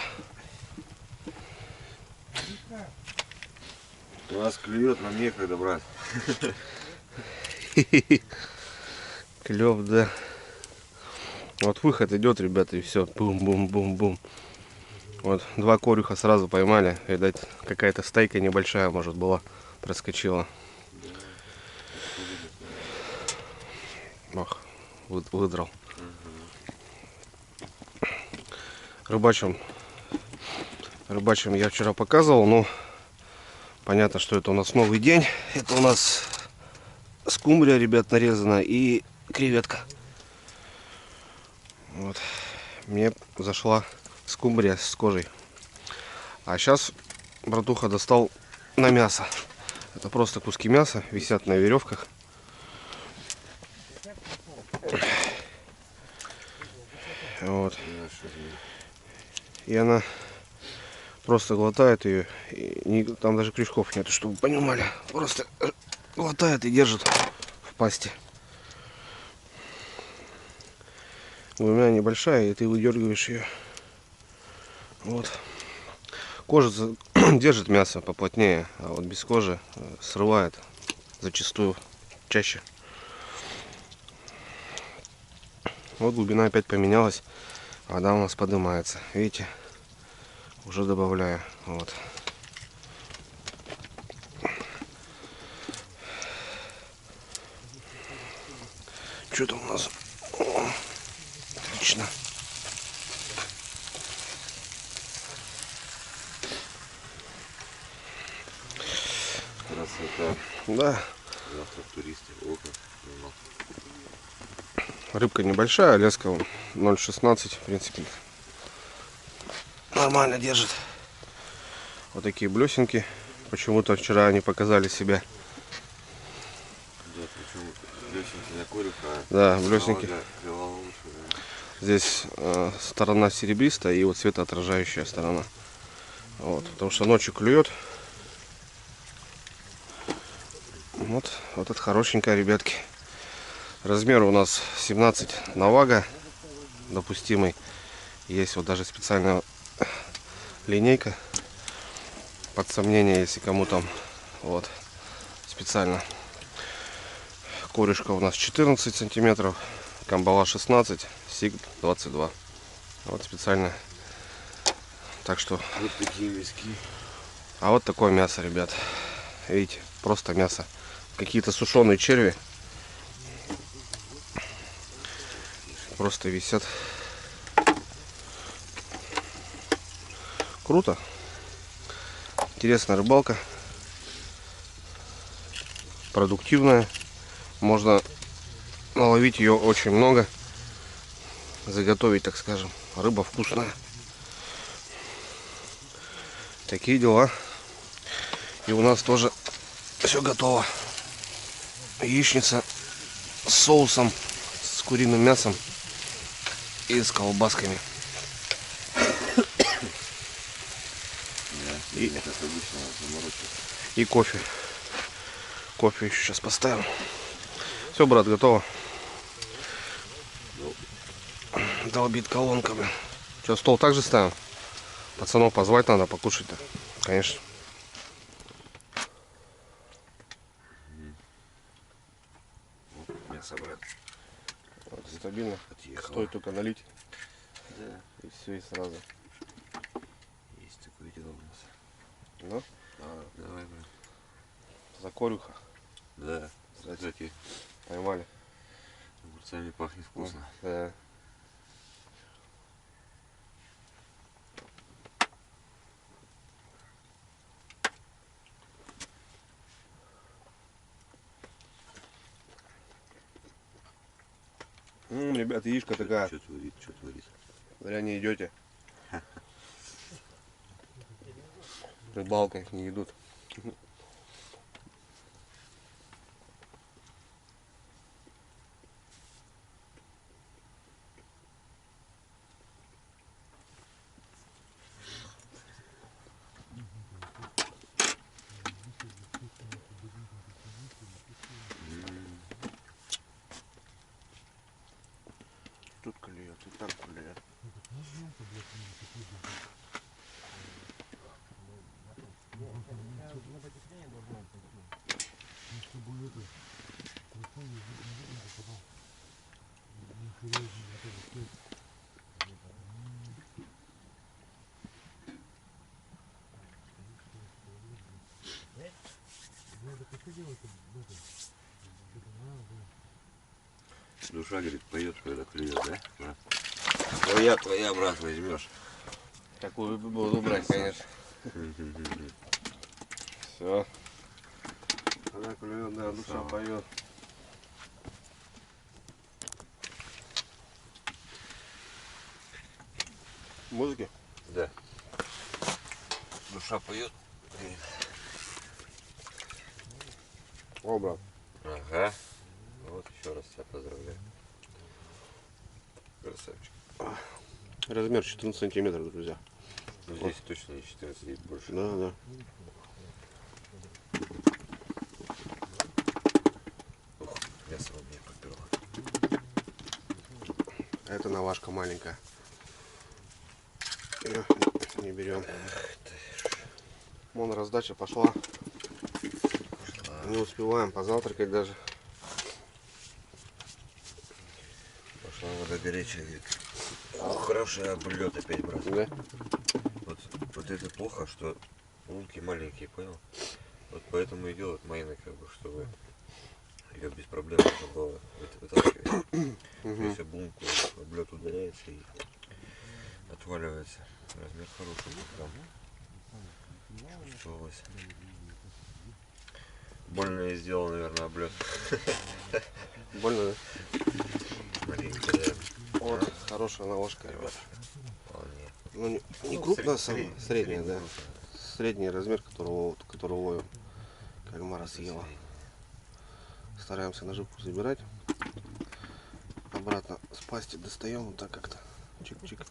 У нас клюет, нам некогда брать. Клев, да. Вот выход идет, ребята, и все. Бум-бум-бум-бум. Вот 2 корюха сразу поймали. Видать, какая-то стайка небольшая, может, была, проскочила. Ох, выдрал. Рыбачим я вчера показывал, но понятно, что это у нас новый день. Это у нас скумбрия, ребят, нарезана и креветка. Вот. Мне зашла скумбрия с кожей. А сейчас братуха достал на мясо. Это просто куски мяса, висят на веревках. Вот. И она просто глотает ее. И там даже крючков нет, чтобы вы понимали. Просто глотает и держит в пасти. Глубина небольшая, и ты выдергиваешь ее. Вот. Кожа держит мясо поплотнее, а вот без кожи срывает зачастую чаще. Вот глубина опять поменялась, вода у нас поднимается. Видите, уже добавляю. Вот. Что там у нас? О, отлично. Красота. Да. Завтра туристы. Опа. Рыбка небольшая, леска 0,16, в принципе. Нормально держит. Вот такие блесенки. Почему-то вчера они показали себя. Да, причем блесенки на корюха. Да, блесенки. Здесь сторона серебристая и вот светоотражающая сторона. Вот, потому что ночью клюет. Вот это хорошенькая, ребятки. Размер у нас 17 на вага допустимый. Есть вот даже специальная линейка под сомнение, если кому там. Вот специально. Корюшка у нас 14 сантиметров, камбала 16, сиг 22. Вот специально. Так что вот такие мяски. А вот такое мясо, ребят. Видите, просто мясо. Какие-то сушеные черви просто висят. Круто. Интересная рыбалка. Продуктивная. Можно наловить ее очень много. Заготовить, так скажем. Рыба вкусная. Такие дела. И у нас тоже все готово. Яичница с соусом, с куриным мясом и с колбасками. И кофе. Кофе еще сейчас поставим. Все, брат, готово. Долбит колонками. Что, стол также ставим? Пацанов позвать надо, покушать-то. Конечно. Мясо, брат. Вот, стабильно. Отъехало. Стоит только налить. Да. И все, и сразу. Есть такое дело у нас. Ну, Давай, брат. за корюха. Да. Кстати, Поймали. огурцами пахнет вкусно. Да. Ребят, яичко такая. Что творит, что творит. Зря не идете. Рыбалкой не идут. Тут клюет, и там клюет. Душа, говорит, поет, когда клюет, да? На. Твоя, брат, возьмешь. Такую буду брать, конечно. Все. Она клюет, да, душа поет. Музыки? Да. Душа поет. О, брат. Ага. Вот еще раз тебя поздравляю. Красавчик. Размер 14 сантиметров, друзья. Ну, здесь точно не 14, здесь больше. Да, да. Ух, мясо у меня поперло. Это навашка маленькая. Её не берем. Вон раздача пошла. Не успеваем позавтракать даже. Пошла вода горячая, говорит. Ох, хороший облет опять, брат. Да? Вот это плохо, что лунки маленькие, понял? Вот поэтому и делают майны, как бы, чтобы ее без проблем можно было вытаскивать. Если лунку облет ударяется и отваливается. Размер хороший был прям. Чувствовалось. Больно я сделал, наверное, облет. Больно, да? Маленько, да. Вот, хорошая навашка, ребят. Вполне. Ну, не крупная, средняя, да. Средний размер, которого ловим. Кальмара съела. Стараемся наживку забирать. Обратно с пасти достаем вот так как-то. Чик-чик.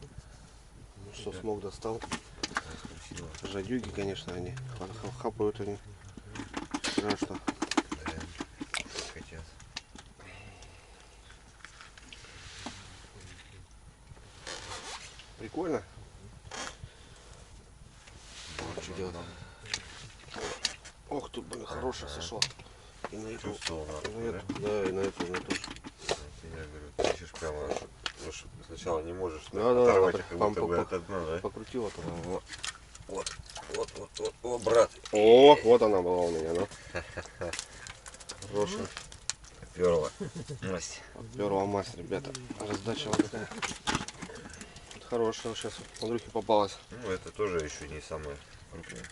Ну, что смог, достал. Жадюги, конечно, они. Хапают они. Страшно. Да, хотят. Прикольно. Что делать? Ох, тут, блин, хорошая сошла. И на эту, Чувствовал, и на эту, да, и на эту, и на ту. Я говорю, ты ищешь прямо, ну, сначала не можешь Да, оторвать, да, как будто бы от дна, да? Покрутила там. Вот, о, брат. О, вот она была у меня, да. Хорошая. Перла. Масть. Первая масть, ребята. Раздача вот такая. Хорошая сейчас Андрюхе попалась. Ну, это тоже еще не самое крупное.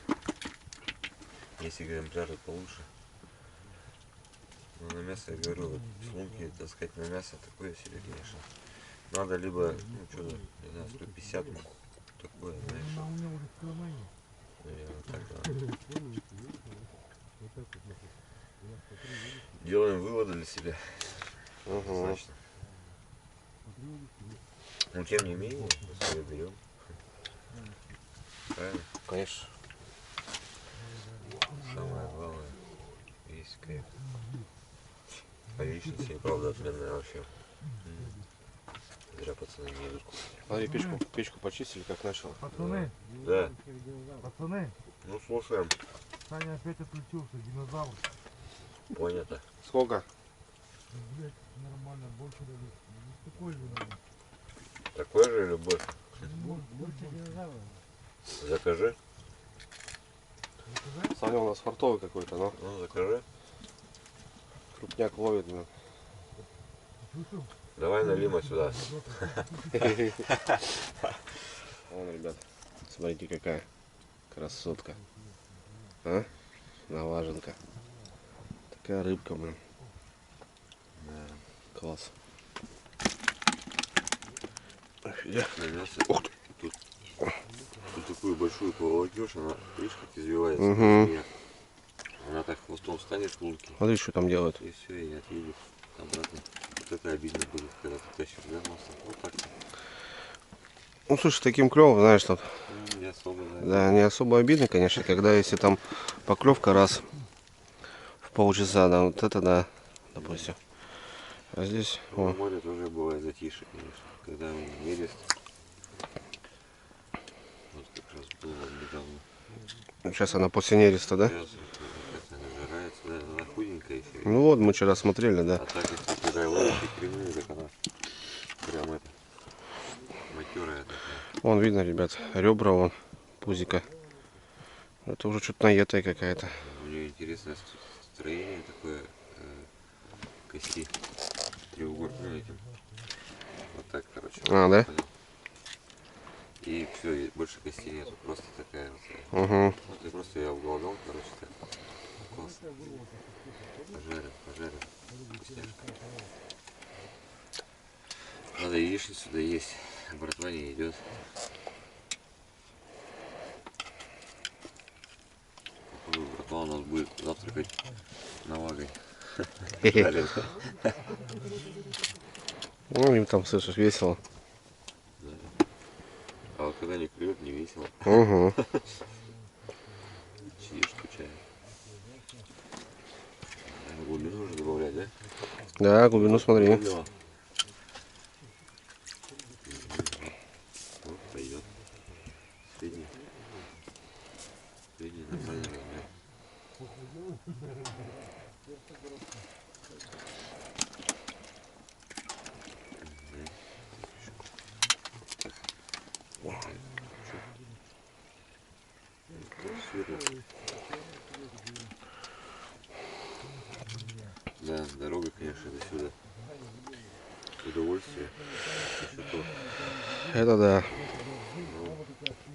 Есть экземпляры получше. Но на мясо, я говорю, вот с лунки таскать на мясо такое себе, конечно. Надо либо, ну, что-то, не знаю, 150, ну, такое, знаешь. Наверное, так надо. Делаем выводы для себя. Угу. Значит. Но тем не менее, мы свое берем. Правильно? Конечно. Самое главное, есть кайф. А яичница и правда отменная вообще. Зря пацаны не идут кушать. Смотри, печку почистили, как начал. Пацаны, Да. пацаны, Ну слушаем. Саня опять отключился, динозавр. Понятно. Сколько? Блять, нормально, больше дали. Такой же надо. Такой же или больше? Больше динозавра. Закажи. Саня у нас фартовый какой-то, но Ну, закажи. крупняк ловит. Ну. Давай налима сюда. Вон, ребят, смотрите, какая красотка. А? Наваженка. Такая рыбка, блин. Класс. Офигеть. На мясо. Тут такую большую поволокешь, она, видишь, как извивается. Угу. Она так хвостом встанет в лунки. Смотри, что там делают. И все, и отъедет обратно. Вот это обидно будет, когда ты тащишь, да, масло? Вот так. Ну, слушай, таким клевым, знаешь, тут. Не особо, да. Да, не особо обидно, конечно, когда если там поклевка раз в полчаса, да, вот это да, допустим. А здесь, Ну, о, в море тоже бывает затише, конечно. Когда нерест. Вот как раз было недавно. сейчас она после нереста, да? Сейчас как она нажирается, да, она худенькая еще. Ну вот, мы вчера смотрели, да. А так, если когда ловишь икряную, так она прям это матерая такая. Вон видно, ребят, ребра, вон, пузика. Это уже что-то наетая какая-то. У нее интересное строение такое кости. треугольником этим. Вот так, короче. А, да? Понял? И все, и больше костей нету. Просто такая вот. Угу. Вот и просто я уголгал, короче, так. Классно. Пожарим. Вкусняшка. Надо яичницу да есть. Братва не идет. Походу, братва у нас будет завтракать навагой. Жареной. Ну, им там, слышишь, весело. А вот когда не клюет, не весело. Угу. Сидишь, скучаешь. Глубину уже добавлять, да? Да, глубину смотри. Добавила. Вот, пойдет. Средний нормальный размер. Да, дорога, конечно, до сюда. Удовольствие. Еще то. Это да.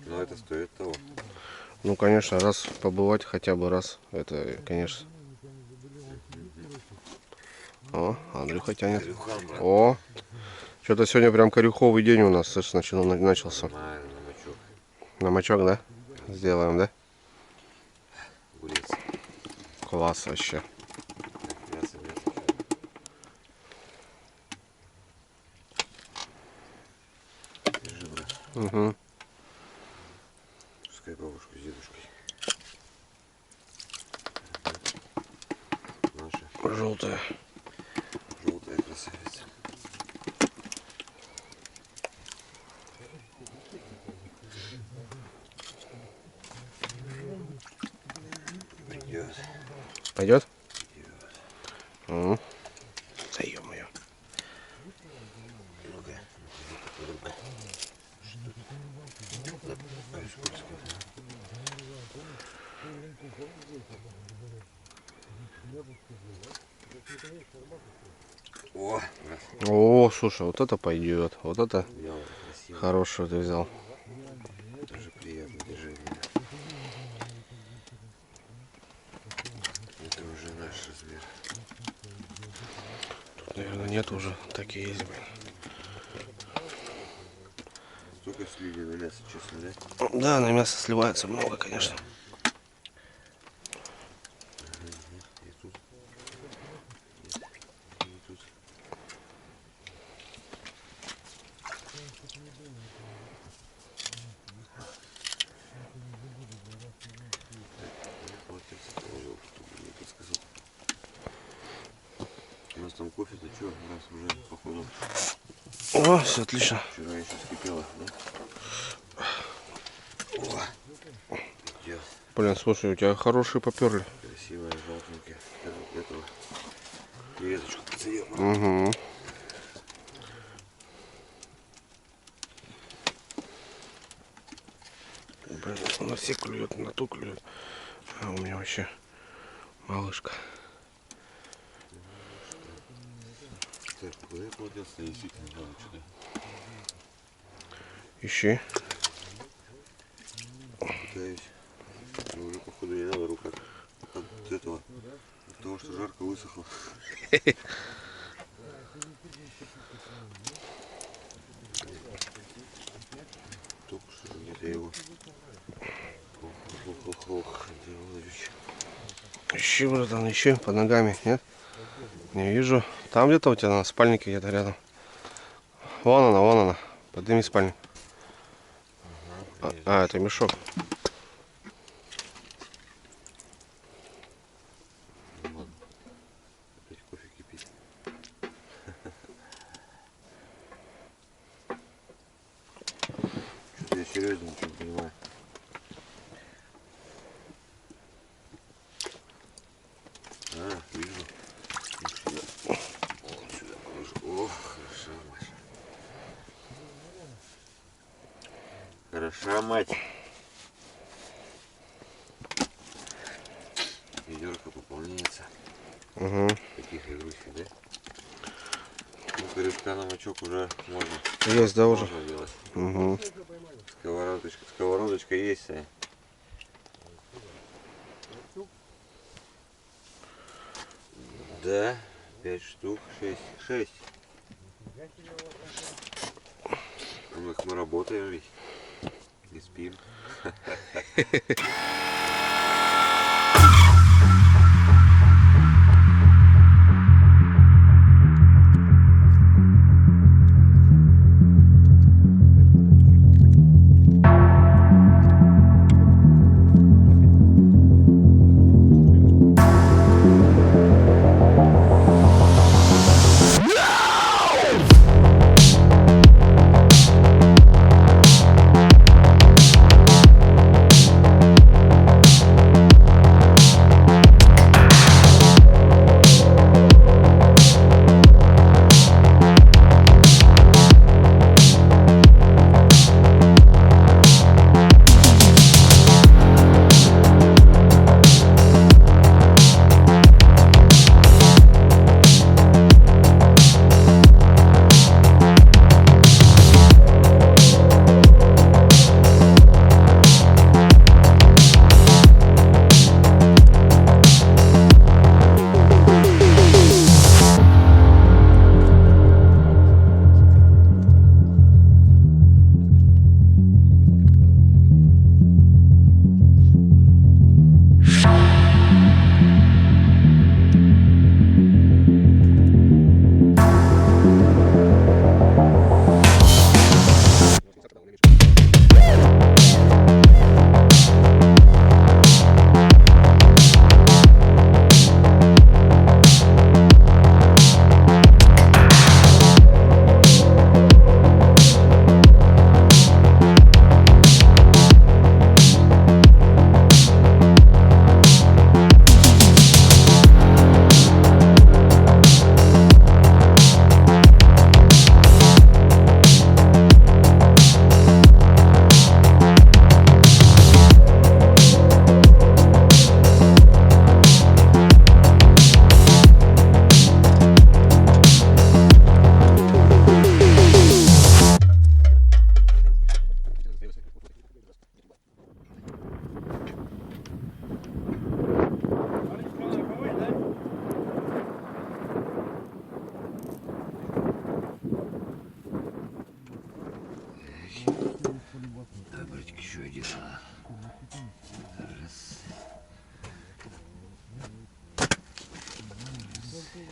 Но это стоит того. Ну, конечно, раз побывать хотя бы раз. Это, конечно. О, Андрюха тянет. Корюхан, брат. О, что-то сегодня прям корюховый день у нас, слышь, начался. Нормально, на мочок. На мочок, да? Сделаем, да? Огурец. Класс вообще. Мясо. Держи, брат. Угу. Пускай бабушку с дедушкой. Наша Желтая. желтая красавица. Пойдет. Пойдет? Угу. Да ё-моё. Ну-ка. О, брат. О, слушай, вот это пойдет. Вот это Белая, красивая. хорошего ты взял. Тоже приятно движение. Это уже наш размер. Тут, наверное, нет уже. Такие есть, блин. Столько слили на мясо, честно, да? Да, на мясо сливается много, конечно. И тут. И тут. У нас там кофе-то что? У нас уже походу О, все отлично. вчера еще скипело, да? О, идет. Блин, слушай, у тебя хорошие поперли. Красивая, желтенькая. Даже вот этого креветочку подсадил. Угу. Блин, на все клюет, на ту клюет. А у меня вообще малышка. Так, куда я молодец-то действительно надо что-то. Ищи. Пытаюсь. Но уже походу не надо, рука от этого. От того, что жарко высохло. Только что где-то я его. Ох, Ищи, братан, ищи под ногами, нет? Не вижу. Там где-то у тебя на спальнике где-то рядом. Вон она. Подними спальник. А, это мешок. Ну ладно. Опять кофе кипит. Что-то я серьезно ничего не понимаю. А, вижу. Сюда. Вот сюда положу. Ох, хорошо, Маша. Хороша, мать. Ведерко пополняется. Угу. Таких игрушек, да? рыбка на мочок уже можно. Есть, да, уже? Можно делать. Угу. Сковородочка есть, Сань. Да, 5 штук, 6. Мы работаем ведь, не спим.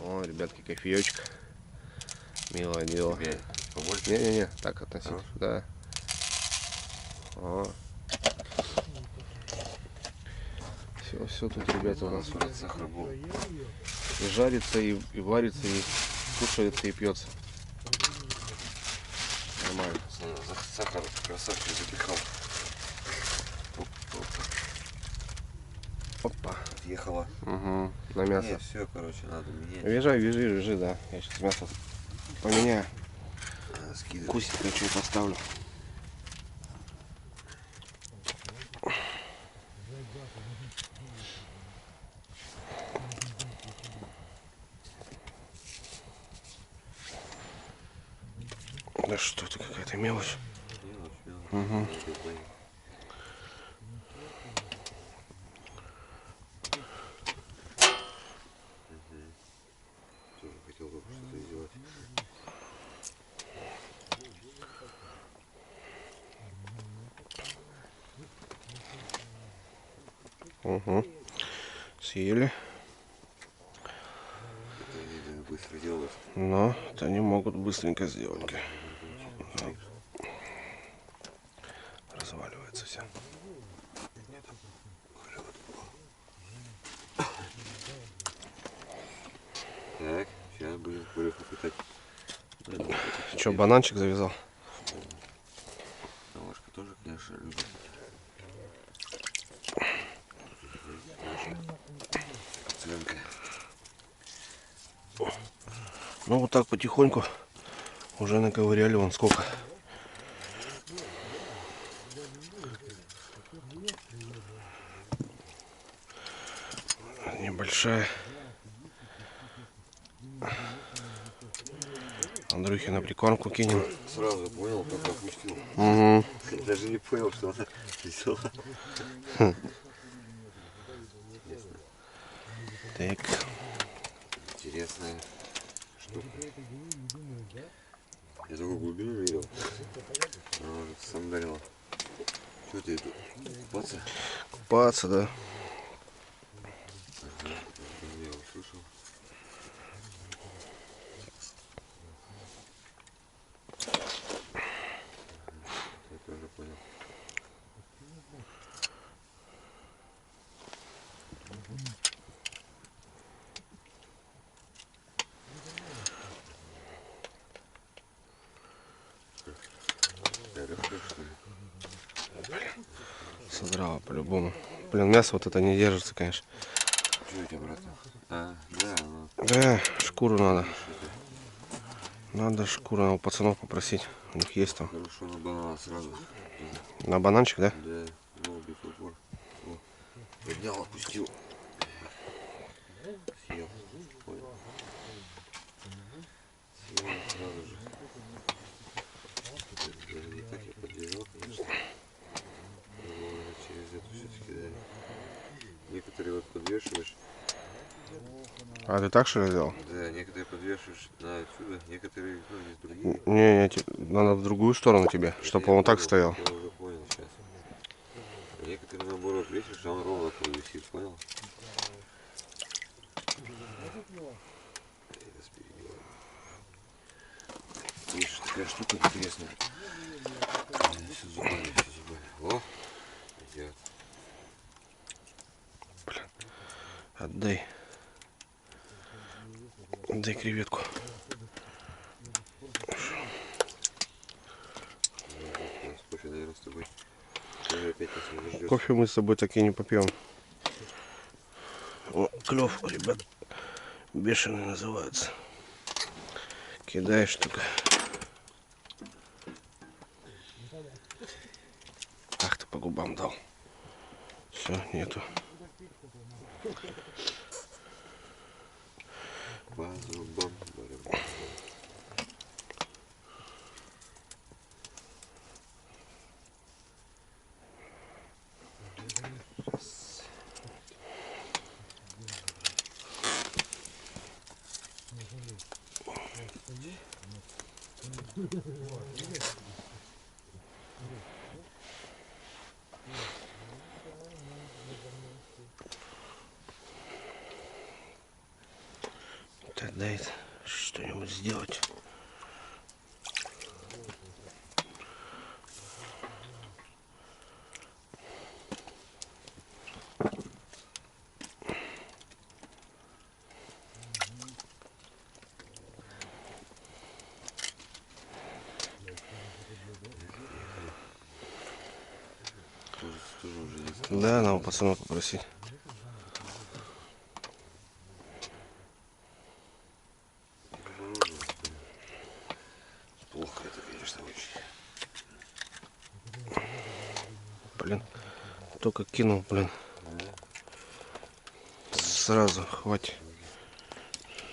О, ребятки, кофеечек. Милое дело. Тебе побольше? Не-не-не, так относить. Да. О. Все тут, ребята, у нас Сахар был. и жарится, и варится, и кушается, и пьется. Нормально. Сахар красавчик запихал. Опа. Отъехала. Угу. На мясо. Не, все, короче, надо менять. Вяжи, да. Я сейчас мясо поменяю. Скидывай. Кусик я что поставлю. Да что это, какая-то мелочь. Угу. Тоже хотел бы что-то сделать. Угу. Съели. Это они быстро делают. Но это они могут быстренько сделать. Да. Разваливается вся. Так, сейчас будем куреху питать. Че, бананчик завязал? Ложка тоже, конечно, любит. Пацанка. Ну вот так потихоньку уже наковыряли вон сколько. Небольшая. Андрюхе на прикормку кинем. Сразу понял, как опустил. Угу. Даже не понял, что она висела. Так. Интересная штука. Я такую глубину не видел. Она уже сам дарила. Что ты тут? Купаться? Купаться, да. Ага, я услышал. Я тоже понял. Содрала по-любому. Блин, мясо вот это не держится, конечно. Что у тебя, брат? А, да, ну. Да, шкуру надо. Надо шкуру, надо у пацанов попросить. У них есть там. Хорошо, на банана сразу. На бананчик, да? Да, ну, бифопор. О, поднял, опустил. Съел. Понял. Съел сразу же. Даже не так я поддержал, конечно. Но через эту все-таки, да. Некоторые вот подвешиваешь. А ты так что ли сделал? Да, некоторые подвешиваешь на отсюда, некоторые, ну, есть другие. Надо в другую сторону тебе, чтобы он так стоял. Я уже понял сейчас. А некоторые наоборот весишь, а он ровно такой висит, понял? Это спереди. Видишь, такая штука интересная. Все зубами, все зубами. О, идет. Отдай. Отдай креветку. Кофе, наверное, с тобой. Опять нас не дождётся. Кофе мы с собой так и не попьем. О, клев, ребят. Бешеный называется. Кидаешь только. Ах, ты по губам дал. Все, нету. По зубам, барабан. Так, дай что-нибудь сделать. Тоже уже есть. Да, надо у пацанов попросить. Плохо это, конечно, очень. Блин, только кинул, блин. Сразу, хватит.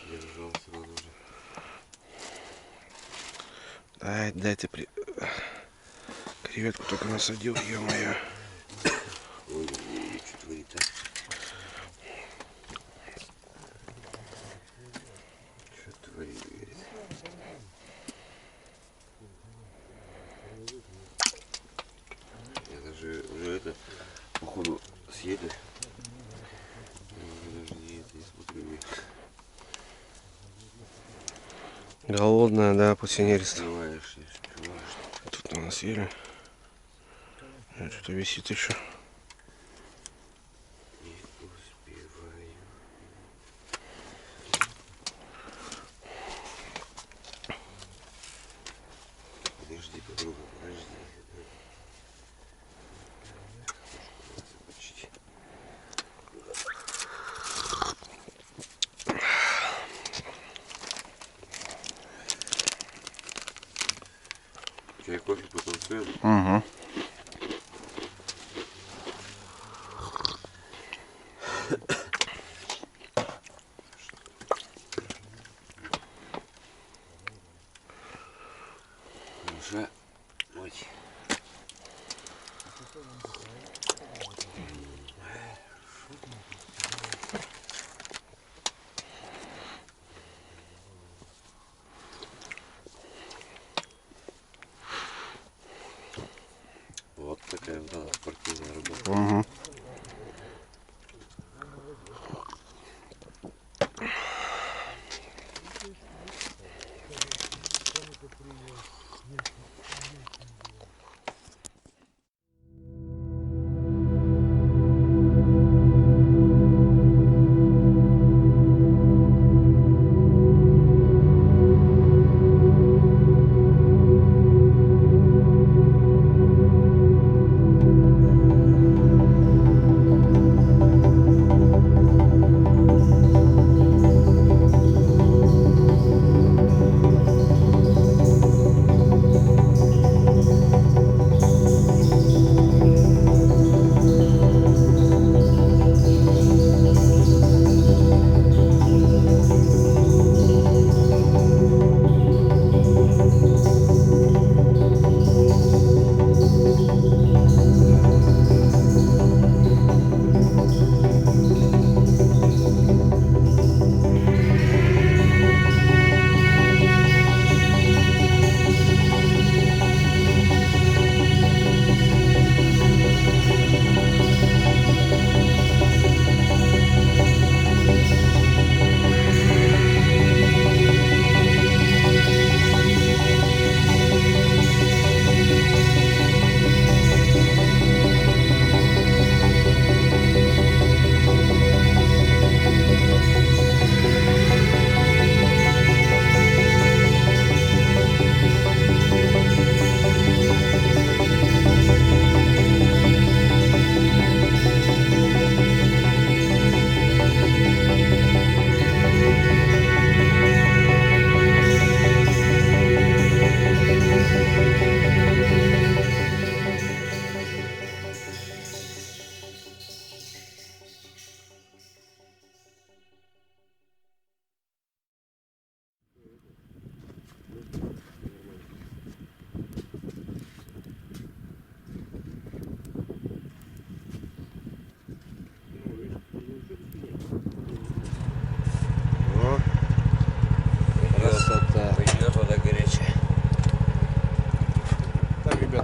Держал сразу же. Дай ты креветку только насадил, ё-моё. Ой, что творит, а? Что творит, говорит. Я даже уже это, походу, съели. Я даже не смотрю. Голодная, да, после нереста. Успеваешь, не успеваешь. Тут у нас съели. Что-то висит еще. Не успеваю. Подожди, подруга, подожди. Почти. Чай, кофе, потанцуем? Угу. уже. Ой. Вот такая вот она спортивная рыба. Угу.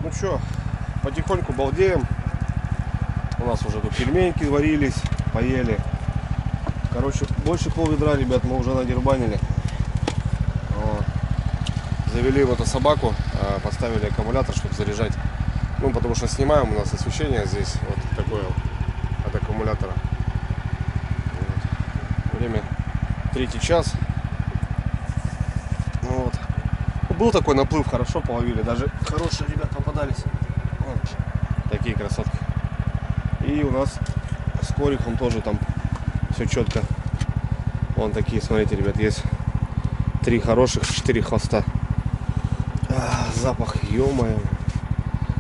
Ну что, потихоньку балдеем. У нас уже тут пельменьки варились, поели. Короче, больше пол-ведра, ребят, мы уже надербанили. Вот. Завели в эту собаку, поставили аккумулятор, чтобы заряжать. Ну, потому что снимаем, у нас освещение здесь вот такое от аккумулятора. Вот. Время 3 час. Вот. Был такой наплыв, хорошо половили, даже хорошие ребята попадались. Вот. Такие красотки. И у нас скорик, он тоже там все четко. Вон такие, смотрите, ребят, есть 3 хороших, 4 хвоста. Запах, ё-моё,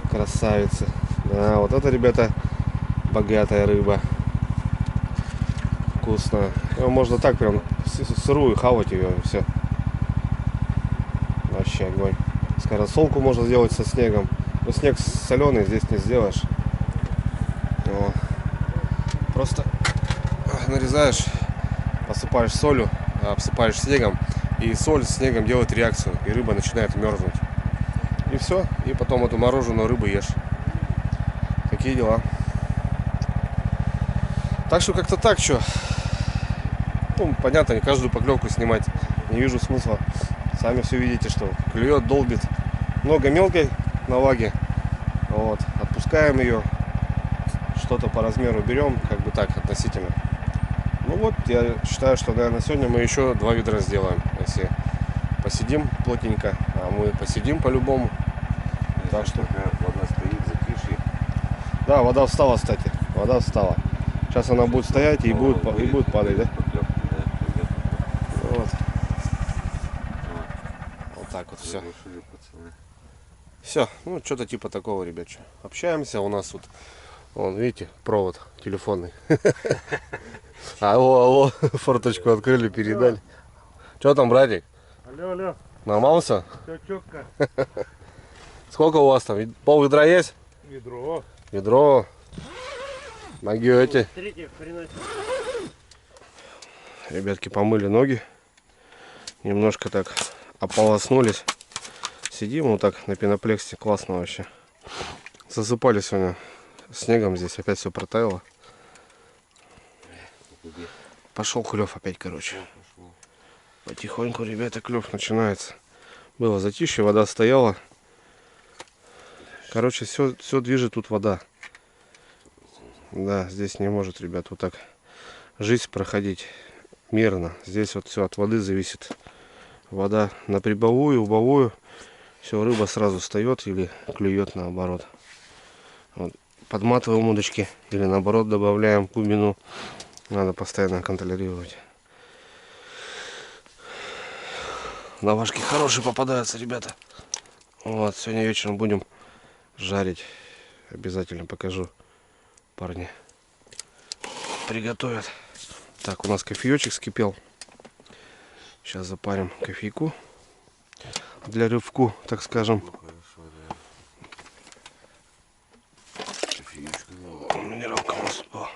красавицы. Да, вот это, ребята, богатая рыба. Вкусная. Её можно так прям сырую хавать ее, все. Вообще огонь. Скоросолку можно сделать со снегом. Но снег соленый здесь не сделаешь. Вот. Просто нарезаешь, посыпаешь солью, обсыпаешь снегом, и соль с снегом делает реакцию, и рыба начинает мерзнуть. И все, и потом эту мороженую рыбу ешь. Такие дела. Так что как-то так, что. Ну, понятно, не каждую поклевку снимать. Не вижу смысла. Сами все видите, что клюет, долбит. Много мелкой на лаге. Вот. Отпускаем ее. Что-то по размеру берем, как бы так, относительно. Ну вот, я считаю, что, наверное, сегодня мы еще 2 ведра сделаем. Если посидим плотненько, а мы посидим по-любому. Так что вода стоит, затишье. да, вода встала, кстати. Вода встала. Сейчас она будет стоять и будет падать, да? Вот. Вот так вот все. Все, ну что-то типа такого, ребят. Общаемся, у нас тут, вон, видите, провод телефонный. Алло, форточку открыли, передали. Что там, братик? Алло, алло, Нормально все? все четко. Сколько у вас там? Пол ведра есть? Ведро. Ведро. Могете. Третьих приносит. Ребятки помыли ноги. Немножко так ополоснулись. Сидим вот так на пеноплексе. Классно вообще. Засыпали сегодня снегом здесь. Опять все протаяло. Пошел клев опять, короче. Потихоньку, ребята, клев начинается. Было затишье, вода стояла. Короче, все движет тут вода. Да, здесь не может, ребят, вот так жизнь проходить мирно. Здесь вот все от воды зависит. Вода на прибовую, убовую. Все, рыба сразу встает или клюет наоборот. Вот. Подматываем удочки или наоборот добавляем глубину. Надо постоянно контролировать. Лавашки хорошие попадаются, ребята. Вот, сегодня вечером будем жарить. Обязательно покажу. Парни приготовят. Так, у нас кофеечек вскипел. Сейчас запарим кофейку для рыбку, так скажем. Минералка у нас. О.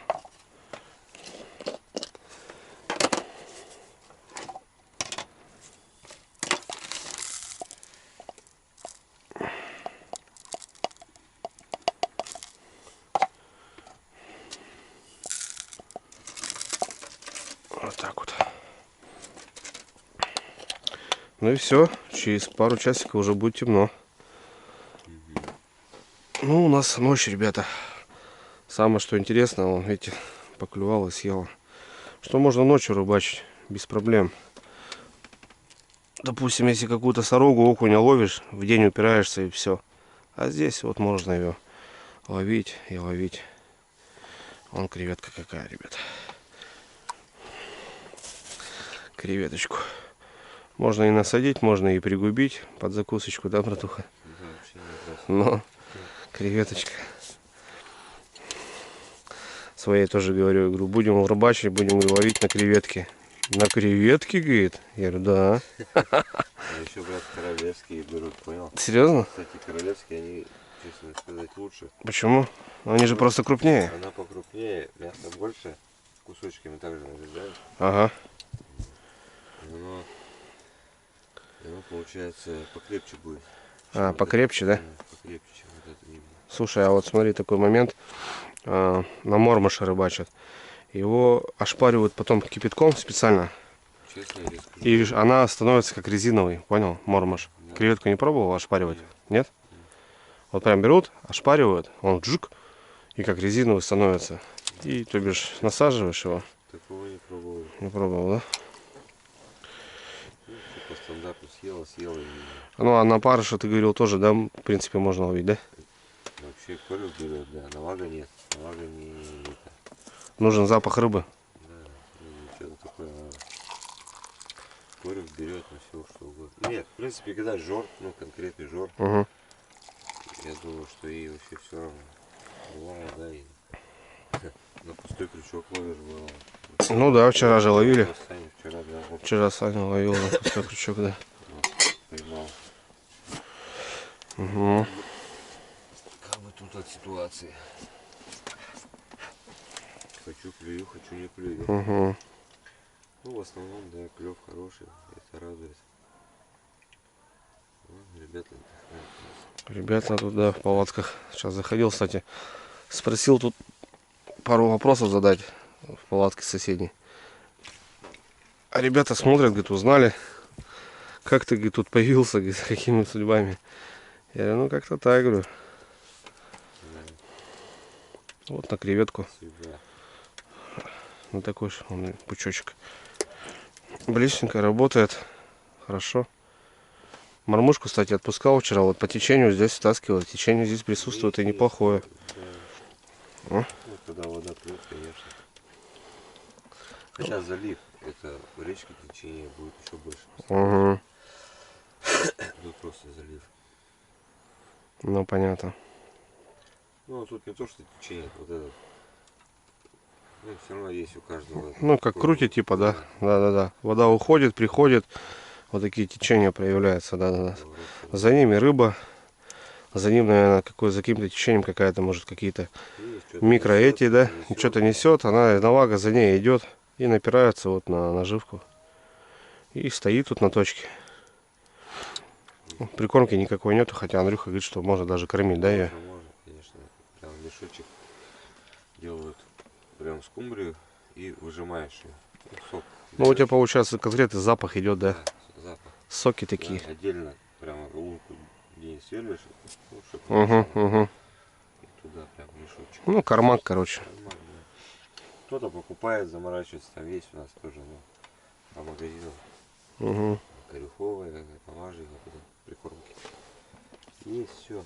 Вот так вот. Ну и все. Через пару часиков уже будет темно. Ну, у нас ночь, ребята. Самое, что интересно, вон, видите, поклевала и съела. Что можно ночью рыбачить без проблем. Допустим, если какую-то сорогу, окуня ловишь, в день упираешься и все. А здесь вот можно ее ловить и ловить. Вон креветка какая, ребята. Креветочку. Можно и насадить, можно и пригубить под закусочку, да, братуха? Но креветочка. Своей тоже говорю, будем рыбачить, будем ловить на креветки. На креветки, говорит? Я говорю, да. Еще, брат, королевские берут, понял? Серьезно? Кстати, королевские, они, честно сказать, лучше. Почему? Они же просто крупнее. Она покрупнее, мясо больше, кусочками также нарезают. Ага. Оно получается покрепче будет. А, покрепче, да? Покрепче, чем вот это именно. Слушай, а вот смотри, такой момент. На мормыша рыбачат. Его ошпаривают потом кипятком специально. Честно я скажу. И она становится как резиновый, понял, мормыш? Да. Креветку не пробовал ошпаривать? Нет? Вот прям берут, ошпаривают, он джук, и как резиновый становится. И, то бишь, насаживаешь его. Такого не пробовал. Не пробовал, да? Ну, по стандарту съела и Ну, а на парыша, ты говорил, тоже, да, в принципе, можно ловить, да? вообще корюк берет, да, навага нет. Навага не это. Нужен запах рыбы. Да, что-то такое надо. Корюк берет на все, что угодно. Нет, в принципе, когда жор, ну, конкретный жор, Угу. я думаю, что ей вообще все равно. Бывало, да, и на пустой крючок ловишь, было. Ну да, вчера же ловили. Вчера, да, вот, Вчера Саня ловил на пустой крючок, да. поймал. Угу. Как бы тут от ситуации. Хочу клюю, хочу не клюю. Угу. Ну, в основном, да, клев хороший, это радует. Ну, ребята отдыхают. Ребята тут, да, в палатках. Сейчас заходил, кстати. Спросил тут пару вопросов задать в палатке соседней. А ребята смотрят, говорит, узнали, как ты, говорит, тут появился, говорит, какими судьбами. Я говорю, ну как-то так, говорю. Вот на креветку. Всегда. На такой же он пучочек. Близенько работает. Хорошо. Мормушку, кстати, отпускал вчера. Вот по течению здесь втаскивал. Течение здесь присутствует и неплохое. Да. Ну, когда вода прет, конечно. Хотя залив, это в речке течение будет еще больше. Угу. Тут просто залив. Ну, понятно. Ну, а тут не то, что течение, вот это. Ну, все равно есть у каждого. Ну, как крутит, типа, да. Да-да-да. Вода уходит, приходит. Вот такие течения проявляются, да-да-да. За ними рыба. За ним, наверное, за каким-то течением какая-то, может, какие-то Что-то микро несёт, эти, да, несёт. что-то несет, она навага за ней идет и напирается вот на наживку. И стоит тут на точке. Прикормки никакой нету, хотя Андрюха говорит, что можно даже кормить, да, ее? Можно, конечно. Прям мешочек делают прям скумбрию и выжимаешь ее. Ну, сок. Ну, у тебя, получается, конкретный запах идет, да? Да, запах. Соки такие. Да, отдельно прямо лунку где сверлишь, ну, чтоб Угу. и туда прям мешочек. Ну, кармак, короче. Нормально, да. Кто-то покупает, заморачивается, там есть у нас тоже, ну, по магазинам. Угу. Корюховая, помажи, прикормки. Есть все.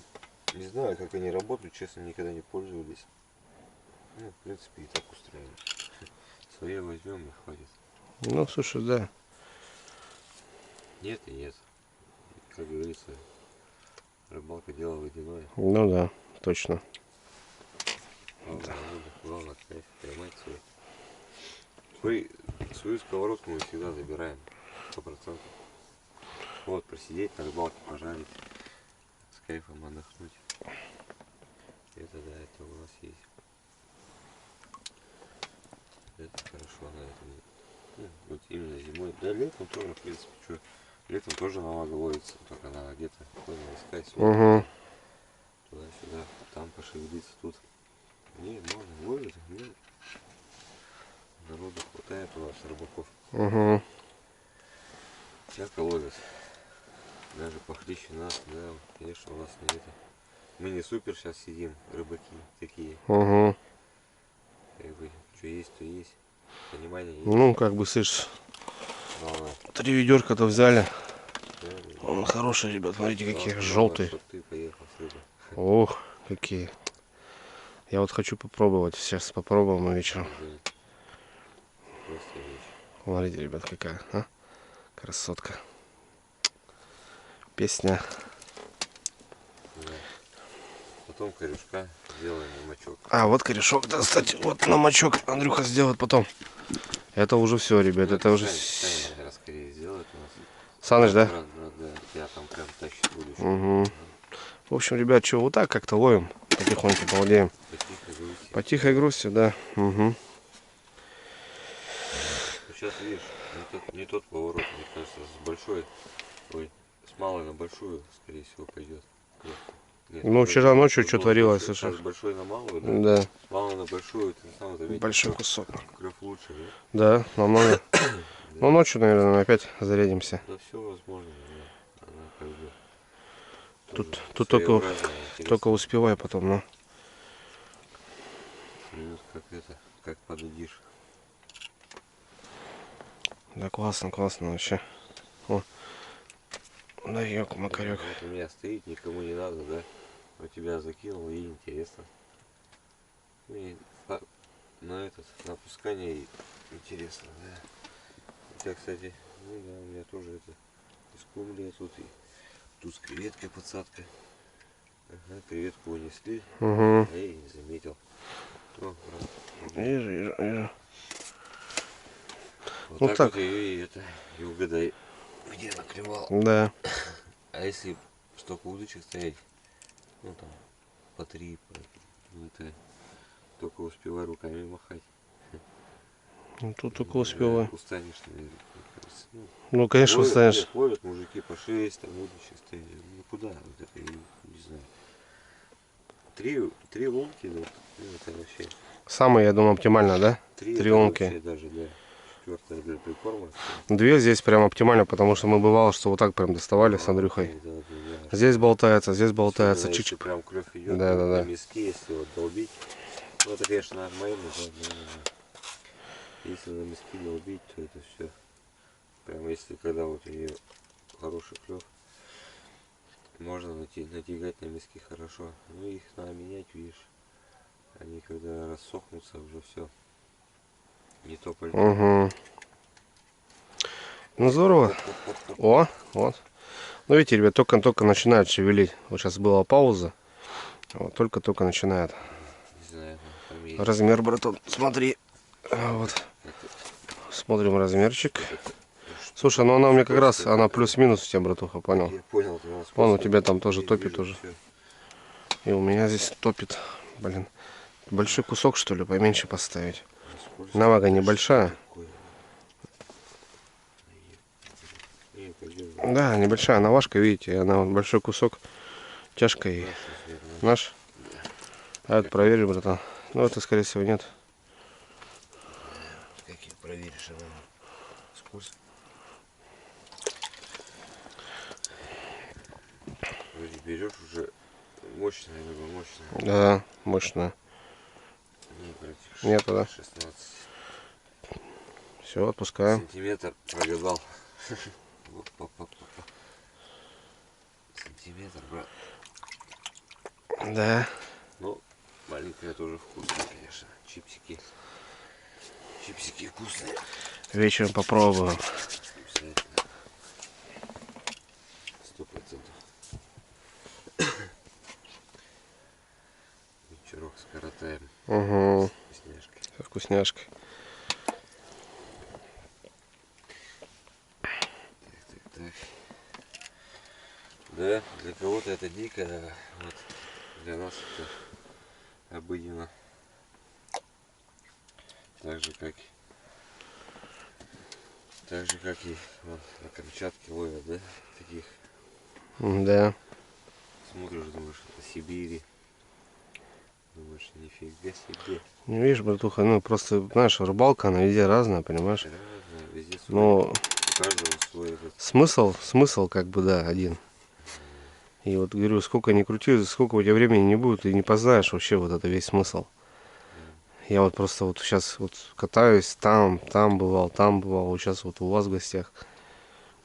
Не знаю, как они работают, честно, никогда не пользовались. Ну, в принципе, и так устроено. Свои возьмем и хватит. Ну, слушай, да. Нет и нет. Как говорится, рыбалка дело водяное. Ну да, точно. Главное, кайф, поймать свой. Свою сковородку мы всегда забираем. 100%. Вот, просидеть на рыбалке, пожарить. С кайфом отдохнуть. Это да, это у нас есть. Это хорошо на этом. Ну, вот именно зимой. Да, летом тоже, в принципе, что. Летом тоже навага ловится, только надо где-то искать. Угу. Туда-сюда, там пошевелиться, тут. Не, можно, ловят, нет. Народу хватает у нас рыбаков. Угу. Всяко ловят. Даже похлеще нас, да, конечно, у нас не это. Мы не супер сейчас сидим, рыбаки такие. Угу. Как бы, что есть, то есть. Понимание есть. Ну, как бы, слышишь, Главное, 3 ведерка-то взяли. да, Он хороший, ребят, смотрите, какие главное, желтые. чтоб ты поехал с рыбой. Ох, какие. Я вот хочу попробовать. Сейчас попробуем вечером. Просто вещь. Смотрите, ребят, какая, а? Красотка. Песня. Да. Потом корешка сделаем на мочок. А, вот корешок, да, кстати, вот на мочок Андрюха сделает потом. Это уже все, ребят, Ну, это уже... Саня, наверное, скорее сделает у нас. Саныч, да? Брат, да, я там прям тащить буду. Угу. В общем, ребят, что, вот так как-то ловим. Потихоньку повладеем. Потихо грусти. По тихой грусти, да. Угу. Сейчас видишь, не тот поворот, мне кажется, с большой, с малой на большую, скорее всего, пойдет. Нет, Ну, вчера ночью что был творилось, большой, слушай. сейчас большой на малую, да? Да, С малой на большую, ты сам заметил. большой кусок. Клев лучше, да? Да, намного. Ну, ночью, наверное, мы опять зарядимся. Да все возможно, да. Она как бы Тут своеобразная, интересная. только успевай потом, ну. Минут как это, как подадишь. Да, классно вообще. О. Да, ёк, макарек. Вот у меня стоит, никому не надо, да? У тебя закинул, и интересно. И на опускание интересно, да. У тебя, кстати, ну да, у меня тоже это из скумбрия тут и тут с креветкой подсадка. Ага, креветку унесли, Угу. а я и не заметил. О, Вижу. вот Ну так, так. вот ее и это, и угадай, где наклевал. Да. А если столько удочек стоять, ну там по 3, ну это только успевай руками махать. Ну, тут только успевай. Да, устанешь, наверное, мне кажется. Ну, Ну, конечно, ловят, устанешь. нет, ловят мужики по 6, там удочек стоят. Ну куда? Вот это, я не знаю. Три лунки, ну это вообще. Самое, я думаю, оптимально, да? Три Три это лунки. вообще даже, да. Четвертая для прикорма. 2 здесь прям оптимально, потому что мы бывало, что вот так прям доставали с Андрюхой. Здесь болтается, Особенно, если чик-чик. прям клев идет Да. на миски, если вот долбить. Ну это, конечно, нормально, да. Если на миски долбить, то это все. Прям если когда вот у нее хороший клев, можно натягать на миски хорошо. Ну их надо менять, видишь. Они когда рассохнутся, уже все. Не то пойдет. Угу. Ну, здорово. О, вот. Ну, видите, ребят, только начинают шевелить. Вот сейчас была пауза. Вот, только начинает. Не знаю, там есть. Размер, братан, смотри. Вот. Смотрим размерчик. Слушай, ну она у меня как раз, она плюс-минус у тебя, братуха, понял? Я понял, ты у нас Вон у просто тебя там тоже вижу, топит вижу уже. всё. И у меня здесь топит. Блин. Большой кусок, что ли, поменьше поставить. Навага небольшая. Да, небольшая навашка, видите, она вот большой кусок. Тяжко и наш. А это проверим, братан. Ну, это, скорее всего, нет. Как их проверишь, она скользкая. Вроде берешь уже мощная, рыба мощная. Да, мощная. Нет, да. 16 Все, отпускаем. сантиметр прогадал. Сантиметр, брат. Да. Ну, маленькая тоже вкусная, конечно. Чипсики. Чипсики вкусные. Вечером попробуем. Обязательно. 100%. Вечерок скоротаем. Угу. Вкусняшкой. Со вкусняшкой. Так. Да, для кого-то это дико, а вот для нас это обыденно. Так же как и вот, на Камчатке ловят, да, таких. Да. Смотришь, думаешь, это Сибири. Думаешь, нифига себе. Не видишь, братуха, ну просто, знаешь, рыбалка, она везде разная, понимаешь? Разное, везде свой. Но У каждого свой этот. смысл как бы, да, один. И вот говорю, сколько ни крути, сколько у тебя времени не будет, ты не познаешь вообще вот это весь смысл. Я вот просто вот сейчас вот катаюсь там бывал, вот сейчас вот у вас в гостях.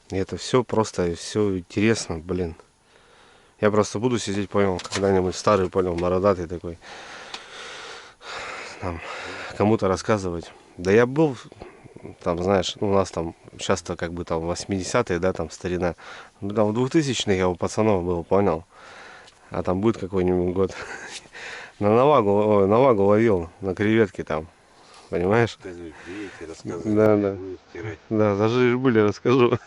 И это все просто, все интересно, блин. Я просто буду сидеть, понял, когда-нибудь старый, понял, бородатый такой. Там, кому-то рассказывать. Да я был, там, знаешь, ну, у нас там часто как бы там 80-е, да, там старина. Ну, там в 2000-х я у пацанов был, понял. А там будет какой-нибудь год. На навагу ловил, на креветки там. Понимаешь? Рассказывай, приедете, рассказывай. Да. Буду стирать. Да, даже были, расскажу.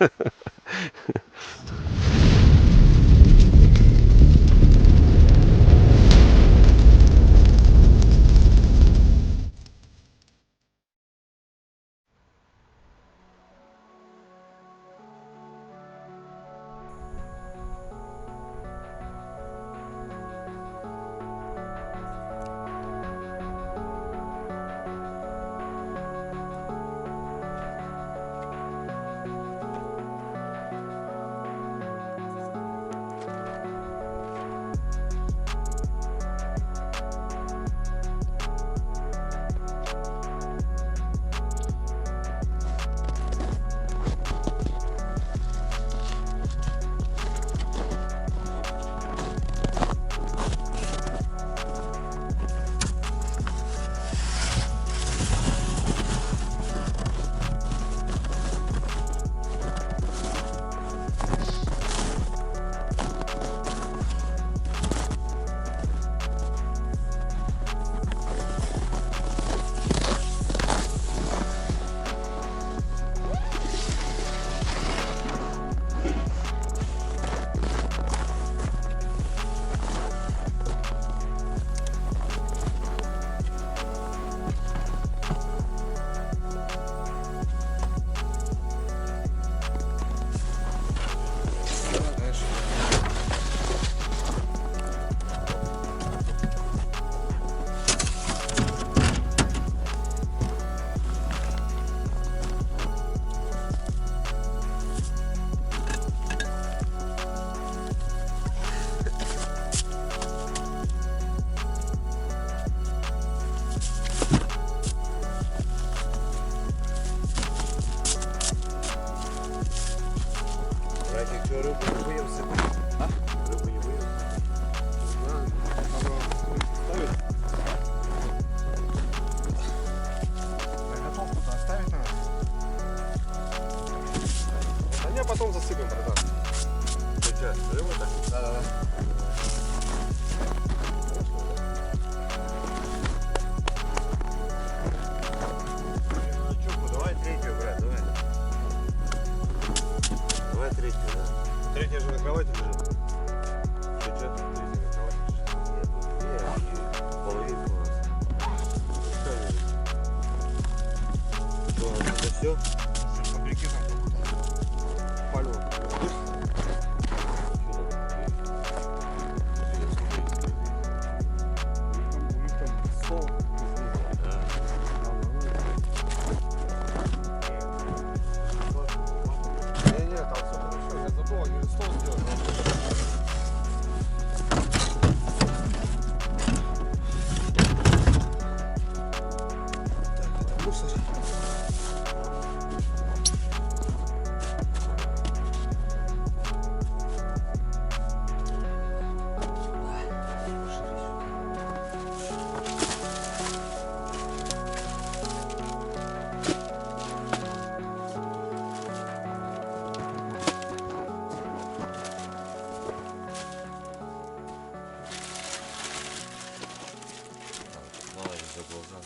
глаза.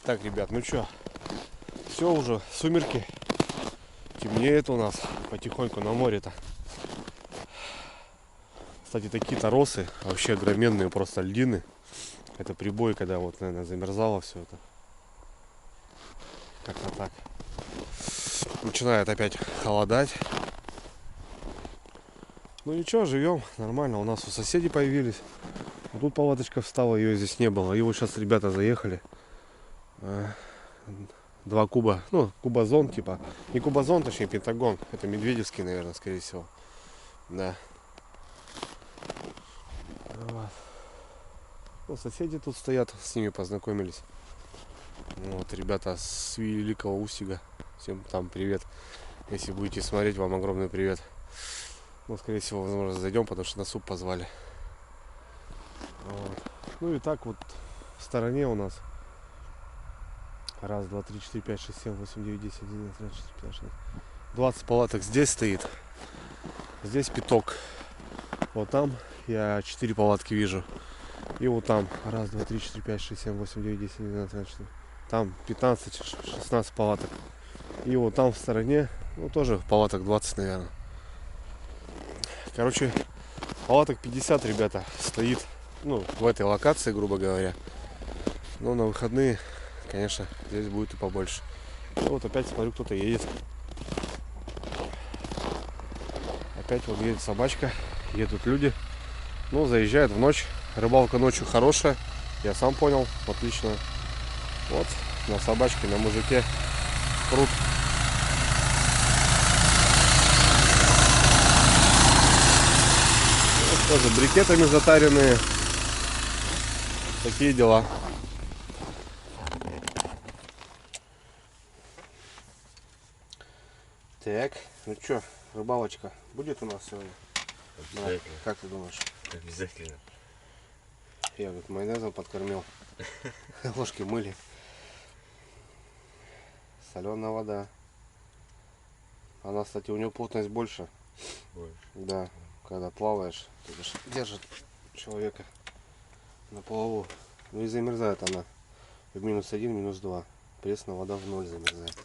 Так, ребят, ну чё, все уже, сумерки, темнеет у нас потихоньку на море-то. Кстати, такие торосы, вообще огроменные просто льдины. Это прибой, когда вот, наверное, замерзало все это. Как-то так. Начинает опять холодать. Ну ничего, живем нормально. У нас у соседей появились. Вот тут палаточка встала, ее здесь не было. И вот сейчас ребята заехали. 2 куба, ну, кубазон типа. Не кубазон, точнее пентагон. Это медведевский, наверное, скорее всего. Да. Вот. Ну, соседи тут стоят, с ними познакомились. Вот, ребята с Великого Устюга. Всем там привет. Если будете смотреть, вам огромный привет. Ну, скорее всего, возможно, зайдем, потому что на суп позвали. Вот. Ну и так вот в стороне у нас. 1, 2, 3, 4, 5, 6, 7, 8, 9, 10, 11, 12, 13, 14, 15, 16. 20 палаток здесь стоит. Здесь пяток. Вот там я 4 палатки вижу. И вот там 1, 2, 3, 4, 5, 6, 7, 8, 9, 10, 11, 12, 14. Там 15-16 палаток. И вот там в стороне, ну тоже палаток 20, наверное. Короче, палаток 50, ребята, стоит, ну, в этой локации, грубо говоря. Но на выходные, конечно, здесь будет и побольше. И вот опять смотрю, кто-то едет. Опять вот едет собачка, едут люди. Ну, заезжают в ночь. Рыбалка ночью хорошая, я сам понял, отлично. Вот, на собачке, на мужике пруд. Вот тоже брикетами затаренные. Такие дела. Так, ну чё, рыбалочка будет у нас сегодня? Да, как ты думаешь? Обязательно. Я вот майонезом подкормил. Ложки мыли. Соленая вода. Она, кстати, у нее плотность больше. Да, когда плаваешь, держит человека на плаву. Ну и замерзает она в -1, -2. Пресная вода в 0 замерзает.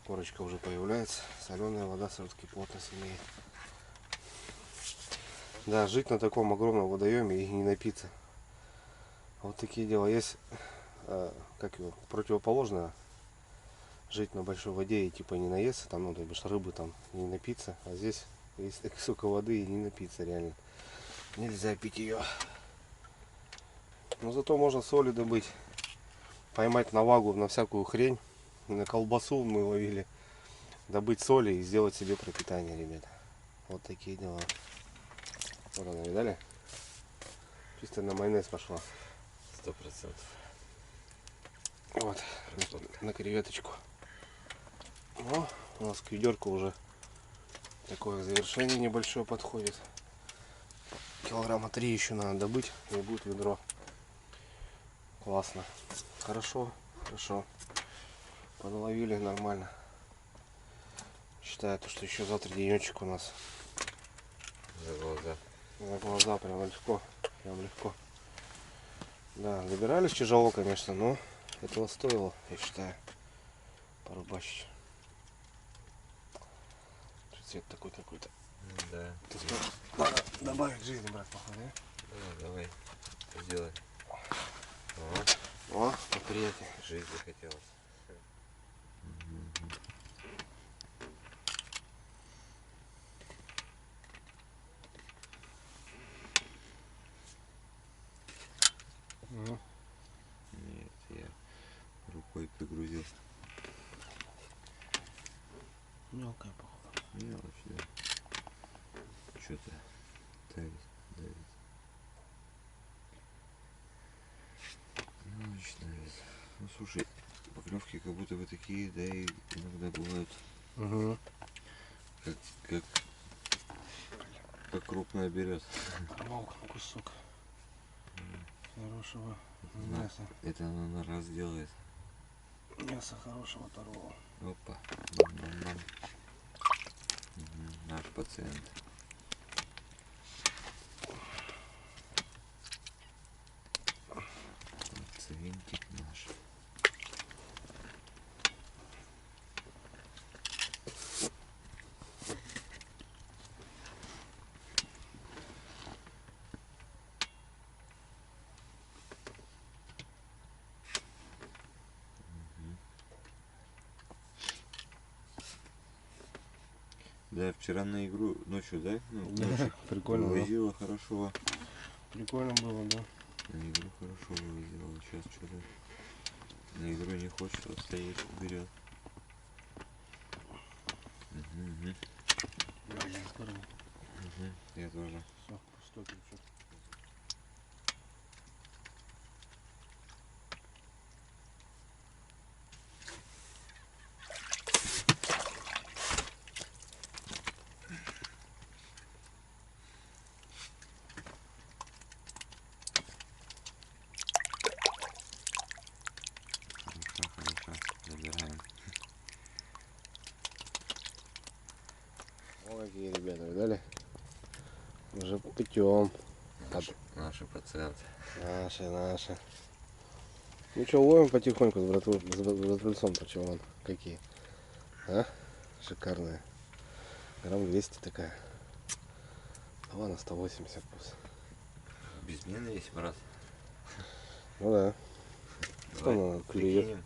Корочка уже появляется. Соленая вода все-таки плотность имеет. Да, жить на таком огромном водоеме и не напиться. Вот такие дела. Есть, как его, противоположное. Жить на большой воде и типа не наесться, там, ну, то бишь рыбы там не напиться. А здесь есть так столько воды и не напиться реально. Нельзя пить ее. Но зато можно соли добыть. Поймать на вагу, на всякую хрень. На колбасу мы ловили. Добыть соли и сделать себе пропитание, ребята. Вот такие дела. Вот она, видали? Чисто на майонез пошла. 100%. Вот, на креветочку. О, у нас к ведерку уже такое завершение небольшое подходит. Килограмма 3 еще надо добыть, и будет ведро. Классно. Хорошо, хорошо. Подловили нормально. Считаю, что еще завтра денечек у нас. За глаза. За глаза прям легко. Прям легко. Да, добирались тяжело, конечно, но этого стоило, я считаю, порыбачить. Цвет такой какой-то. Да. Надо добавить жизни, брат, походу, да? Да, давай. Сделай. О, поприятнее. Жизнь захотелось. Нет, я рукой пригрузил. Мелкая, походу. Мелочь, да. Что-то давит. Мелочь давит. Ну слушай, поклевки как будто бы такие, да, и иногда бывают. Угу. Как крупная берет. Волк, кусок хорошего мяса. Это она на раз делает. Мясо хорошего оторвало. Опа. Нам. Наш пациент. Да, вчера на игру ночью, да? Ну, Да, ночью прикольно, да? вывозила хорошо. Прикольно было, да. На игру хорошо вывозила. Сейчас что-то на игру не хочет, вот стоит, берет. Угу. Я тоже. Все, пустой крючок. Хорошо. Забираем. О, какие ребята, видали? Уже путем. Наши пациенты. Наши. Ну что, ловим потихоньку с братульцом, почему вон какие. А? Шикарные. Грамм 200 такая. А вон 180 пусть. Без меня есть, брат. Ну да. Что Давай надо клюет? прикинем.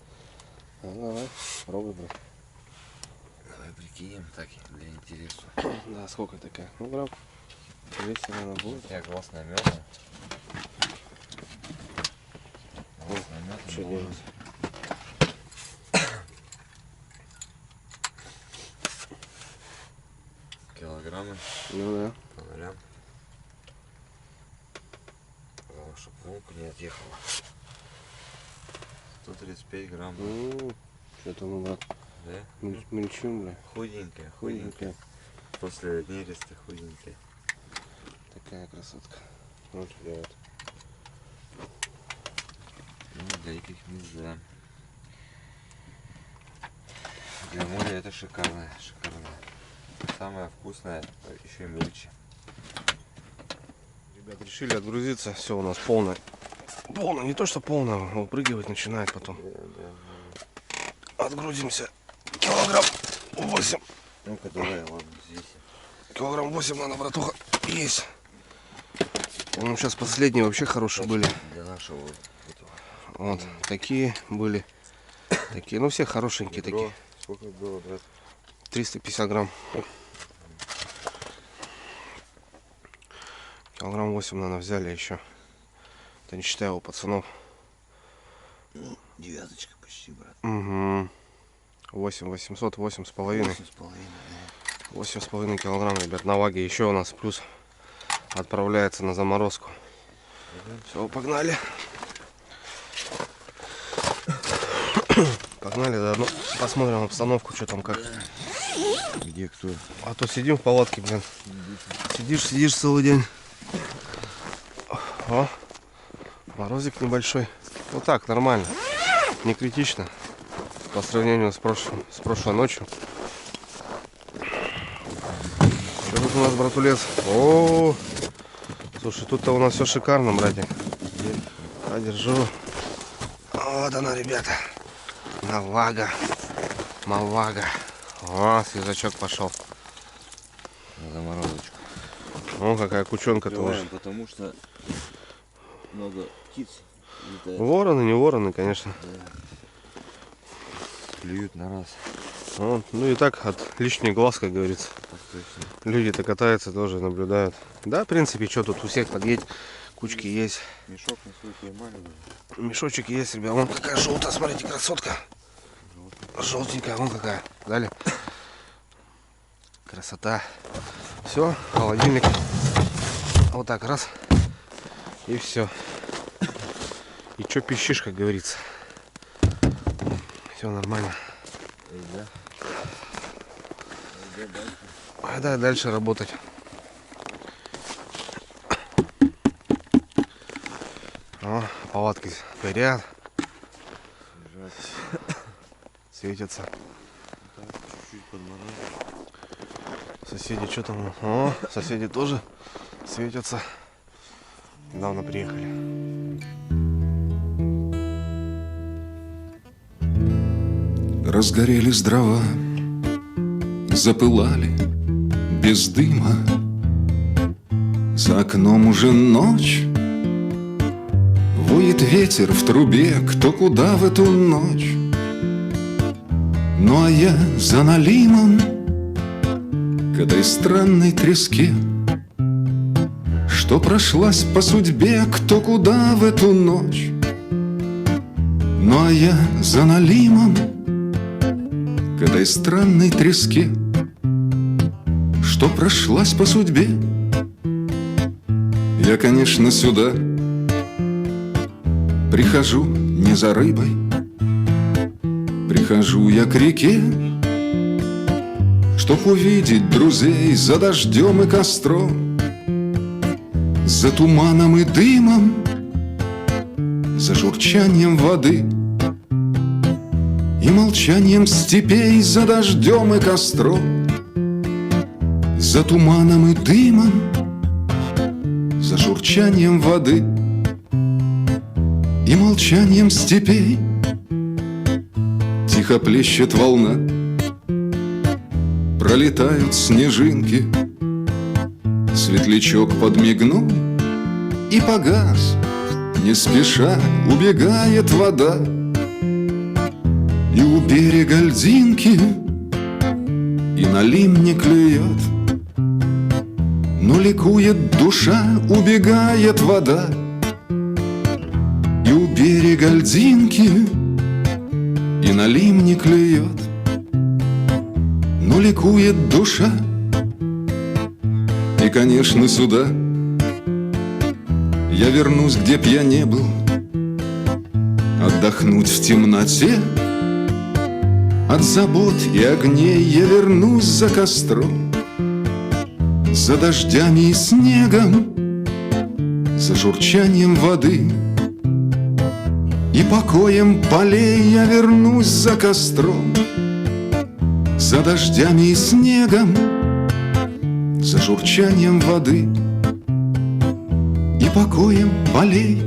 Давай, пробуй, брат. Давай прикинем, так, для интереса. Да, сколько такая? Ну, грамм 200, наверное, будет. Я глаз намета. Глаз намета. Что делать? Килограммы. Ну да. Говоря. Главное, чтобы лунка не отъехала. 135 грамм. Что-то мы, брат, Да? мельчим, бля. Худенькая. Худенькая. После нереста худенькая. Такая красотка. Вот делает. Ну, для этих мест, да. Для моря это шикарная. Самое вкусное, еще мельче. Ребят, решили отгрузиться. Все у нас полное. Не то что полное, выпрыгивать начинает потом. Отгрузимся. Килограмм 8. Ну-ка, давай, ладно, здесь. Килограмм 8 надо, братуха. Есть. Ну, сейчас последние вообще хорошие были. Для нашего вот этого. Вот, такие были. Такие, ну все хорошенькие Ведро. такие. Сколько было, брат? 350 грамм. Килограмм 8, наверное, взяли еще. Это не считая у пацанов. Ну, девяточка почти, брат. Угу. 8,800, 8,5. 8,5 килограмм, ребят, на ваге. Еще у нас плюс отправляется на заморозку. Все, погнали. Погнали, заодно посмотрим обстановку, что там как. Где кто? А то сидим в палатке, блин. Сидишь целый день. О, морозик небольшой. Вот так, нормально. Не критично. По сравнению с прошлой ночью. Что тут у нас, братулец? О, слушай, тут-то у нас все шикарно, братик. Я держу. Вот она, ребята. Мавага. О, свежачок пошел. На заморозочку. О, какая кучонка-то уже. Открываем, потому что много птиц летает. Вороны, не вороны, конечно. Клюют на раз. Вот. Ну и так от лишних глаз, как говорится. Так точно. Люди-то катаются, тоже наблюдают. Да, в принципе, что тут у всех подъедь. Кучки есть. Мешок на свой поймали. Мешочек есть, ребят. Вон какая желтая, смотрите, красотка. Желтенькая, вон какая. Далее. Красота. Все, холодильник. Вот так, раз. И все. И чё пищишь, как говорится. Все нормально. Да, дальше работать. О, палатки горят. Светятся. Чуть-чуть подморозить. Соседи что там? О, соседи тоже светятся. Недавно приехали. Разгорелись дрова, запылали без дыма. За окном уже ночь, воет ветер в трубе, кто куда в эту ночь. Ну а я за налимом к этой странной треске, что прошлась по судьбе кто куда в эту ночь. Ну а я за налимом к этой странной треске, что прошлась по судьбе. Я, конечно, сюда прихожу не за рыбой, прихожу я к реке, чтоб увидеть друзей за дождем и костром, за туманом и дымом, за журчанием воды и молчанием степей, за дождем и костром, за туманом и дымом, за журчанием воды и молчанием степей. Тихо плещет волна, пролетают снежинки, светлячок подмигнул и погас, не спеша убегает вода. И у берега льдинки и налим не клюет, но ликует душа, убегает вода. И у берега льдинки и налим не клюет, но ликует душа. И, конечно, сюда я вернусь, где б я не был, отдохнуть в темноте от забот и огней. Я вернусь за костром, за дождями и снегом, за журчанием воды и покоем полей. Я вернусь за костром, за дождями и снегом, за журчанием воды и покоем полей.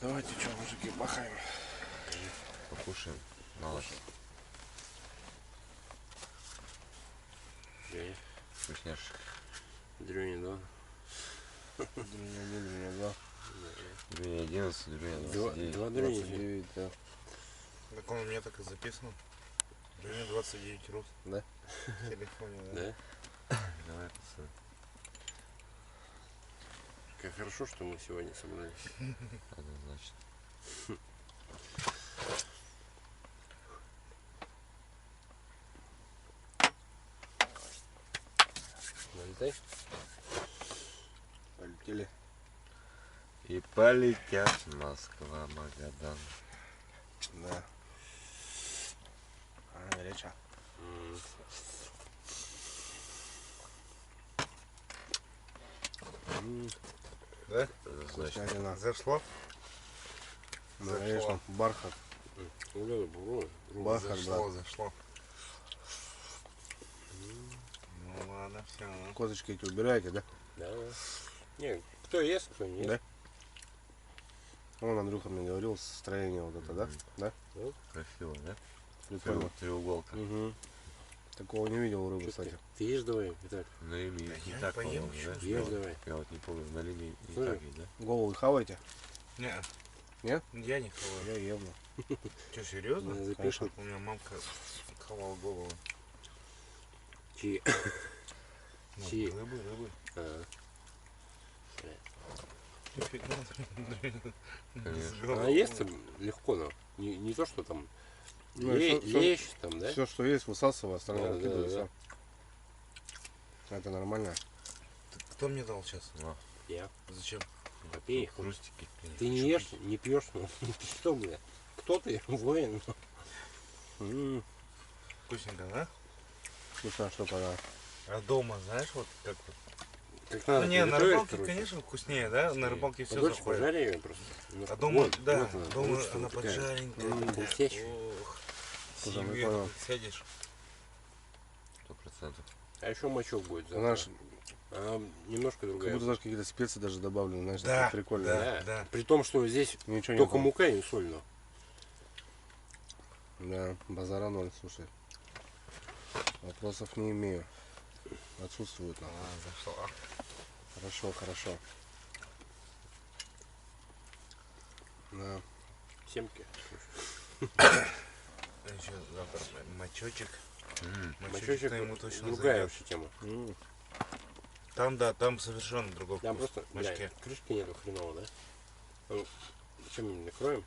Давайте, что, мужики, махаем. Покушаем на лошадь. Вкусняшек. Дрюня, да? Дрюня 1, Дрюня 2. Дрюня 11, Дрюня 29. Два Дрюня. 29, да. Так он у меня так и записан. Дрюня 29 рост. Да? В телефоне, да. Да? Давай, пацаны. Как хорошо, что мы сегодня собрались. Однозначно. Налетай. Полетели. И полетят Москва, Магадан. Да. Горячо. Да? Вкуснятина. Зашло? Ну, конечно, бархат. Бархат, Зашло, да. зашло. Ну ладно, все. Косточки эти убираете, да? Да. Не, кто ест, кто не ест. Да. Вон Андрюха мне говорил, строение вот это, да? Да? Красиво, да? Прикольно. Треуголка. Угу. Такого не видел у рыбы, Чё кстати. ты ешь давай, Виталь. На Лиме не я так, поем по-моему, ещё. да? Ешь давай. Я вот не помню, на Лиме не Слушай. так ведь, да? Голову хаваете? Не. Нет? Я не хаваю. Я ем. Что, серьезно? Ну, запишем. У меня мамка хавала голову. Чьи? Ну, Чьи? рыбы. А. Нифига. Конечно. Она есть легко, но не то, что там Ну, лещ там, да? Все, что есть, высасывай, остальное Да, выкидывай, да, все. Это нормально. Кто мне дал сейчас? Я. Зачем? Попей. Хрустики. Ты не ешь, не пьешь, ну что, бля? Кто ты? Воин. Вкусненько, да? Вкусно, что пора. А дома, знаешь, вот как вот. Как Ну надо не, на приготовишь, рыбалке, короче. конечно, вкуснее, да? На рыбалке все Подольше заходит. пожари ее просто. А дома, Вот, да, вот она, дома лучше она вот такая. поджаренькая. такая. Хрустящая. Ох, Слушай, себе прикольно. тут сядешь. 100%. А еще мочок будет. Ты знаешь, Она немножко как другая. будто даже какие-то специи даже добавлены, знаешь, Да, такие прикольно. да. Да. При том, что здесь Ничего только не мука и соль, но. Да, базара ноль, слушай. Вопросов не имею. Отсутствует нам. Зашло. Хорошо, хорошо. Да. Семки. Еще завтра мочочек. Мочочек ему точно другая зайдет. вообще тема. Там, да, там совершенно другой Там вкус. просто, Мочке. бля, крышки нету хреново, да? Ну, зачем мы не накроем?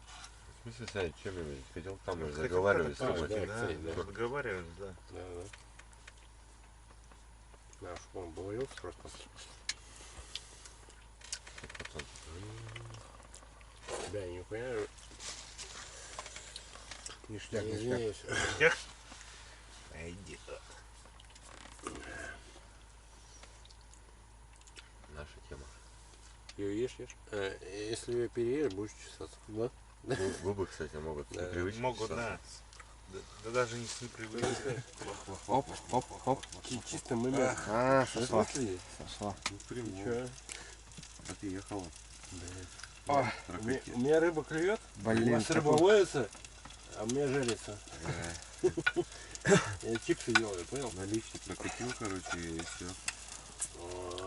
В смысле, Саня, чем я хотел там уже Хотел заговаривались с так, тобой. да, да, кстати, да. разговаривались, да. Да. Да, чтобы он повалился просто. Да, я не понимаю. Ништяк, Я ништяк. извиняюсь. Иди. Наша тема. Ее ешь. Если ее переешь, будешь чесаться. Да? Губы, кстати, могут Да, непривычно Могут, чесаться. да даже не с непривычки. Оп, оп, оп. Чисто мы мясо. А, сошла. Слышали? Сошла. Ничего. А ты ехала. У меня рыба клюет, у Блин, вас рыба ловится, а у меня жарится. Я чипсы делаю, понял? Наличие прокатил, короче, и все.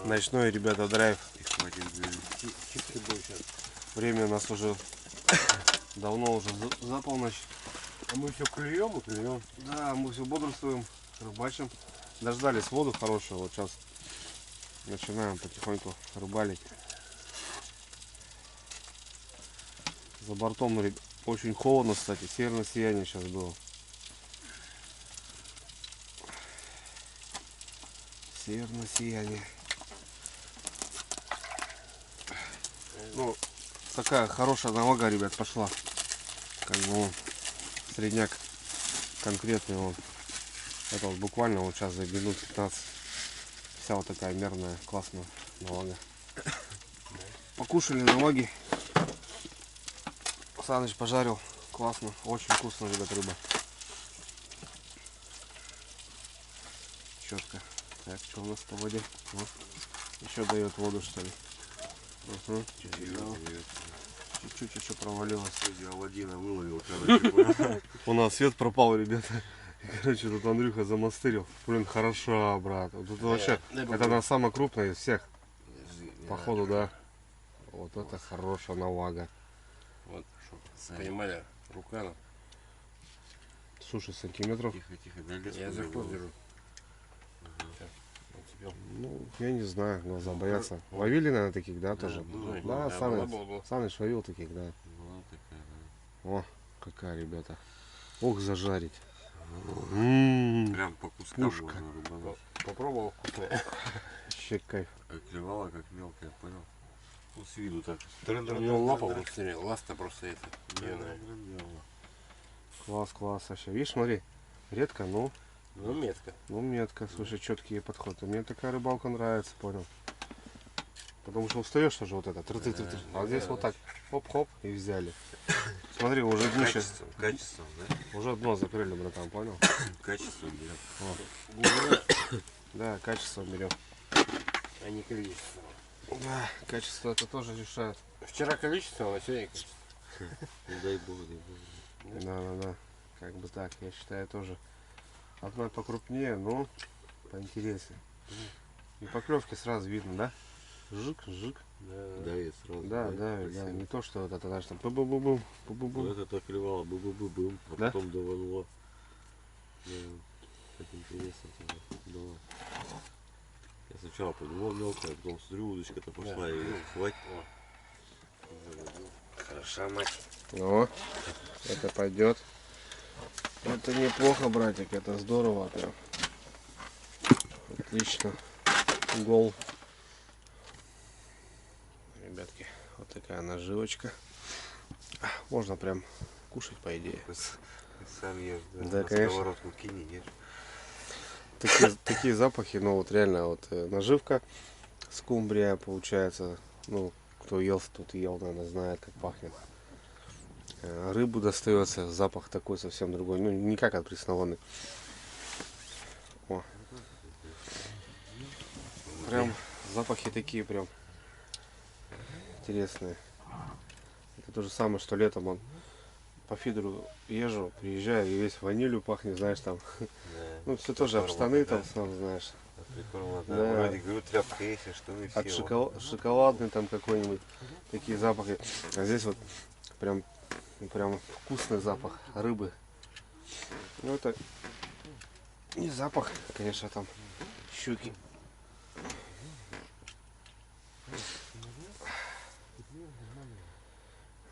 ночной, ребята, драйв. И хватит говорить. Чипсы будут сейчас. Время у нас уже давно уже за полночь. А мы все клюем и клюем. Да, мы все бодрствуем, рыбачим. Дождались воду хорошую, вот сейчас начинаем потихоньку рыбалить. За бортом очень холодно, кстати, северное сияние сейчас было. Северное сияние. Ну, такая хорошая навага, ребят, пошла. Как бы он, средняк конкретный он. Это вот буквально вот сейчас за минут 15. Вся вот такая мерная, классная навага. Покушали наваги. Саныч пожарил. Классно. Очень вкусно, ребят, рыба. Четко. Так, что у нас по воде? Вот. Еще дает воду, что ли? Угу. Чуть-чуть еще провалилось. Аладдина выловил, короче. У нас свет пропал, ребята. Короче, тут Андрюха замастерил. Блин, хороша, брат. Вот тут вообще, это она самая крупная из всех. Походу, да. Вот это хорошая навага. Вот, чтобы понимали, рука. Слушай, сантиметров. Тихо, дай лес. Я за хвост держу. Ну, я не знаю, глаза боятся. Ловили, наверное, таких, да, тоже? Да, Саныч ловил таких, да. Была такая, да. О, какая, ребята. Ох, зажарить. Прям по кускам Пушка. можно рубануть. Попробовал вкусное. Вообще кайф. Как клевала, как мелкая, понял? Ну, с виду так. У него лапа вот смотри, ласта просто это. Нежная. Класс, класс вообще. Видишь, смотри, редко, но Ну, метко. ну метко, слушай, четкие подходы. Мне такая рыбалка нравится, понял. Потому что устаешь тоже вот это. Тры-тры-тры-тры. А здесь вот так, хоп-хоп, и взяли. Смотри, уже днище. Качеством, да? Уже дно закрыли, братан, понял? Качеством берем. Да, качество берем. А не количество. Да, качество это тоже решает. Вчера количество, а сегодня количество. Дай бог, дай бог. Да. Как бы так, я считаю тоже. Одна покрупнее, но поинтереснее. И поклевки сразу видно, да? Жик. Да, я сразу. Да. Не то, что вот это, знаешь, там бу-бу-бу-бум, бу-бу-бум. Вот это так клевало, бу-бу-бу-бум, а Да? потом давануло. Да, так интересно было. Я сначала подумал мелкая, а потом смотрю, удочка-то пошла и хватит. Хороша мать. О, это пойдет. Это неплохо, братик, это здорово прям. Отлично. Гол. Ребятки, вот такая наживочка. Можно прям кушать, по идее. Сам ешь, Да, на конечно. сковородку кинь и ешь. Такие запахи, ну вот реально вот наживка, скумбрия получается. Ну, кто ел, тот ел, наверное, знает, как пахнет. Рыбу достается, запах такой совсем другой, ну не как от пресноводной. О. Прям запахи такие прям интересные. Это то же самое, что летом он по фидеру езжу, приезжаю и весь ванилью пахнет, знаешь, там. Да. Ну все тоже об штаны там, сам знаешь. Прикольно, Да. да. Вроде говорю, тряпка есть, а штаны все. От шоколадный там какой-нибудь, такие запахи. А здесь вот прям вкусный запах рыбы. Ну это не запах, конечно, там щуки.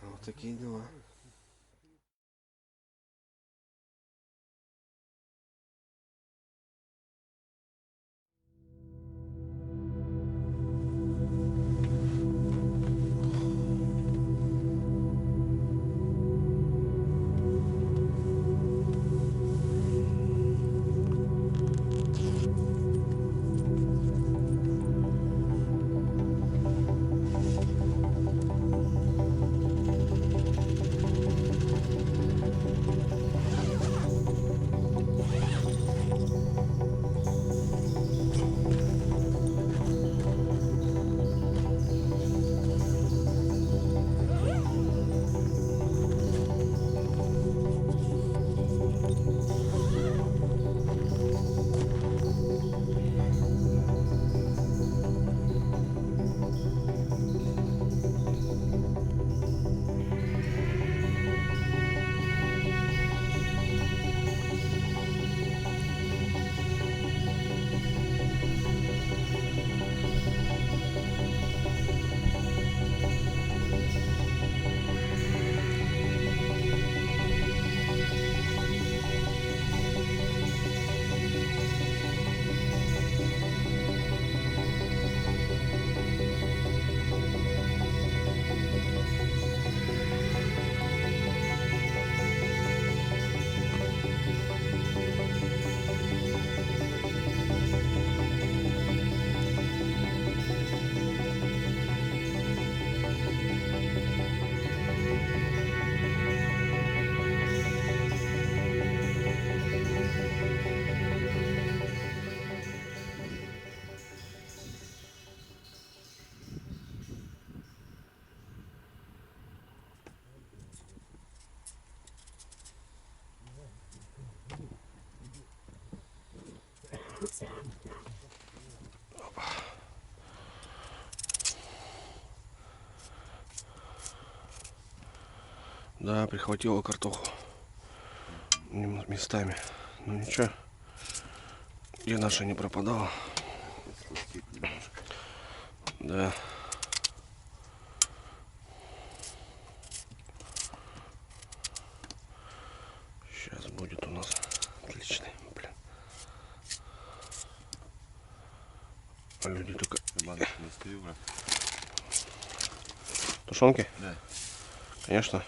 Вот такие дела. Да, прихватила картоху местами. Ну ничего, где наша не пропадала. Да. Сейчас будет у нас отличный, блин. А люди только... Тушенки? Да. Конечно.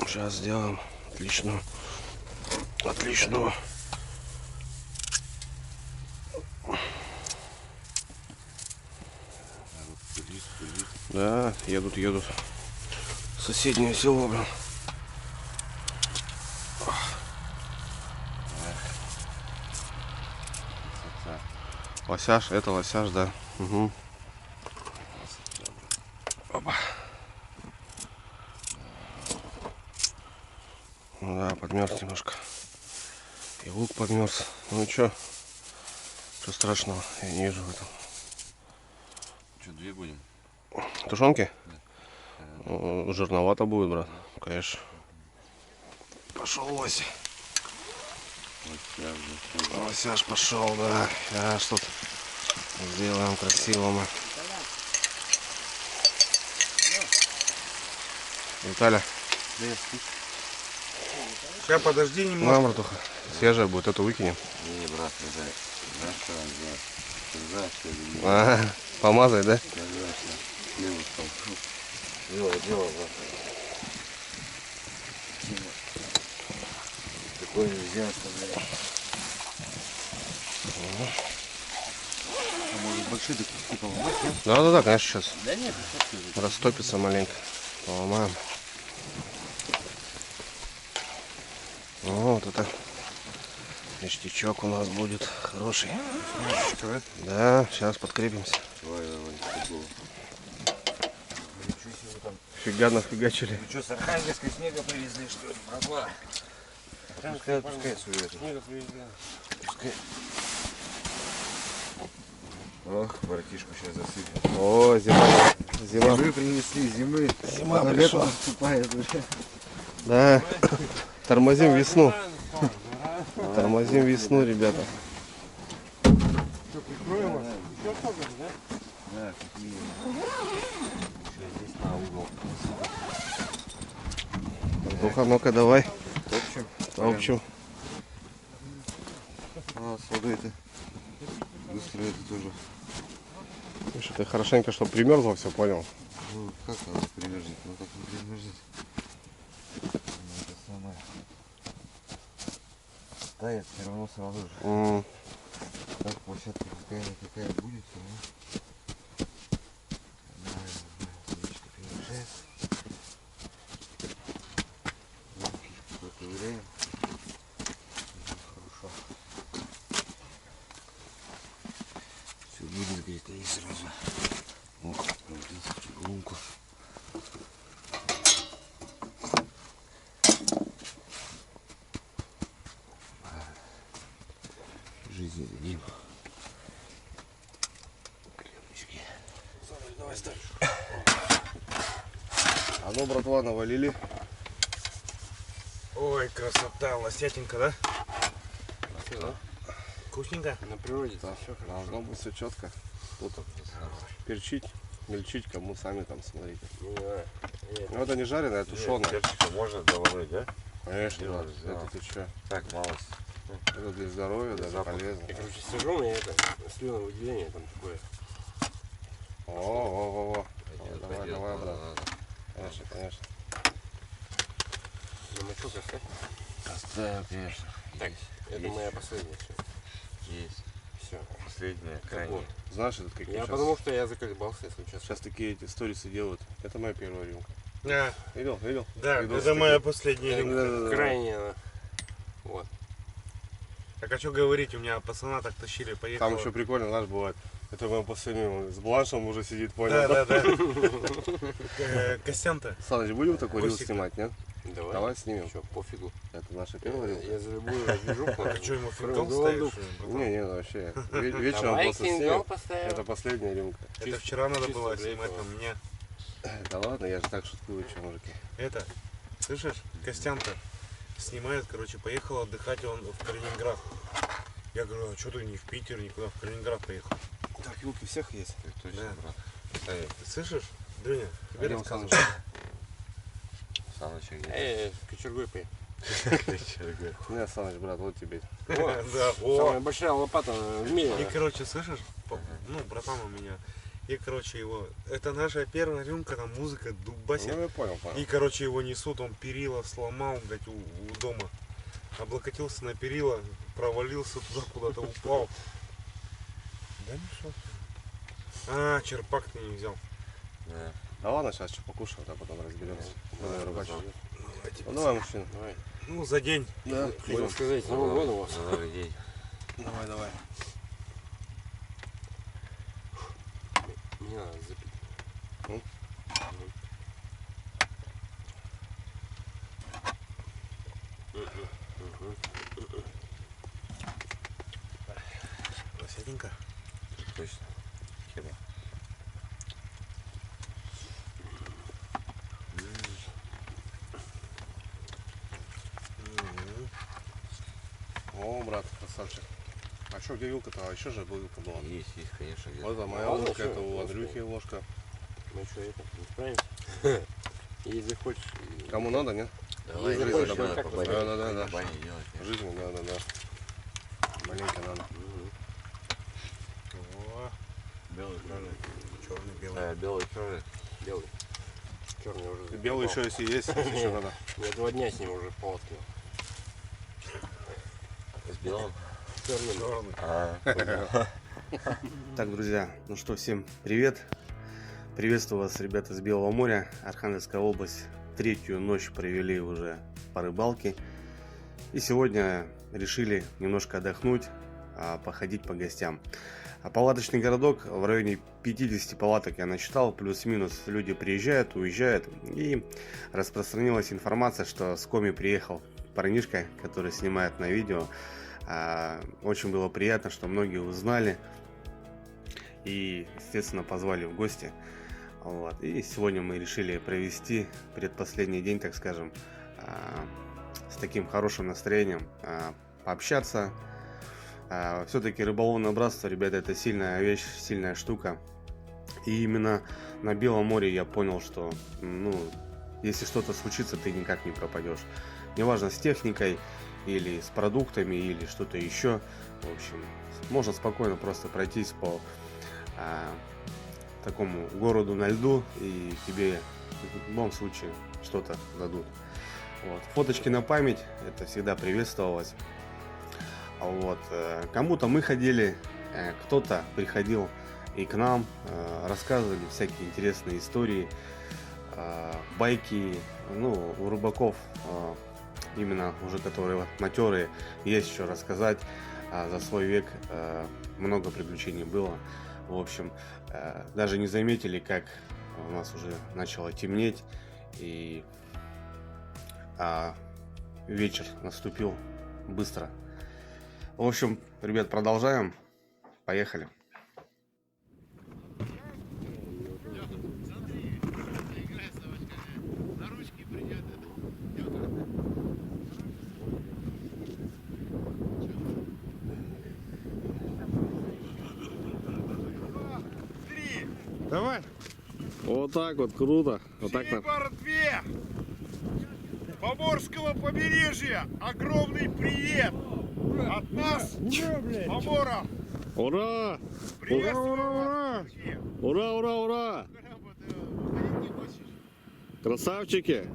Сейчас сделаем отличную. Отличную. Да, едут. Соседнее село, блин. Лосяш, это лосяш, да. Угу. Опа. Ну да, подмерз немножко. И лук подмерз. Ну ничего страшного, я не вижу в этом. Что, 2 будем? Тушенки? Да. Жирновато будет, брат. Конечно. Пошел лось. Лосяш пошел, да. Сейчас тут сделаем красиво мы. Виталя. Сейчас подожди немного. На, братуха. Свежая будет, эту выкинем. Не, брат, не дай. Знаешь, что он делает? Помазай, да? Конечно. Хлебушком. Дело, брат. Такое нельзя оставлять. А может большие куски поломать, нет? Да, конечно, сейчас. Да нет, Растопится маленько. Поломаем. Вот это ништячок у нас будет хороший. Да, сейчас подкрепимся. Давай, Фига нафигачили. Ну что, с Архангельской снега привезли, что ли, братва? Пускай сует. снега привезли. Пускай. Ох, братишку сейчас засыпем. О, зима. Зимы принесли, зимы. Зима лето пришла. наступает уже. Да. Тормозим весну. Тормозим весну, ребята. Что, прикроем вас? Еще столько же, да? Да, как минимум. Здесь на угол. Ну-ка, ну-ка, давай. Топчем. Топчем. А, вода это. Быстро это тоже. Что ты хорошенько, чтобы примерзло, все понял. Ну, как она примерзнет? Ну, так не примерзнет. Это самое. Тает все равно сразу же. Так, площадка какая-никакая будет, но... Водичка перемешает. Фишку проверяем. Хорошо. Все будет, говорит, и сразу. Ох, провалился в чугунку. Жизнь за ним. Клемочки. Давай ставь. А ну, братва, навалили. Ой, красота, лосятинка, да? Все, да? Вкусненько. На природе Да, все хорошо. должно быть все четко. Тут перчить, мельчить, кому сами там смотрите. Не знаю. Нет. Ну это не жареное, это тушеное. Перчика можно добавить, да? Конечно, Делать, да. да. Это ты что? Так, малость. Это для здоровья, даже запах. полезно. Я, короче, сижу, у меня это слюновыделение там такое. О. Пойдет, Давай, пойдет, давай, надо, брат. надо. Конечно, конечно. Замочок оставь. Оставим, конечно. Так, это Есть. моя последняя все. Есть. Все. Последняя, крайняя. Знаешь, это какие Я сейчас, потому что я заколебался, если честно. сейчас такие эти сторисы делают. Это моя первая рюмка. А, Видел? да, Видосы это моя такие. последняя рюмка. Да. Крайняя. Вот. Так а что говорить, у меня пацана так тащили, поехал. Там еще прикольно, знаешь, бывает. Это мой последний, с бланшем уже сидит, понял? Да. Костян-то. Саныч, будем такой рилс Костик. снимать, нет? Давай. Давай снимем. Что, пофигу. Это наша первая рилка. Я за любую движуху. А что, ему Кроме финкал голодов. ставишь? Не, вообще. Вечером Давай просто сингл снимем. поставим. Это последняя рюмка. Это вчера надо чисто было для снимать этого. на меня. Да ладно, я же так шуткую, что, мужики. Это, слышишь, Костян-то снимает, короче, поехал отдыхать он в Калининград. Я говорю, а что ты не в Питер, никуда, в Калининград поехал? Так, вилки всех есть. Так точно, Да. брат. Ты слышишь, Дрюня, тебе Пойдем, рассказываю. Саныч. Санычек Кочергой поехал. где-то. Нет, Саныч, брат, вот тебе. Да, Самая о. большая лопата в мире. И, короче, слышишь, ну, братан у меня, и, короче, его, это наша первая рюмка, там музыка дубасит. Ну, я понял. И, короче, его несут, он перила сломал, блядь, у дома. Облокотился на перила, провалился туда, куда-то упал. Да ну что? А, черпак ты не взял. Да. Да ладно, сейчас что покушаем, а потом разберемся. Давай, рыбачить. Давайте, Ну, давай, мужчина. Давай. Ну, за день. Да, Хотел сказать, с Новым годом вас. На Новый день. Давай. Мне надо запить. Ну? Лосятенько. Точно. Хера. О, брат, красавчик. А что, где вилка-то? А еще же вилка была. Есть, конечно, где-то. Вот это моя Ладно, ложка, всё, это у ложка. Андрюхи ложка. Ну что, это, не справимся? Если хочешь... Кому надо, нет? Давай, Если жизнь хочешь, надо как по бы, бане. да. По бане делать. Жизнь, да. Маленько надо. О, Белый, черный. черный, белый. Да, белый, черный. Белый. Черный уже Белый еще закипал. если есть, если еще надо. Я 2 дня с ним уже полоткал. С белым? Черным. А, Так, друзья, ну что, всем привет. Приветствую вас, ребята, с Белого моря, Архангельская область. 3-ю ночь провели уже по рыбалке. И сегодня решили немножко отдохнуть, походить по гостям. Палаточный городок, в районе 50 палаток я насчитал, плюс-минус люди приезжают, уезжают. И распространилась информация, что с Коми приехал парнишка, который снимает на видео. Очень было приятно, что многие узнали и, естественно, позвали в гости. Вот. И сегодня мы решили провести предпоследний день, так скажем, с таким хорошим настроением пообщаться. Все-таки рыболовное братство, ребята, это сильная вещь, сильная штука. И именно на Белом море я понял, что, ну, если что-то случится, ты никак не пропадешь. Неважно, с техникой или с продуктами, или что-то еще. В общем, можно спокойно просто пройтись по такому городу на льду, и тебе в любом случае что-то дадут. Вот. Фоточки на память, это всегда приветствовалось. Вот. Кому-то мы ходили, кто-то приходил и к нам, рассказывали всякие интересные истории, байки. Ну, у рыбаков, именно уже которые матерые, есть еще рассказать. За свой век много приключений было. В общем, даже не заметили, как у нас уже начало темнеть, и вечер наступил быстро. В общем, ребят, продолжаем. Поехали. Давай. Вот так вот, круто. Вот так нам. Портве Поморского побережья. Огромный привет от нас, Помора. Ура! Ура! Ура! Ура! Ура! Красавчики!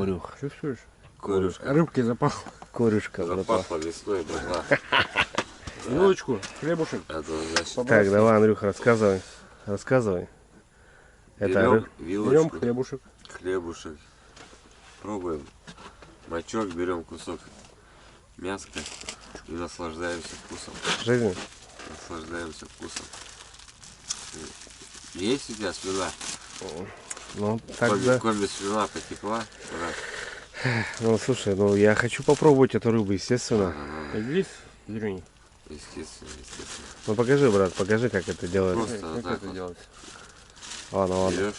Корюх. Чувствуешь? Корюшка. Рыбки запахло. Корюшка, братва. Запахло весной, братва. Вилочку, хлебушек. Это значит, Так, давай, Андрюха, рассказывай. Рассказывай. берем Берем вилочку, хлебушек. хлебушек, пробуем. Мочок, берем кусок мяска и наслаждаемся вкусом. Жизнь. Наслаждаемся вкусом. Есть у тебя слюна? Ну, тогда... Комби слюна потекла. Брат. Ну, слушай, ну я хочу попробовать эту рыбу, естественно. Иглис, зеленый. Естественно, естественно. Ну, покажи, брат, покажи, как это делается. Просто вот Как так это вот делается? Ладно. берешь.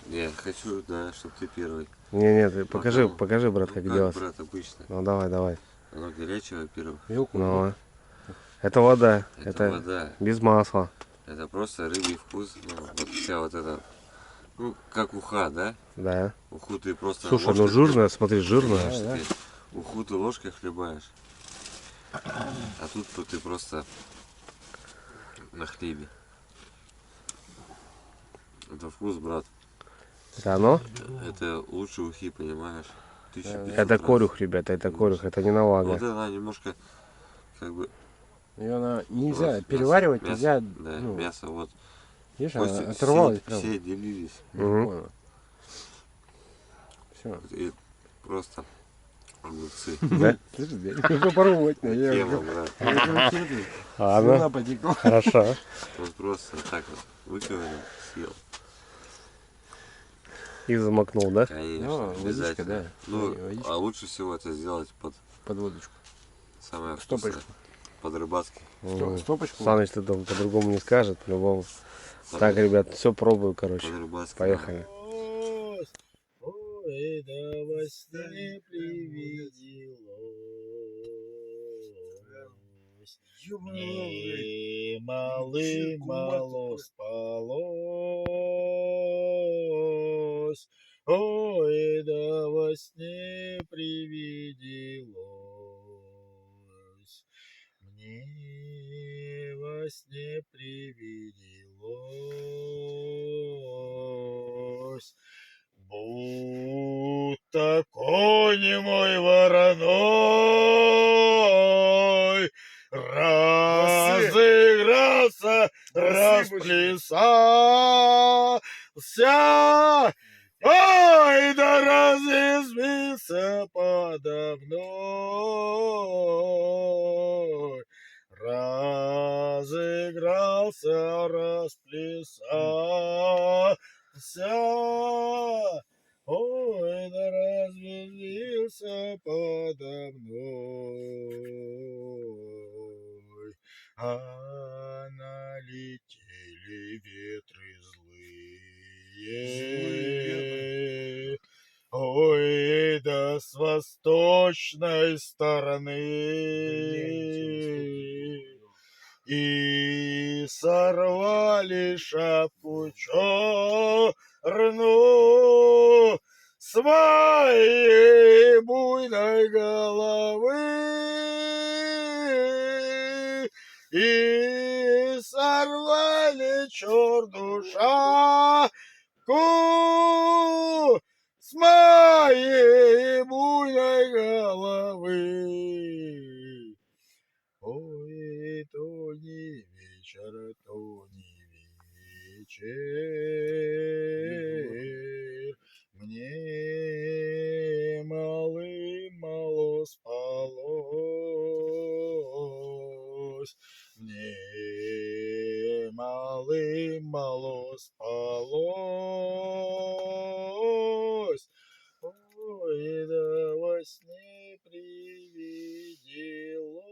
Не, хочу, да, чтобы ты первый. Не, ты покажи, Потом, покажи, брат, как как, делать. брат, обычно. Ну, давай. Оно горячее, во-первых. Вилку. Ну, это вода. Это вода. без масла. Это просто рыбий вкус. Ну, вот вся вот эта, ну, как уха, да? Да. Уху ты просто Слушай, ну ложкой жирная, смотри, жирная. хлебаешь, ты уху ты ложкой хлебаешь. А тут ты просто на хлебе. Это вкус, брат. Это оно? Это лучше ухи, понимаешь? 1500 Это раз. корюх, ребята, это корюх, это не навага. Вот она немножко, как бы... Ее нельзя мясо, переваривать, мясо, нельзя. Да, Ну, мясо вот. видишь, Кости она оторвалась все, прям. все делились. Мгм. Все. И просто огурцы. Да? Слышишь, я попробовать. Тема, брат. Ладно, Слюна потекла. хорошо. Вот просто так вот выковырил, съел. И замокнул, да? Конечно, Ну, водичка, обязательно. да. Ну, Водичка. а лучше всего это сделать под Под водочку. самое вкусное. Стопочку. Под рыбацкий. Стопочку. Саныч, ты там по-другому не скажет, по-любому. Так, ребят, все пробую, короче. Под рыбацкий. Поехали. Ой, да во сне привиделось. И мало спалось. Ой, да во сне привиделось. Мне во сне привиделось. Будто конь мой вороной разыгрался, расплясался, ой, да разъязвился подо мной. Разыгрался, расплясался, ой, да развеселился подо мной. А налетели ветры злые, ой, да с восточной стороны. И сорвали шапку черную с моей буйной головы. И сорвали черную шапку с моей буйной головы. Ой, то не вечер, то не вечер, мне мало спалось, мне мало спалось, ой, да во сне привиделось.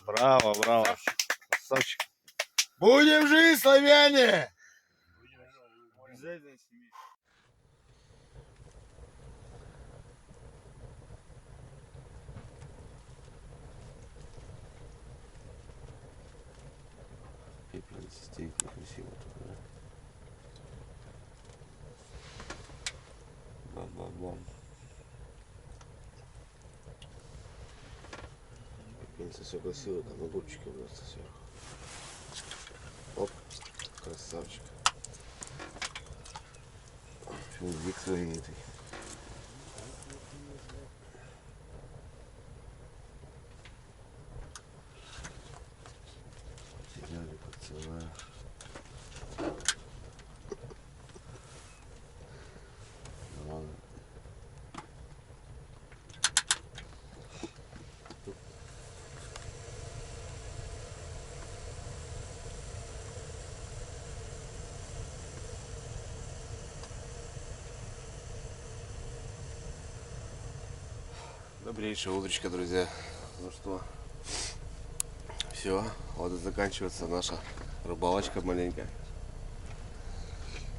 Браво, браво. Красавчик. Будем жить, славяне! Обязательно снимем. Пепельница стейки красиво тут, да? Бам-бам-бам. Пепельница все красиво, там огурчики просто сверху. Оп, красавчик. Вик своей этой. Потеряли поцелуя. Ладно. Добрейшее утречко, друзья. Ну что, все, вот и заканчивается наша рыбалочка маленькая.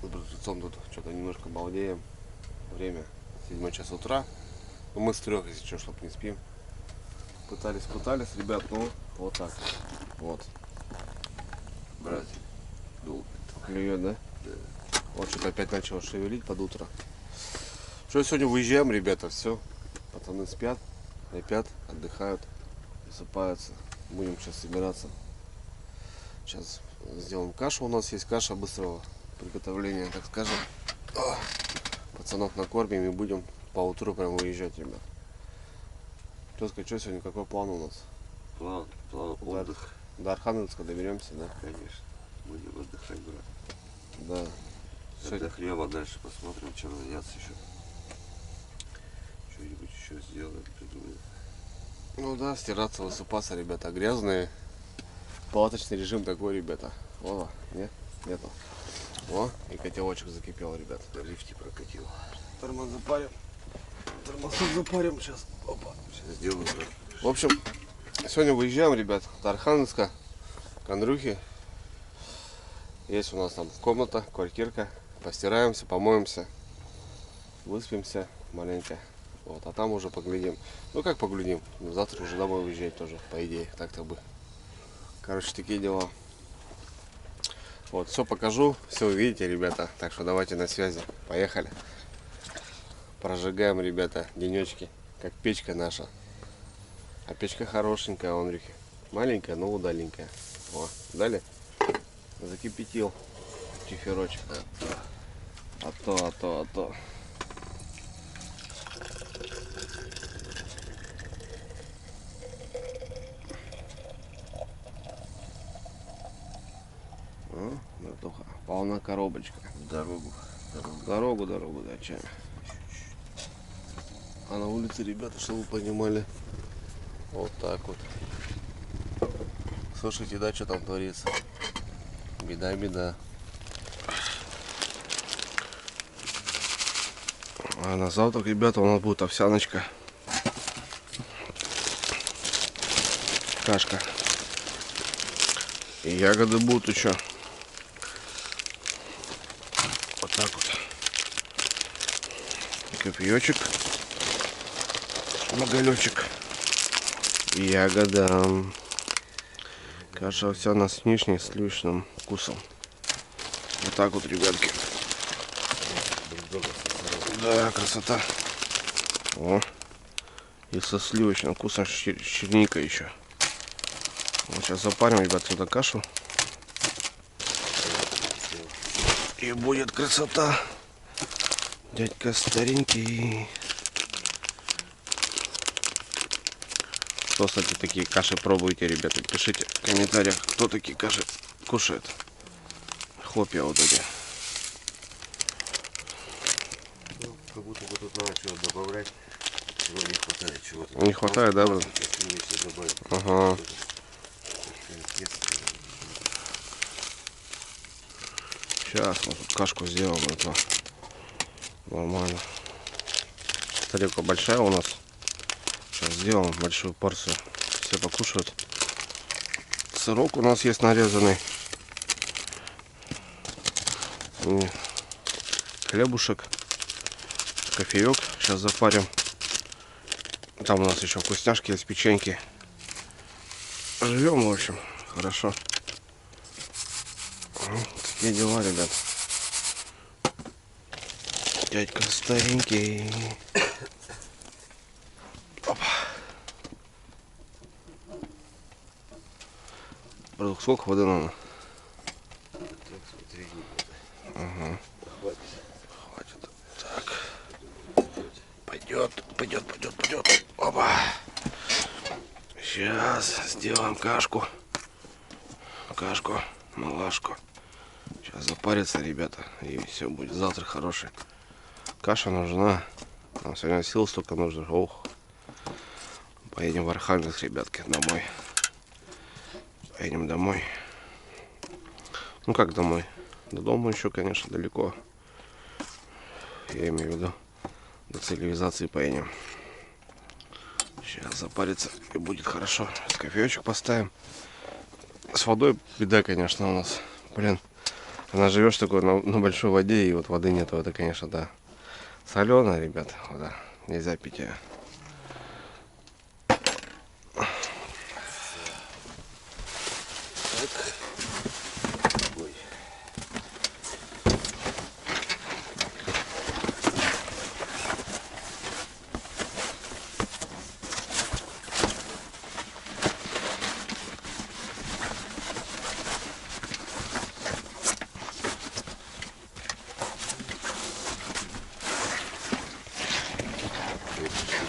С братцом тут что-то немножко балдеем. Время 7 час утра. Ну, мы с 3, если что, чтоб не спим. Пытались, ребят, ну вот так. Вот. Брать. Клюет, да? Да. Вот что-то опять начало шевелить под утро. Что, сегодня выезжаем, ребята, все. Пацаны спят, опять отдыхают, высыпаются. Будем сейчас собираться. Сейчас сделаем кашу. У нас есть каша быстрого приготовления, так скажем. Пацанов накормим и будем по утру прям выезжать, ребят. Тезка, что сегодня, какой план у нас? План отдых. До Архангельска доберемся, да? Конечно. Будем отдыхать, брат. Да. Отдохнем, а дальше посмотрим, чем заняться еще. Что-нибудь еще сделаем, придумаем. Ну да, стираться, высыпаться, ребята, грязные. Палаточный режим такой, ребята. О, нет? Нету. О, и котелочек закипел, ребят. На лифте прокатил. Тормоз запарим. Тормозок запарим сейчас. Опа. Сейчас сделаю, брат. В общем, сегодня выезжаем, ребят, до Архангельска, к Андрюхе. Есть у нас там комната, квартирка. Постираемся, помоемся, выспимся маленько. Вот, а там уже поглядим. Ну как поглядим? Завтра уже домой уезжать тоже, по идее, так-то бы. Короче, такие дела. Вот, все покажу, все увидите, ребята. Так что давайте на связи. Поехали. Прожигаем, ребята, денечки, как печка наша. А печка хорошенькая, у Андрюхи. Маленькая, но удаленькая. О, дали? Закипятил чефирочек. А то. Братуха, полна коробочка. Дорогу, да, чай. А на улице, ребята, чтобы вы понимали, вот так вот. Слушайте, да, что там творится? Беда. А на завтрак, ребята, у нас будет овсяночка. Кашка. И ягоды будут еще. Вот так вот. Кофеечек. Маголечек. Ягода. Каша овсяная с вишней, с сливочным вкусом. Вот так вот, ребятки. Да, красота. О. И со сливочным вкусом, с черникой еще. Вот сейчас запарим, ребят, сюда кашу. И будет красота. Дядька старенький. Кто, кстати, такие каши пробуете, ребята? Пишите в комментариях, кто такие каши кушает. Хлопья вот эти. Ну, как будто бы тут надо что-то добавлять. Чего не хватает, чего-то. Не хватает, да, брат? Ага. Сейчас мы тут кашку сделаем, это нормально. Тарелка большая у нас. Сейчас сделаем большую порцию. Все покушают. Сырок у нас есть нарезанный. И хлебушек. Кофеек. Сейчас запарим. Там у нас еще вкусняшки есть, печеньки. Живем, в общем, хорошо. Такие дела, ребят. Дядька старенький. Опа. Братух, сколько воды надо? Так, смотри. Ага. Хватит. Так. Пойдет. Опа. Сейчас сделаем кашку, малашку. Сейчас запарится, ребята, и все будет. Завтра хороший. Каша нужна. Нам сегодня сил столько нужно. Ох. Поедем в Архангельск, ребятки, домой. Поедем домой. Ну как домой? До дома еще, конечно, далеко. Я имею в виду, до цивилизации поедем. Сейчас запарится и будет хорошо. С кофеечек поставим. С водой беда, конечно, у нас. Блин, она живешь такой на большой воде, и вот воды нету. Это, конечно, да. Соленая, ребята, вода. Нельзя пить ее.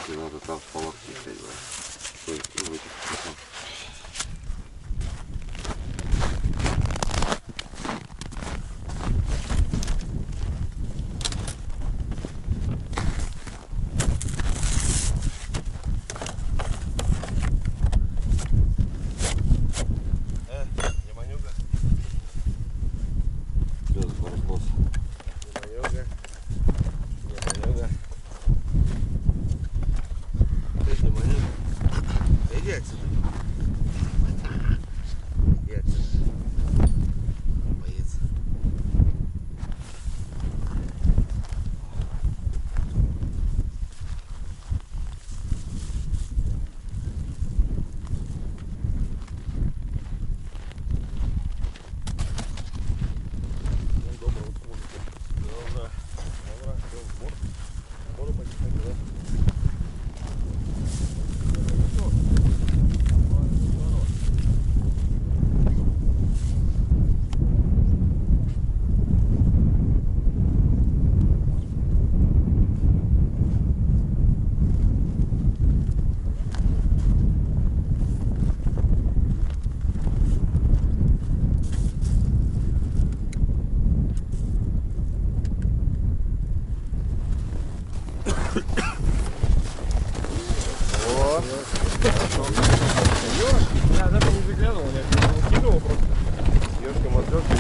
Надо там в полоске стоять. Я даже не заглянул, я кинул просто. Ёшка матрешка,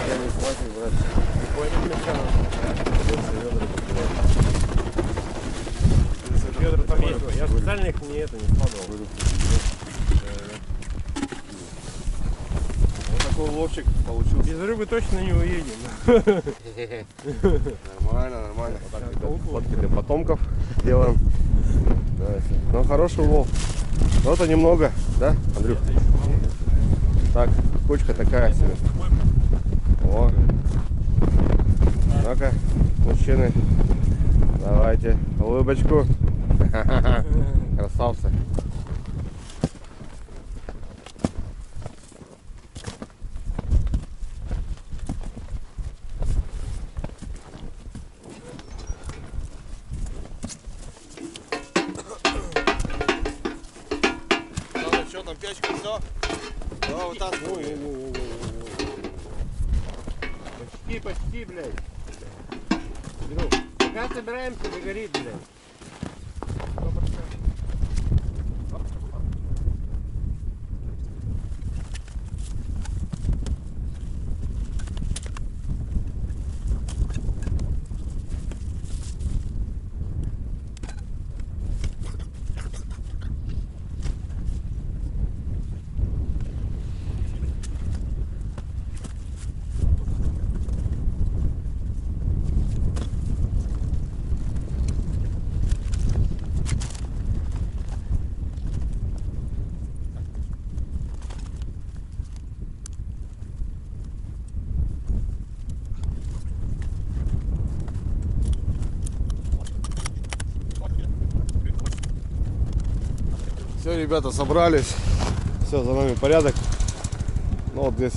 я не хватит, брат. Не понял, Федор там есть. Я специально их не складывал. Вот такой ловчик получился. Без рыбы точно не уедем. Нормально. Вот так, ребят, фотки для потомков делаем. Давайте. Ну, хороший улов. Но это немного, да, Андрюх? Так, кучка такая себе. О. Ну-ка, мужчины, давайте улыбочку. Красавцы. Что там, печка, все? Да, вот так. Почти, блядь. Друг, пока собираемся, догорит, блядь. Все, ребята, собрались. Все, за нами порядок. Ну вот здесь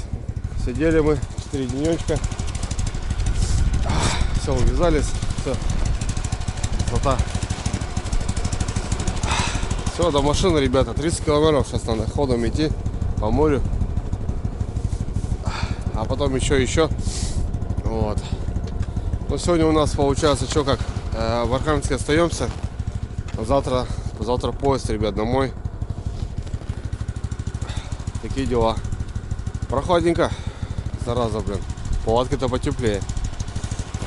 сидели мы 4 денечка. Все, увязались. Все. Красота. Все, до машины, ребята, 30 километров сейчас надо ходом идти по морю. А потом еще. Вот. Ну, сегодня у нас получается, что как, в Архангельске остаемся. Завтра поезд, ребят, домой. Такие дела. Прохладненько, зараза, блин. Палатки-то потеплее.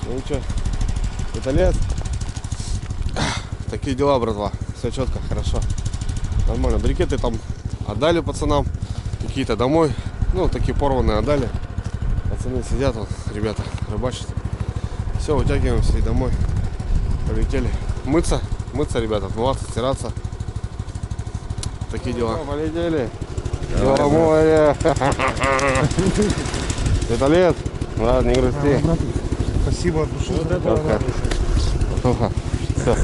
Ну что, это лес. Такие дела, братва. Все четко, хорошо. Нормально. Брикеты там отдали пацанам. Какие-то домой. Ну, такие порванные отдали. Пацаны сидят, вот, ребята, рыбачат. Все, вытягиваемся и домой. Полетели. Мыться, ребята, отмываться, стираться. Такие дела. Полетели. До моря. Это лет? Ладно, не грусти. Спасибо от души. Все.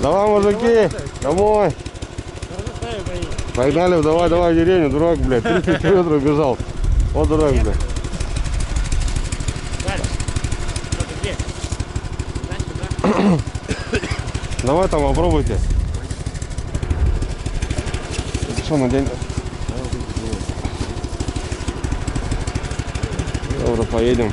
Давай, мужики, домой. Погнали, давай в деревню, дурак, блядь. 30 километров бежал. Вот дурак, блядь. Давай там попробуйте. Что, надень? Добро, поедем.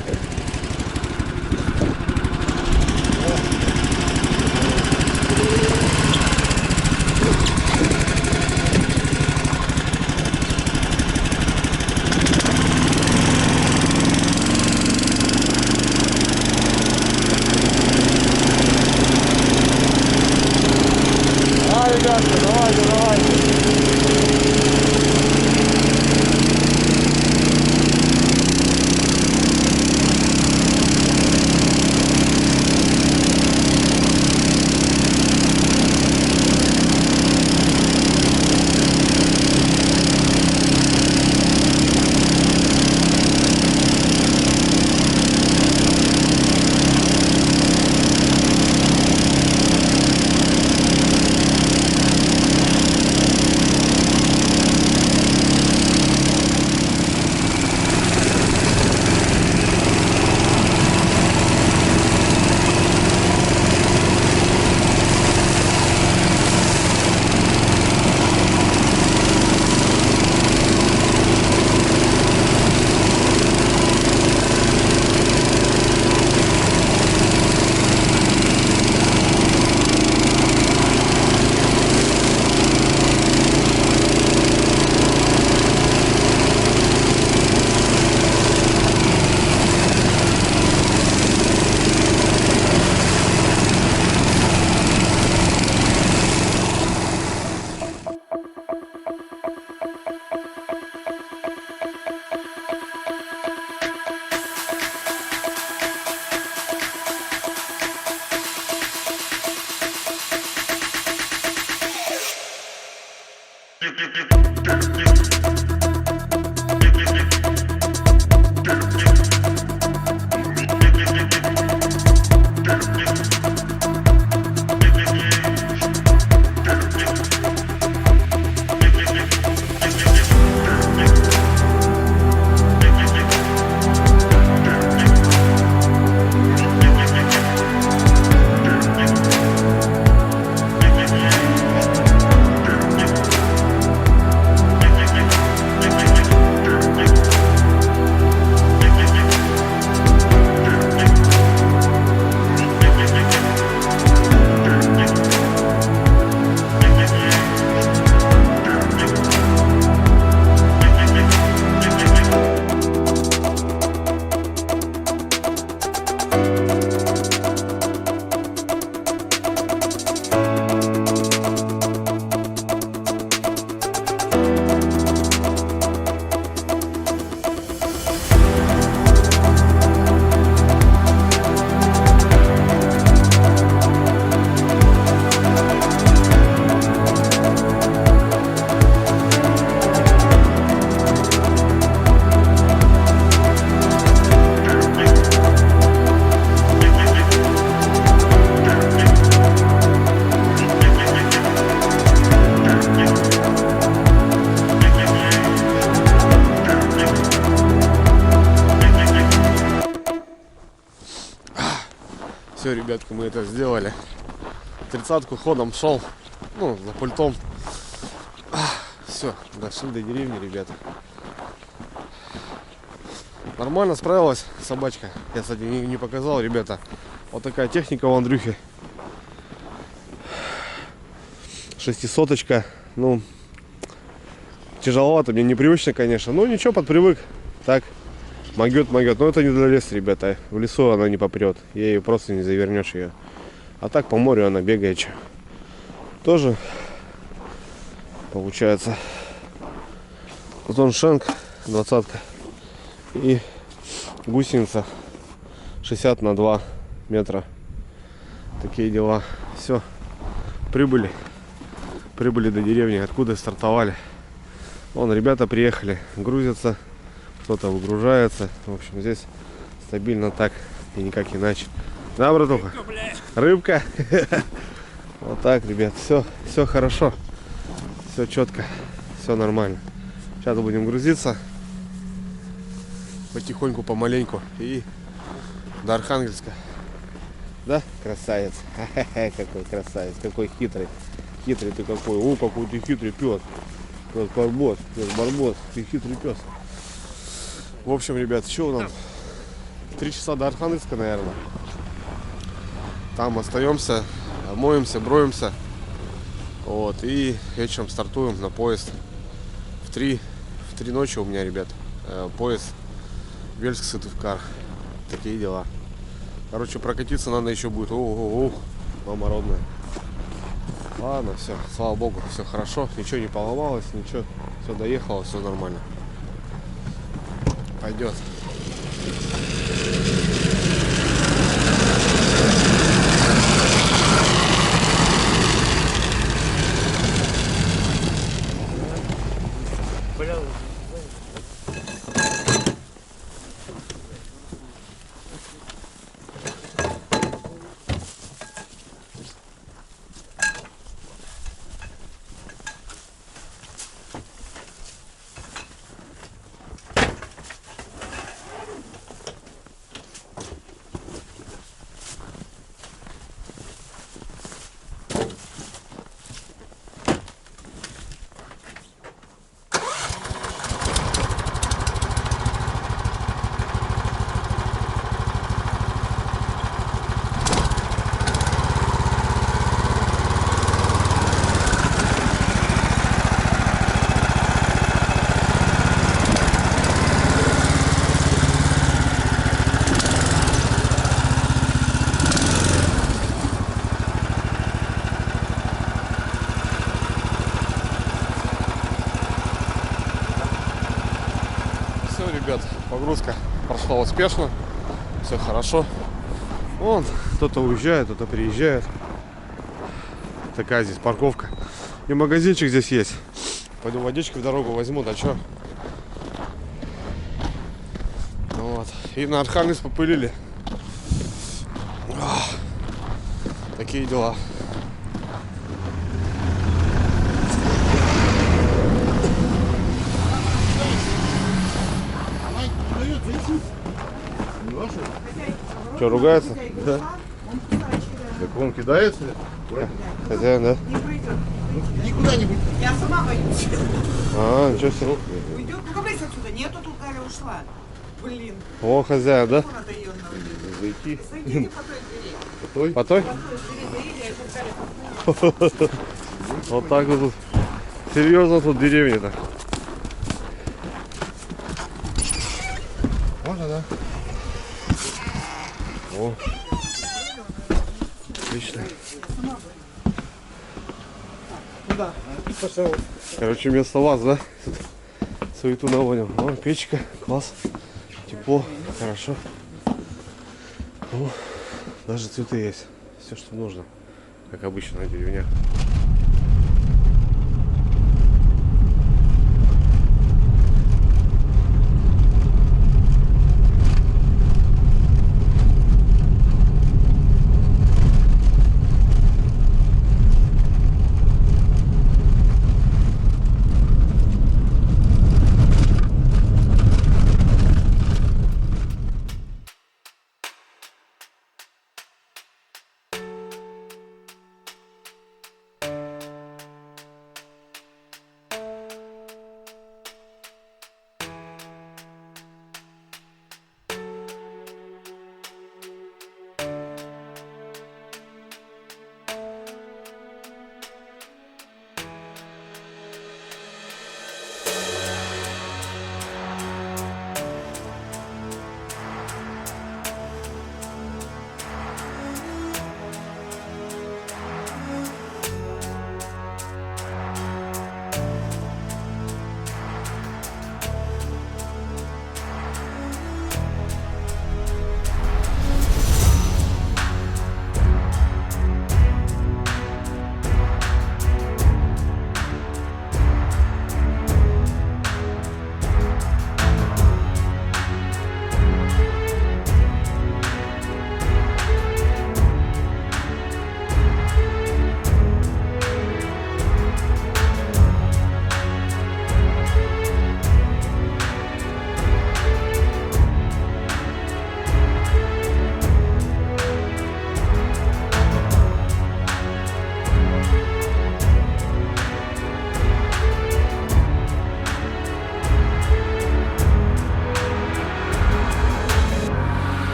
Все, ребятки, мы это сделали. 30-ку ходом шел, ну, за пультом. Все, дошли до деревни, ребята. Нормально справилась собачка. Я, кстати, не показал, ребята. Вот такая техника у Андрюхи. 600-очка. Ну, тяжеловато, мне непривычно, конечно. Но ничего, подпривык. Так, могет. Но это не для леса, ребята. В лесу она не попрет. Ей просто не завернешь ее. А так по морю она бегает. Чё. Тоже получается. Зоншенк 20-ка. И гусеница 60 на 2 метра. Такие дела. Все. Прибыли до деревни, откуда стартовали. Вон ребята приехали, грузятся, кто-то выгружается. В общем, здесь стабильно так и никак иначе. Да, братуха? Рыбка. Вот так, ребят. Все хорошо. Все четко. Все нормально. Сейчас будем грузиться. Потихоньку, помаленьку. И до Архангельска. Да, красавец. Какой красавец, какой хитрый. Хитрый ты какой. О, какой ты хитрый пес. Пес Барбос, ты хитрый пес. В общем, ребят, что у нас? 3 часа до Архангельска, наверное. Там остаемся, моемся, броемся. Вот, и вечером стартуем на поезд. В 3 ночи у меня, ребят, поезд Вельск-Сыктывкар. Такие дела. Короче, прокатиться надо еще будет. Ого, мама родная. Ладно, все, слава богу, все хорошо. Ничего не поломалось, ничего. Все доехало, все нормально. Пойдет. Ребят, погрузка прошла успешно, все хорошо. Вон, кто-то уезжает, кто-то приезжает. Такая здесь парковка. И магазинчик здесь есть. Пойду водички в дорогу возьму, да что? Вот. И на Архангельск попылили. Такие дела. Что, ругается? Да. Так он кидается? Хозяин, да? Никуда не будет. Я сама боюсь. Ничего себе. Уйдет, ну кабрись отсюда. Нету, тут Галя ушла. Блин. О, хозяин, да? Зайти. Зайдите по той двери. По той? Вот так вот тут. Серьезно тут деревня-то. Можно, да? О. Отлично. Да, пошел. Короче, вместо вас, да? Суету наводим. О, печка, класс. Тепло, хорошо. О, даже цветы есть. Все, что нужно. Как обычно на деревнях.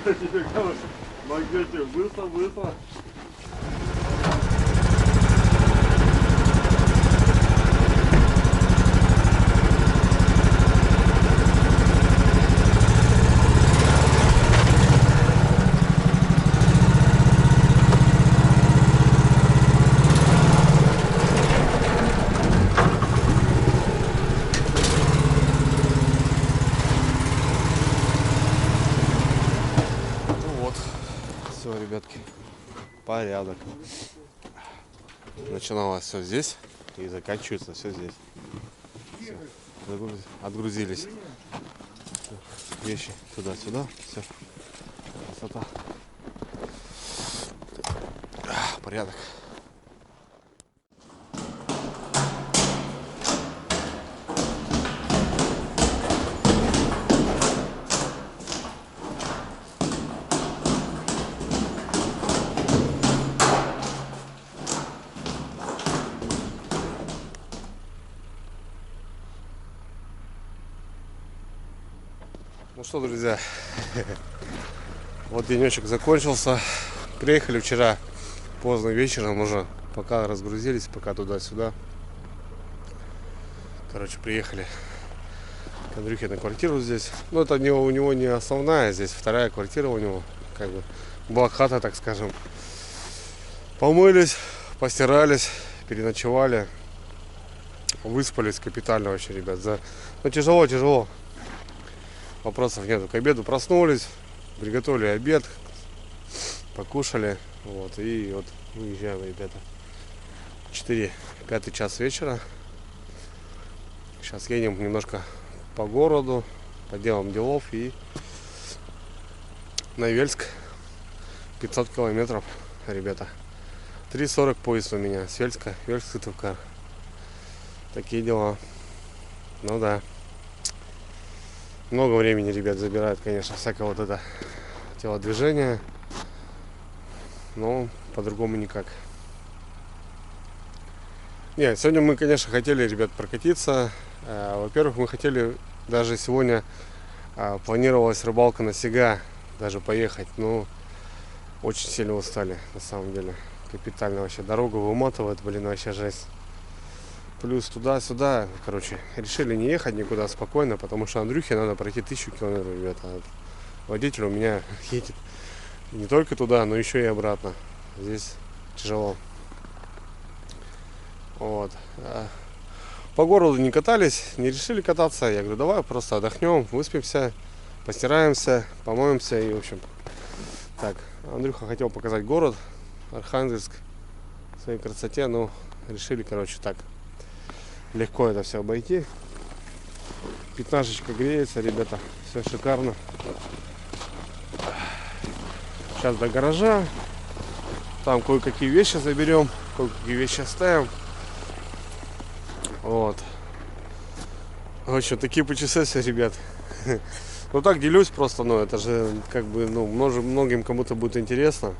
Магнитик, быстро, быстро. Все, ребятки, порядок. Начиналось все здесь и заканчивается все здесь. Всё. Отгрузились. Всё. Вещи туда-сюда. Все. Красота. Порядок. Ну что, друзья, вот денечек закончился. Приехали вчера поздно вечером уже, пока разгрузились, пока туда-сюда. Короче, приехали к Андрюхе на квартиру здесь. Ну, это у него не основная, здесь вторая квартира у него, как бы блок-хата, так скажем. Помылись, постирались, переночевали, выспались капитально вообще, ребят. Ну, тяжело. Вопросов нету. К обеду проснулись, приготовили обед, покушали. Вот, и вот уезжаем, ребята. 5 час вечера. Сейчас едем немножко по городу, по делам делов и на Вельск. 500 километров, ребята. 3:40 поезд у меня с Вельска, Вельск-Сыктывкар. Такие дела. Ну да. Много времени, ребят, забирает, конечно, всякое вот это телодвижение. Но по-другому никак. Нет, сегодня мы, конечно, хотели, ребят, прокатиться. Во-первых, мы хотели даже сегодня, планировалась рыбалка на Сега, даже поехать. Но очень сильно устали, на самом деле. Капитально вообще. Дорогу выматывает, блин, вообще жесть. Плюс туда-сюда, короче, решили не ехать никуда спокойно, потому что Андрюхе надо пройти 1000 километров, ребята. Водитель у меня едет не только туда, но еще и обратно. Здесь тяжело. Вот. По городу не катались, не решили кататься. Я говорю, давай просто отдохнем, выспимся, постираемся, помоемся и, в общем, так. Андрюха хотел показать город Архангельск в своей красоте, но решили, короче, так. Легко это все обойти. 15-очка греется, ребята. Все шикарно. Сейчас до гаража. Там кое-какие вещи заберем. Кое-какие вещи оставим. Вот. В общем, такие путешествия, ребят. Ну так делюсь просто, но это же как бы, ну, многим кому-то будет интересно.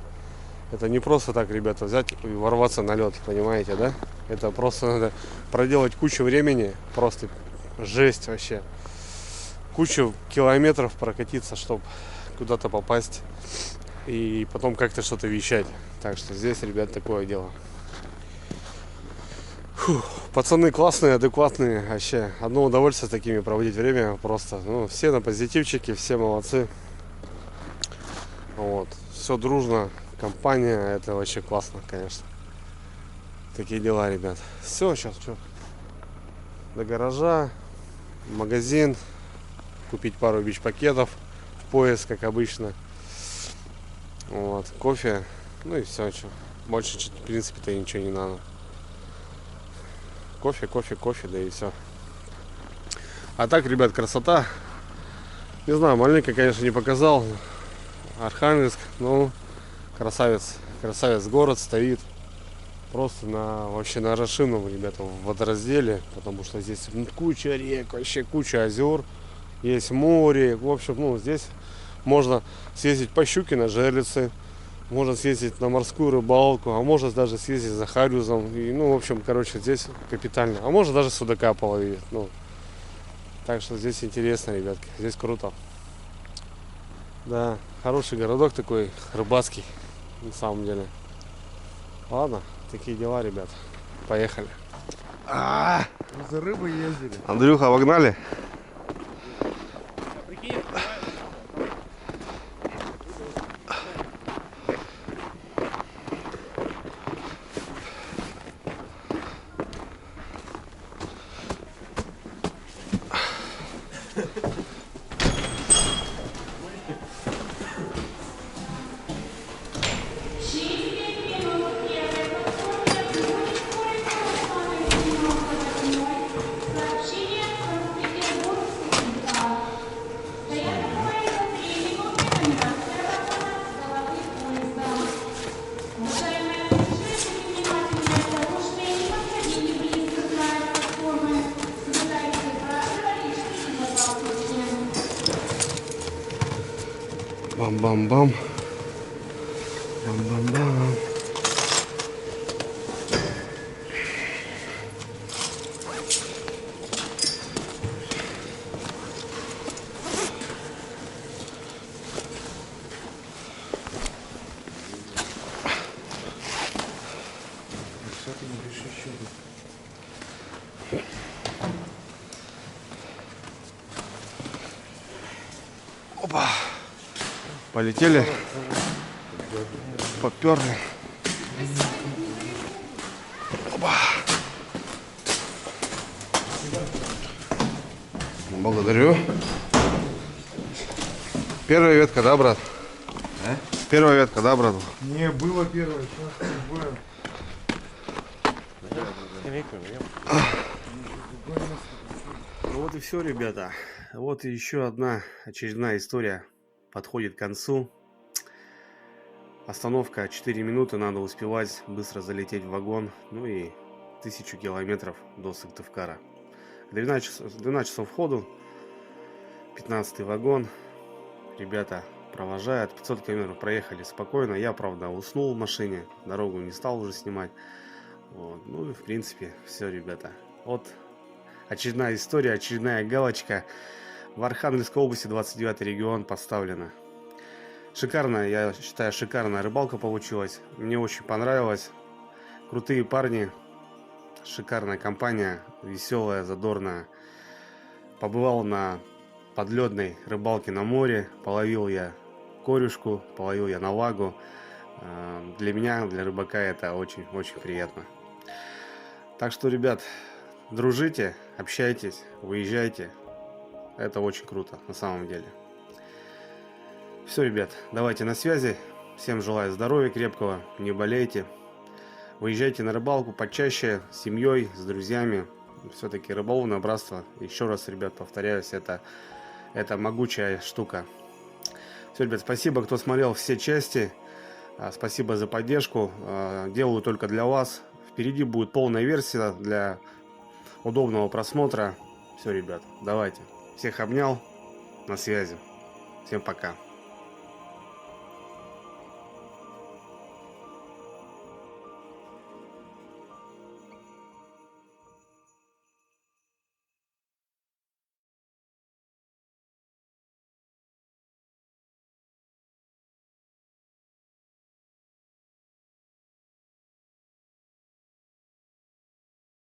Это не просто так, ребята, взять и ворваться на лед, понимаете, да? Это просто надо проделать кучу времени, просто жесть вообще. Кучу километров прокатиться, чтобы куда-то попасть и потом как-то что-то вещать. Так что здесь, ребят, такое дело. Фух, пацаны классные, адекватные, вообще. Одно удовольствие с такими проводить время просто. Ну, все на позитивчике, все молодцы. Вот, все дружно. Компания, это вообще классно, конечно. Такие дела, ребят. Все, сейчас что? До гаража, магазин, купить пару бич-пакетов в пояс, как обычно. Вот, кофе, ну и все, что. Больше, в принципе-то, ничего не надо. Кофе, да и все. А так, ребят, красота. Не знаю, маленько, конечно, не показал. Архангельск, ну, красавец город стоит просто вообще на расширенном, ребята, в водоразделе, потому что здесь куча рек, вообще куча озер, есть море, в общем, ну, здесь можно съездить по щуке на жерлицы, можно съездить на морскую рыбалку, а можно даже съездить за харюзом, и, ну, в общем, короче, здесь капитально, а можно даже судака половить, ну, так что здесь интересно, ребятки, здесь круто. Да, хороший городок такой, рыбацкий, на самом деле. Ладно, такие дела, ребят. Поехали. За рыбой ездили. Андрюха, погнали? Бам-бам-бам. Бам-бам-бам. Опа. Полетели. Поперли. Опа. Благодарю. Первая ветка, да, брат? А? Первая ветка, да, брат? Не, было первое, сейчас другое. Ну вот и все, ребята. Вот и еще одна очередная история подходит к концу. Остановка 4 минуты, надо успевать быстро залететь в вагон. Ну и 1000 километров до Сыктывкара. 12 часов ходу, 15 вагон. Ребята провожают, 500 километров проехали спокойно. Я, правда, уснул в машине, дорогу не стал уже снимать. Вот. Ну и в принципе все, ребята. Вот очередная история, очередная галочка. В Архангельской области 29 регион поставлена. Шикарная, я считаю, шикарная рыбалка получилась. Мне очень понравилось. Крутые парни. Шикарная компания. Веселая, задорная. Побывал на подледной рыбалке на море. Половил я корюшку, половил я навагу. Для меня, для рыбака это очень-очень приятно. Так что, ребят, дружите, общайтесь, выезжайте. Это очень круто, на самом деле. Все, ребят, давайте на связи. Всем желаю здоровья крепкого, не болейте. Выезжайте на рыбалку почаще, с семьей, с друзьями. Все-таки рыболовное братство, еще раз, ребят, повторяюсь, это могучая штука. Все, ребят, спасибо, кто смотрел все части. Спасибо за поддержку. Делаю только для вас. Впереди будет полная версия для удобного просмотра. Все, ребят, давайте. Всех обнял. На связи. Всем пока.